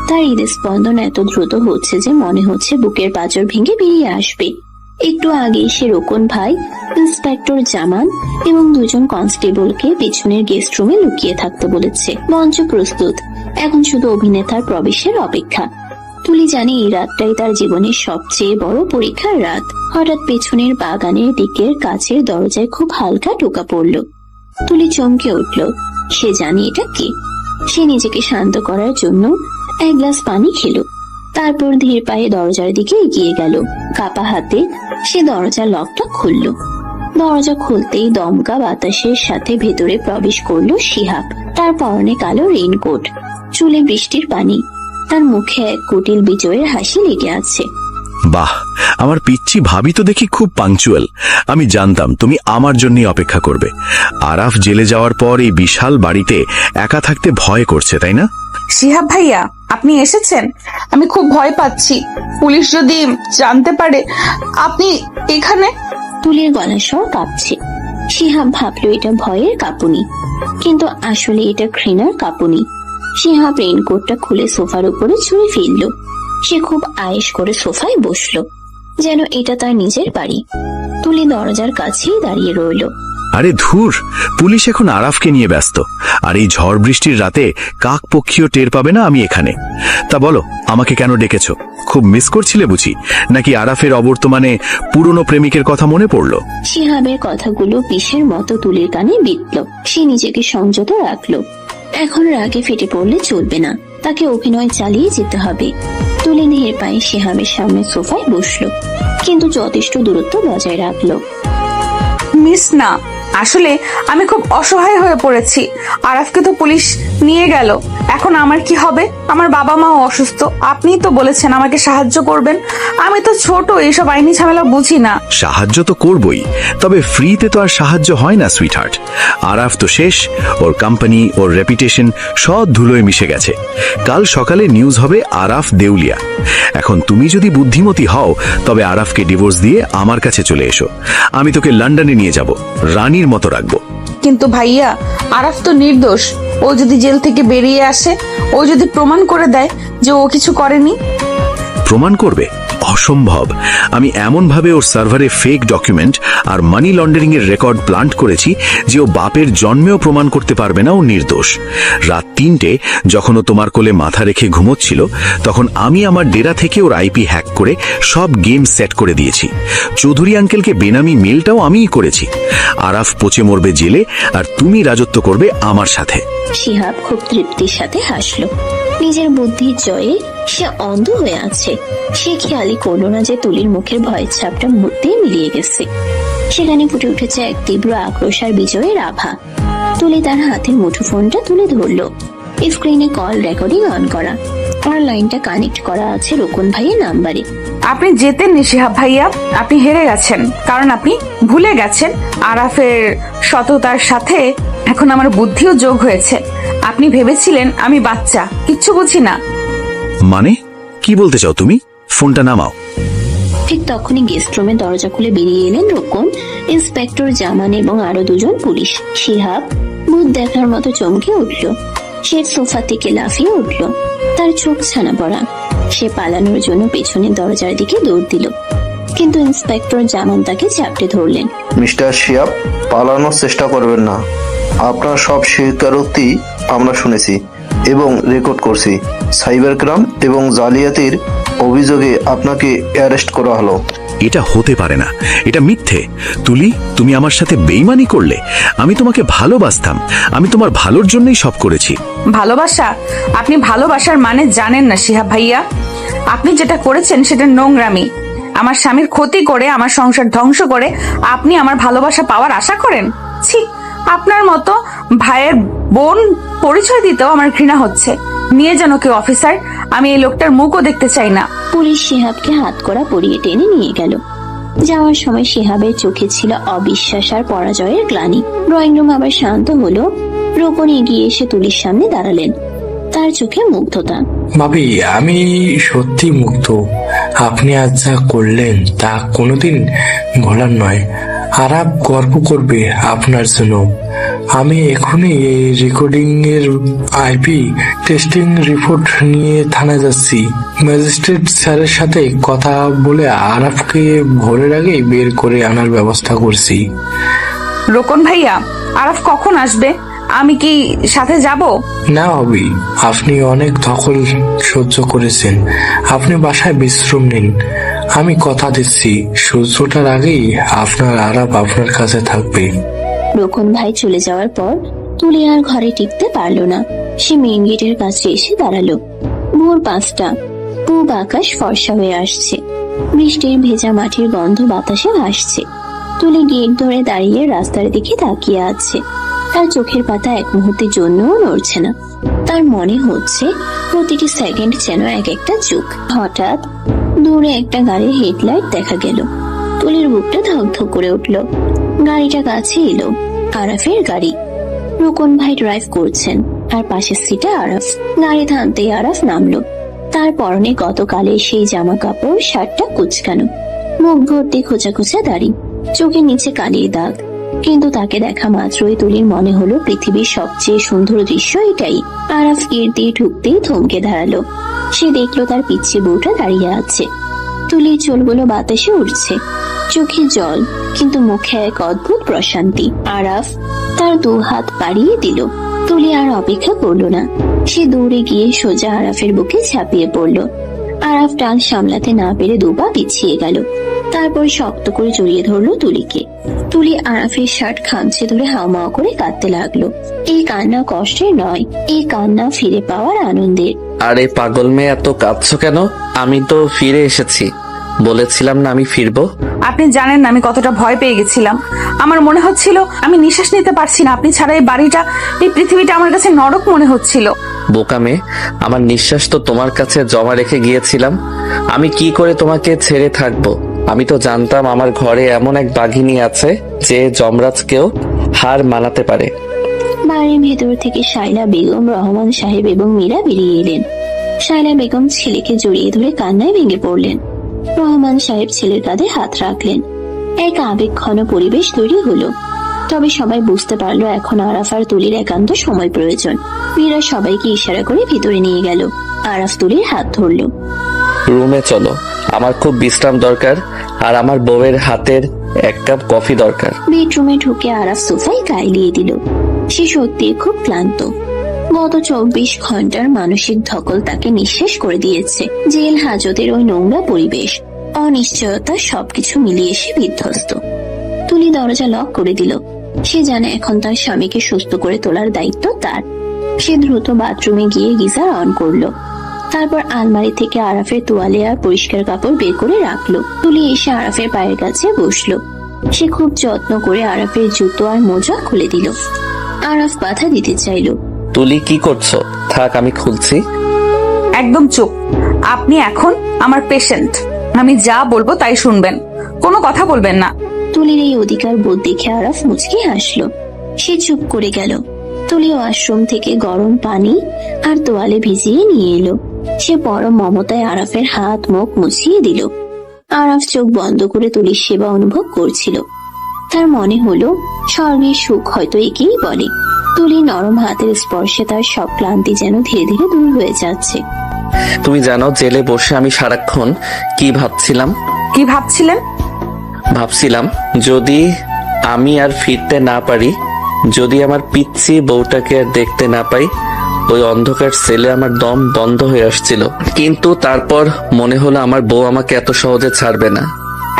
তার হৃদস্পন্দন এত দ্রুত হচ্ছে যে মনে হচ্ছে বুকের পাঁজর ভেঙে বেরিয়ে আসবে। একটু আগে সে রোকন ভাই, ইন্সপেক্টর জামান এবং দুজন কনস্টেবলকে পেছনের গেস্ট রুমে লুকিয়ে থাকতে বলেছে। মঞ্চ প্রস্তুত, এখন শুধু অভিনেতার প্রবেশের অপেক্ষা। তুলি জানে এই রাতটাই তার জীবনের সবচেয়ে বড় পরীক্ষার রাত। হঠাৎ পেছনের বাগানের দিকের কাছের দরজায় খুব হালকা টোকা পড়ল। তুলি চমকে উঠল। সে জানে এটা কে। সে নিজেকে শান্ত করার জন্য এক গ্লাস পানি খেলো, তারপর ধীর পায়ে দরজার দিকে এগিয়ে গেল। কাপা হাতে সে দরজার লকটা খুলল। দরজা খুলতেই দমকা বাতাসের সাথে ভেতরে প্রবেশ করলো শিহাব। তার পরনে কালো রেইনকোট, চুলে বৃষ্টির পানি, তার মুখে এক কুটিল বিজয়ের হাসি লেগে আছে। বাহ, আমার পিচ্চি ভাবি তো দেখি খুব পাংচুয়াল। আমি জানতাম তুমি আমার জন্যই অপেক্ষা করবে। আরাফ জেলে যাওয়ার পর এই বিশাল বাড়িতে একা থাকতে ভয় করছে, তাই না? শিহাব ভাইয়া, আপনি এসেছেন। আমি খুব ভয় পাচ্ছি, পুলিশ যদি জানতে পারে আপনি এখানে। তুলির গলার স্বর কাঁপছে। শিহাব ভাবলো এটা ভয়ের কাঁপুনি, কিন্তু আসলে এটা ঘৃণার কাঁপুনি। শিহাব রেইনকোটটা খুলে সোফার উপরে ছুঁড়ে ফেললো। সে খুব আয়েশ করে সোফায় বসলো, যেন এটা তার নিজের বাড়ি। তুলি দরজার কাছেই দাঁড়িয়ে রইল। আরে ধুর, পুলিশ এখন আরাফকে নিয়ে ব্যস্ত, আর এই ঝড় বৃষ্টির রাতে কাক পক্ষীও টের পাবে না আমি এখানে। তা বলো, আমাকে কেন ডেকেছো? খুব মিস করছিলে বুঝি, নাকি আরাফের অবর্তমানে পুরনো প্রেমিকের কথা মনে পড়লো? শিহাবের কথাগুলো বিষের মতো তুলির কানে বিঁধল। সে নিজেকে সংযত রাখলো। এখন রাগে ফেটে পড়লে চলবে না, তাকে অভিনয় চালিয়ে যেতে হবে। তুলি ধীর পায়ে শিহাবের সামনে সোফায় বসলো, কিন্তু যথেষ্ট দূরত্ব বজায় রাখলো। মিস না, আসলে আমি খুব অসহায় হয়ে পড়েছি। আরাফকে তো পুলিশ নিয়ে গেল, এখন আমার কি হবে? আমার বাবা মাও অসুস্থ। আপনিই তো বলেছেন আমাকে সাহায্য করবেন। আমি তো ছোট, এইসব আইনি ঝামেলা বুঝি না। সাহায্য তো করবই, তবে ফ্রিতে তো আর সাহায্য হয় না সুইটহার্ট। আরাফ তো শেষ, ওর কোম্পানি, ওর রেপুটেশন সব ধুলোয় মিশে গেছে। কাল সকালে নিউজ হবে আরাফ দেউলিয়া। এখন তুমি যদি বুদ্ধিমতী হও, তবে আরাফকে ডিভোর্স দিয়ে আমার কাছে চলে এসো। আমি তোকে লন্ডনে নিয়ে যাব, রানীর মতো রাখবো। কিন্তু ভাইয়া, আরাফ তো নির্দোষ। ও যদি জেল থেকে বেরিয়ে আসে, ও যদি প্রমাণ করে দেয় যে ও কিছু করেনি। প্রমাণ করবে? অসম্ভব। আমি এমনভাবে ওর সার্ভারে ফেক ডকুমেন্ট আর মানি লন্ডারিং এর রেকর্ড প্লান্ট করেছি যে ও বাপের জন্মেও প্রমাণ করতে পারবে না ও নির্দোষ। রাত 3টে যখন ও তোমার কোলে মাথা রেখে ঘুমোচ্ছিল, তখন আমি আমার ডেরা থেকে ওর আইপি হ্যাক করে সব গেম সেট করে দিয়েছি। চৌধুরী আঙ্কেলকে বেনামি মেলটাও আমিই করেছি। আরাফ পচে মরবে জেলে, আর তুমি রাজত্ব করবে আমার সাথে। শিহাব খুব তৃপ্তির সাথে হাসলো। নিজের বুদ্ধির জয়ে সে অন্ধ হয়ে আছে। সে খেয়ালই করলো না যে তুলির মুখের ভয়ের ছাপটা মুহূর্তেই মিলিয়ে গেছে। সেখানে ফুটে উঠেছে এক তীব্র আক্রোশ আর বিজয়ের আভা। তুলি তার হাতের মুঠোফোনটা তুলে ধরলো। স্ক্রিনে কল রেকর্ডিং অন করা, আর লাইনটা কানেক্ট করা আছে রোকন ভাইয়ের নাম্বারে। আপনি জেতেননি শিহাব ভাইয়া, আপনি হেরে গেছেন, কারণ আপনি ভুলে গেছেন আরাফের সততার সাথে এখন আমার বুদ্ধিও যোগ হয়েছে। আপনি ভেবেছিলেন আমি বাচ্চা, কিচ্ছু বুঝি না। মানে কি বলতে চাও তুমি? ফোনটা নামাও। ঠিক তখনই গেস্ট রুমে দরজা খুলে বেরিয়ে এলেন রোকন, ইন্সপেক্টর জামান এবং আরো দুজন পুলিশ। শিহাব ভূত দেখার মতো চমকে উঠল। সে সোফা থেকে লাফিয়ে উঠল, তার চোখ ছানা পড়া। সে পালানোর জন্য পেছনের দরজার দিকে দৌড় দিল, কিন্তু ইন্সপেক্টর জামান তাকে চাপটে ধরলেন। মিস্টার শিহাব, পালানোর চেষ্টা করবেন না। আপনার সব স্বীকারোক্তি আমরা শুনেছি এবং রেকর্ড করছি। সাইবার ক্রাইম এবং জালিয়াতির অভিযোগে আপনাকে অ্যারেস্ট করা হলো। এটা হতে পারে না, এটা মিথ্যে। তুলি, তুমি আমার সাথে বেইমানি করলে। আমি তোমাকে ভালোবাসতাম, আমি তোমার ভালোর জন্যই সব করেছি। ভালোবাসা? আপনি ভালোবাসার মানে জানেন না শিহাব ভাইয়া। আপনি যেটা করেছেন সেটা নোংরামি। আমার স্বামীর ক্ষতি করে, আমার সংসার ধ্বংস করে আপনি আমার ভালোবাসা পাওয়ার আশা করেন? ছি, আপনার মতো ভাইয়ের বোন পরিচয় দিতেও আমার ঘৃণা হচ্ছে। নিয়ে যান ওকে অফিসার, আমি এই লোকটার মুখও দেখতে চাই না। পুলিশ শিহাবকে হাত করা পরিয়ে টেনে নিয়ে গেল। যাওয়ার সময় শিহাবের চোখে ছিল অবিশ্বাস আর পরাজয়ের গ্লানি। ড্রয়িং রুম আবার শান্ত হলো। রোকন এগিয়ে এসে তুলির সামনে দাঁড়ালেন, তার চোখে মুগ্ধতা। ভাবি, আমি সত্যি মুগ্ধ। আপনি আজ যা করলেন তা কোনোদিন ভোলার নয়। আরাপ গর্ব করবে আপনার জন্য। আমি এখনই এই রেকর্ডিং এর আইপি টেস্টিং রিপোর্ট নিয়ে থানায় যাচ্ছি। ম্যাজিস্ট্রেট স্যারের সাথে কথা বলে আরাফকে ভোরের আগে বের করে আনার ব্যবস্থা করছি। রোকন ভাইয়া, আরাফ কখন আসবে? আমি কি সাথে যাব? না হবি, আপনি অনেক ধকল সহ্য করেছেন। আপনি বাসায় বিশ্রাম নিন। আমি কথা দিচ্ছি, সূর্য ওঠার আগেই আপনার আরাপ আপনার কাছে থাকবে। রোকন ভাই চলে যাওয়ার পর তুলি আর ঘরে টিকতে পারলো না। সে মেইন গেটের কাছে এসে দাঁড়ালো। ভোর 5টা, পূব আকাশ ফর্সা হয়ে আসছে। বৃষ্টির ভেজা মাটির গন্ধ বাতাসে ভাসছে। তুলি গেট ধরে দাঁড়িয়ে রাস্তার দিকে তাকিয়ে আছে। তার চোখের পাতা এক মুহূর্তের জন্যও নড়ছে না। তার মনে হচ্ছে প্রতিটি সেকেন্ড যেন এক একটা যুগ। হঠাৎ দূরে একটা গাড়ির হেডলাইট দেখা গেল। তুলির বুকটা ধকধক করে উঠল। গাড়িটা কাছে এলো, আরাফের গাড়ি। রোকন ভাই ড্রাইভ করছেন, আর পাশের সিটে আরাফ। গাড়ি থামতেই আরাফ নামলো। তার পরনে গতকালের সেই জামা কাপড়, শার্টটা কুচকানো, মুখ ভর্তি খোঁচা খোঁচা দাড়ি, চোখের নিচে কালির দাগ। কিন্তু তাকে দেখা মাত্রই তুলির মনে হলো পৃথিবীর সবচেয়ে সুন্দর দৃশ্য এটাই। আরাফ গেট দিয়ে ঢুকতেই থমকে দাঁড়ালো। সে দেখলো তার পিচ্ছি বউটা দাঁড়িয়ে আছে। তুলির চুলগুলো বাতাসে উঠছে, চোখে জল, কিন্তু মুখে এক অদ্ভুত প্রশান্তি। আরাফ তার 2 হাত বাড়িয়ে দিল। তুলি আর অপেক্ষা করলো না, সে দৌড়ে গিয়ে সোজা আরাফের বুকে ঝাঁপিয়ে পড়লো। আরাফ টান সামলাতে না পেরে 2 পা পিছিয়ে গেল। তারপর শক্ত করে জড়িয়ে ধরলো তুলিকে। তুলি আরাফের শার্ট খামচে ধরে হাওমাও করে কাঁদতে লাগলো। এই কান্না কষ্টের নয়, এই কান্না ফিরে পাওয়ার আনন্দের। আরে পাগল মেয়ে, এত কাঁদছো কেন? আমি তো ফিরে এসেছি, বলেছিলাম না আমি ফিরবো। আপনি জানেন না আমি কতটা ভয় পেয়ে গেছিলাম। আমার মনে হচ্ছিল আমি নিঃশ্বাস নিতে পারছি না। আপনি ছাড়া এই বাড়িটা, এই পৃথিবীটা আমার কাছে নরক মনে হচ্ছিল। বোকা মেয়ে, আমার নিঃশ্বাস তো তোমার কাছে জমা রেখে গিয়েছিলাম। আমি কি করে তোমাকে ছেড়ে থাকবো? আমি তো জানতাম আমার ঘরে এমন এক বাঘিনী আছে যে যমরাজকেও হার মানাতে পারে। বাড়ির ভেতর থেকে শাইলা বেগম, রহমান সাহেব এবং মীরা বেরিয়ে এলেন। শাইলা বেগম ছেলেকে জড়িয়ে ধরে কান্নায় ভেঙে পড়লেন। রহমান সাহেব ছেলের কাঁধে হাত রাখলেন। এক আবেগঘন পরিবেশ তৈরি হলো। তবে সবাই বুঝতে পারলো এখন আরাফ আর তুলির একান্ত সময় প্রয়োজন। মীরা সবাইকে ইশারা করে ভিতরে নিয়ে গেল। আরাফ তুলির হাত ধরলো। রুমে চলো, আমার খুব বিশ্রাম দরকার, আর আমার বউয়ের হাতের এক কাপ কফি দরকার। বেডরুমে ঢুকে আরাফ সোফায় গাইলিয়ে দিল। সে সত্যি খুব ক্লান্ত। গত 24 ঘন্টার মানসিক ধকল তাকে নিঃশেষ করে দিয়েছে। জেল হাজতের ওই নোংরা পরিবেশ, অনিশ্চয়তা সবকিছু মিলিয়ে সে বিধ্বস্ত। তুলি দরজা লক করে দিল। সে জানে এখন তার স্বামীকে সুস্থ করে তোলার দায়িত্ব তার। সে দ্রুত বাথরুমে গিয়ে গিজার অন করলো। তারপর আলমারি থেকে আরাফের তোয়ালে আর পরিষ্কার কাপড় বের করে রাখলো। তুলি এসে আরাফের পায়ের কাছে বসলো। সে খুব যত্ন করে আরাফের জুতো আর মোজা খুলে দিল। আরাফ বাধা দিতে চাইলো। তুলি কি করছো? থাক, আমি খুলছি। একদম চুপ। আপনি এখন আমার পেশেন্ট, আমি যা বলবো তাই শুনবেন, কোনো কথা বলবেন না। তুলির এই অধিকার বোধ দেখে আরাফ মুচকি হাসলো। সে চুপ করে গেল। তুলি ওয়াশরুম থেকে গরম পানি আর তোয়ালে ভিজিয়ে নিয়ে এলো। সে বড় মমতায় আরাফের হাত মুখ মুছিয়ে দিল। আরাফ চোখ বন্ধ করে তুলির সেবা অনুভব করছিল। তার মনে হলো স্বর্গের সুখ হয়তো একেই বলে। তুলির নরম হাতের স্পর্শে তার সব ক্লান্তি যেন ধীরে ধীরে দূর হয়ে যাচ্ছে। তুমি জানো জেলে বসে আমি সারাক্ষণ কি ভাবছিলাম? কি ভাবছিলেন? ভাবছিলাম যদি আমি আর ফিরতে না পারি, যদি আমার পিচ্ছি বউটাকে আর দেখতে না পাই। ওই অন্ধকার সেলে আমার দম বন্ধ হয়ে আসছিল, কিন্তু তারপর মনে হলো আমার বউ আমাকে এত সহজে ছাড়বে না।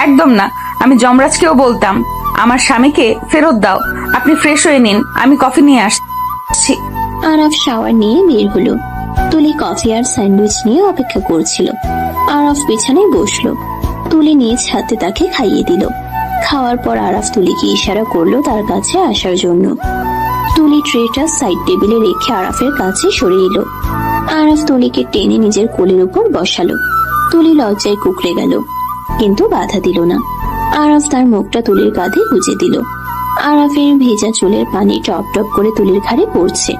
একদম না। আমি যমরাজকেও বলতাম আমার স্বামীকে ফেরত দাও, আপনি ফ্রেশ হয়ে নিন, আমি কফি নিয়ে আসছি। আরাফ শাওয়ার নিয়ে বের হলো। তুলি কফি আর স্যান্ডউইচ নিয়ে অপেক্ষা করছিল। আরাফ বিছানায় বসলো। তুলি নিজ হাতে তাকে খাইয়ে দিল। খাওয়ার পর আরাফ তুলিকে ইশারা করলো তার কাছে আসার জন্য। তুলি ট্রেটা সাইড টেবিলে রেখে আরাফের কাছে সরে এলো। আরাফ তুলিকে টেনে নিজের কোলের উপর বসালো। তুলি লজ্জায় কুকড়ে গেল, কিন্তু বাধা দিল না। আরাফ তার মুখটা তুলির কাঁধে গুজে দিল। আরাফের ভেজা চুলের পানি টপ টপ করে তুলির ঘাড়ে পড়ছে,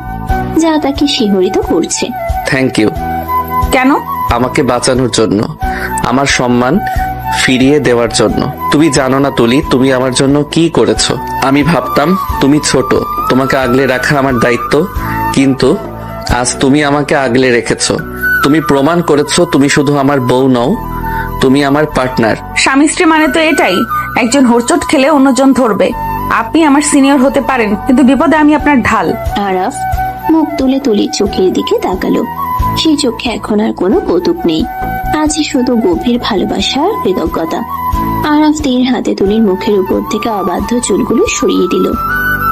যা তাকে শিহরিত করছে। Thank you. কেন? আমাকে বাঁচানোর জন্য, আমার সম্মান ফিরিয়ে দেওয়ার জন্য। তুমি জানো না তুলি, তুমি আমার জন্য কি করেছো। আমি ভাবতাম তুমি ছোট, তোমাকে আগলে রাখা আমার দায়িত্ব, কিন্তু আজ তুমি আমাকে আগলে রেখেছো। তুমি প্রমাণ করেছো তুমি শুধু আমার বউ নও, তুমি আমার পার্টনার। স্বামী স্ত্রী মানে তো এটাই, একজন হোঁচট খেলে অন্যজন ধরবে। আপনি আমার সিনিয়র হতে পারেন, কিন্তু বিপদে আমি আপনার ঢাল। আরাফ মুখ তুলে তুলির চোখের দিকে তাকালো। সেই চোখে এখন আর কোনো কৌতুক নেই, আছে শুধু গভীর ভালোবাসা আর কৃতজ্ঞতা। আরাফ তীর হাতে তুলির মুখের উপর থেকে অবাধ্য চুলগুলো সরিয়ে দিল।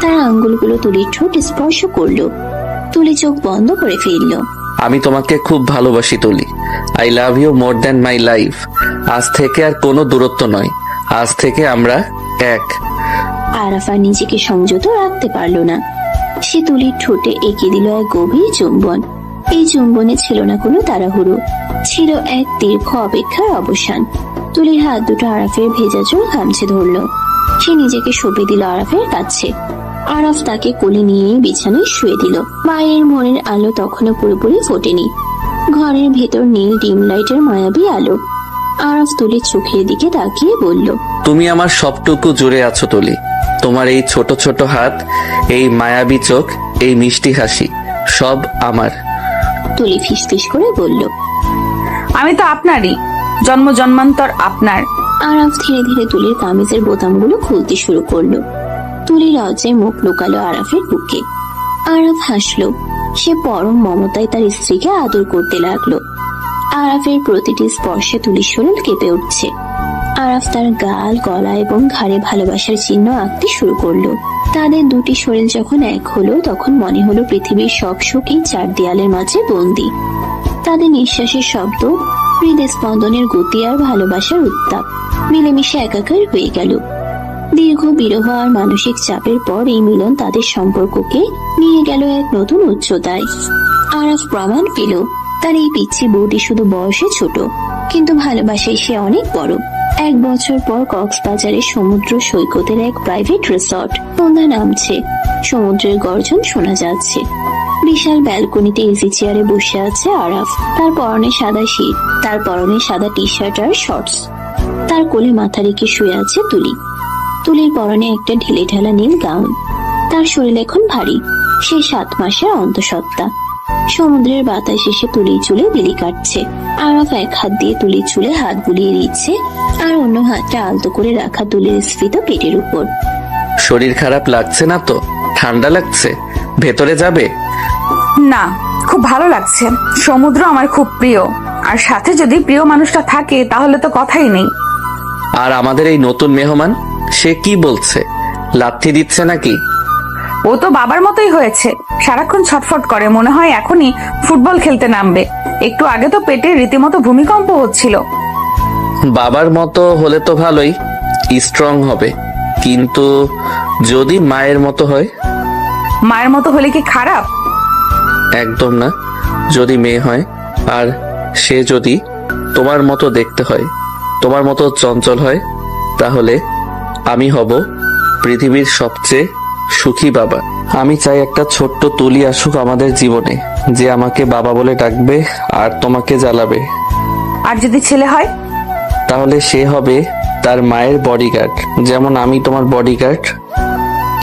তার আঙ্গুলগুলো তুলির ঠোঁট স্পর্শ করলো। তুলি চোখ বন্ধ করে ফেলল। আমি তোমাকে খুব ভালোবাসি Tuli. I love you more than my life. আজ থেকে আর কোনো দূরত্ব নয়, আজ থেকে আমরা এক। আরাফ আর নিজেকে সংযত রাখতে পারলো না। সে তুলির ঠোঁটে এঁকে দিল এক গভীর চুম্বন। এই চুম্বনে ছিল না কোনো তাড়াহুড়ো, ছিল এক দীর্ঘ অপেক্ষার অবসান। তুলির হাত দুটো আরাফের ভেজা চুল খামছে ধরলো। সে নিজেকে সঁপে দিল আরাফের কাছে। আরাফ তাকে কোলে নিয়ে বিছানায় শুয়ে দিল। বাইরের মনের আলো তখনও পুরোপুরি ফোটেনি। ঘরের ভেতর নীল ডিম লাইটের মায়াবী আলো। আরাফ তুলির চোখের দিকে তাকিয়ে বলল, তুমি আমার সবটুকু জুড়ে আছো তুলি। তোমার এই ছোট ছোট হাত, এই মায়াবী চোখ, এই মিষ্টি হাসি, সব আমার। তুলি ফিসফিস করে বলল, আমি তো আপনারই, জন্ম জন্মান্তর আপনার। আরাফ ধীরে ধীরে তুলির কামিজের বোতামগুলো খুলতে শুরু করলো। তুলি লজ্জায় মুখ লুকালো আরাফের বুকে। আরাফ হাসলো। সে পরম মমতায় তার স্ত্রীকে আদর করতে লাগলো। আরাফের প্রতিটি স্পর্শে তুলির শরীর কেঁপে উঠছে। আরাফ তার গাল, গলা এবং ঘাড়ে ভালোবাসার চিহ্ন আঁকতে শুরু করলো। তাদের দুটি শরীর যখন এক হলো, তখন মনে হলো পৃথিবীর সব সুখ এই চার দেয়ালের মাঝে বন্দি। তাদের নিঃশ্বাসের শব্দ, হৃদয় স্পন্দনের গতি আর ভালোবাসার উত্তাপ মিলেমিশে একাকার হয়ে গেল। দীর্ঘ বিরহ আর মানসিক চাপের পর এই মিলন তাদের সম্পর্ককে নিয়ে গেল এক নতুন উচ্চতায়। আরাফ প্রমাণ পেল তার এই পিচ্ছি বউটি শুধু বয়সে ছোট, কিন্তু ভালোবাসায় সে অনেক বড়। 1 বছর পর কক্সবাজারের সমুদ্র সৈকতের এক প্রাইভেট রিসর্ট। সন্ধ্যা নামছে, সমুদ্রের গর্জন শোনা যাচ্ছে। বিশাল ব্যালকনিতে ইজি চেয়ারে বসে আছে আরাফ। তার পরনে সাদা শীট, তার পরনে সাদা টি শার্ট আর শর্টস। তার কোলে মাথা রেখে শুয়ে আছে তুলি। তুলির পরনে একটা ঢিলে ঢালা নীল গাউন। তার শরীর এখন ভারী, সে 7 মাসের অন্তঃসত্ত্বা। সমুদ্রের বাতাস এসে তুলির চুলে বিলি কাটছে। আরাফ এক হাত দিয়ে তুলির চুলে হাত বুলিয়ে দিচ্ছে, আর অন্য হাতটা আলতো করে রাখা তুলির স্ফীত পেটের উপর। শরীর খারাপ লাগছে না তো? ঠান্ডা লাগছে? ভেতরে যাবে? না, খুব ভালো লাগছে। সমুদ্র আমার খুব প্রিয়, আর সাথে যদি প্রিয় মানুষটা থাকে তাহলে তো কথাই নেই। আর আমাদের এই নতুন মেহমান, সে কি বলছে? লাথি দিচ্ছে নাকি? ও তো বাবার মতোই হয়েছে, সারাক্ষণ ছটফট করে, মনে হয় এখনই ফুটবল খেলতে নামবে। একটু আগে তো পেটে রীতিমতো ভূমিকম্প হচ্ছিল। বাবার মতো হলে তো ভালোই, স্ট্রং হবে, কিন্তু যদি মায়ের মতো হয়? মায়ের মতো হলে কি খারাপ? একদম না। যদি মেয়ে হয়, আর সে যদি তোমার মতো দেখতে হয়, তোমার মতো চঞ্চল হয়, তাহলে আমি হব পৃথিবীর সবচেয়ে সুখী বাবা। আমি চাই একটা ছোট্ট তুলি আসুক আমাদের জীবনে, যে আমাকে বাবা বলে ডাকবে আর তোমাকে জ্বালাবে। আর যদি ছেলে হয়? তাহলে সে হবে তার মায়ের বডিগার্ড, যেমন আমি তোমার বডিগার্ড।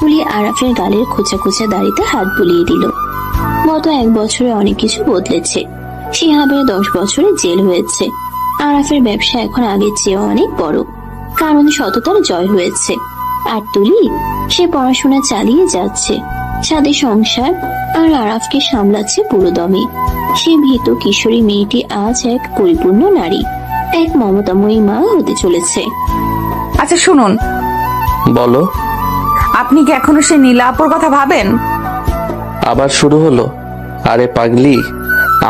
তুলি আরাফের গালের খোঁচা খোঁচা দাড়িতে হাত বুলিয়ে দিল। গত 1 বছরে অনেক কিছু বদলেছে। শিহাবের 10 বছরে জেল হয়েছে। আরাফের ব্যবসা এখন আগের চেয়ে অনেক বড়, কারণ সততার জয় হয়েছে। আর তুলি, সে পড়াশোনা চালিয়ে যাচ্ছে, সাথে সংসার আর আরাফকে সামলাচ্ছে পুরো দমে। সে ভীত কিশোরী মেয়েটি আজ এক পরিপূর্ণ নারী, এক মমতাময়ী মা হতে চলেছে। আচ্ছা শুনুন, বলো। আপনি কি এখনো সে নীলা আপুর কথা ভাবেন? আবার শুরু হলো? আরে পাগলি,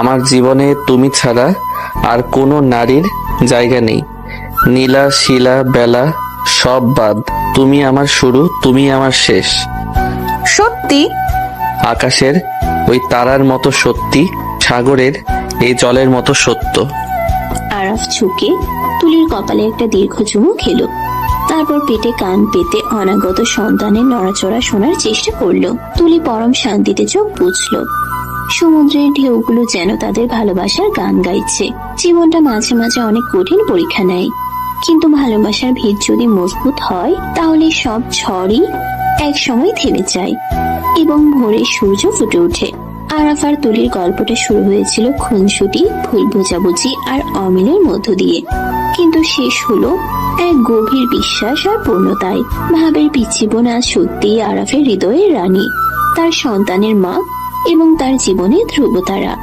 আমার জীবনে তুমি ছাড়া আর কোনো নারীর জায়গা নেই। নীলা, শিলা, বেলা সব বাদ। তুমি আমার শুরু, তুমি আমার শেষ। সত্যি? আকাশের ওই তারার মতো সত্যি, সাগরের এই জলের মতো সত্য। আরাফ ঝুঁকে তুলির কপালে একটা দীর্ঘ চুমু খেলো, তারপর পেটে কান পেতে অনাগত সন্তানের নড়াচড়া শোনার চেষ্টা করলো। তুলি পরম শান্তিতে চোখ বুঝলো। সমুদ্রের ঢেউগুলো যেন তাদের ভালোবাসার গান গাইছে। জীবনটা মাঝে মাঝে অনেক কঠিন পরীক্ষা নেয়, কিন্তু ভালোবাসার ভিত যদি মজবুত হয় তাহলে সব ঝড়ই এক সময় থেমে যায় এবং ভোরে সূর্য ফুটে ওঠে। আরাফ আর তুলির গল্পটা শুরু হয়েছিল খুনসুটি, ভুল বোঝাবুঝি আর অমিলের মধ্য দিয়ে, কিন্তু শেষ হলো এক গভীর বিশ্বাস আর পূর্ণতায়। ভাবের পিচ্ছি বোন আজ সত্যিই আরাফের হৃদয়ের রানী, তার সন্তানের মা এবং তার জীবনে ধ্রুবতারা।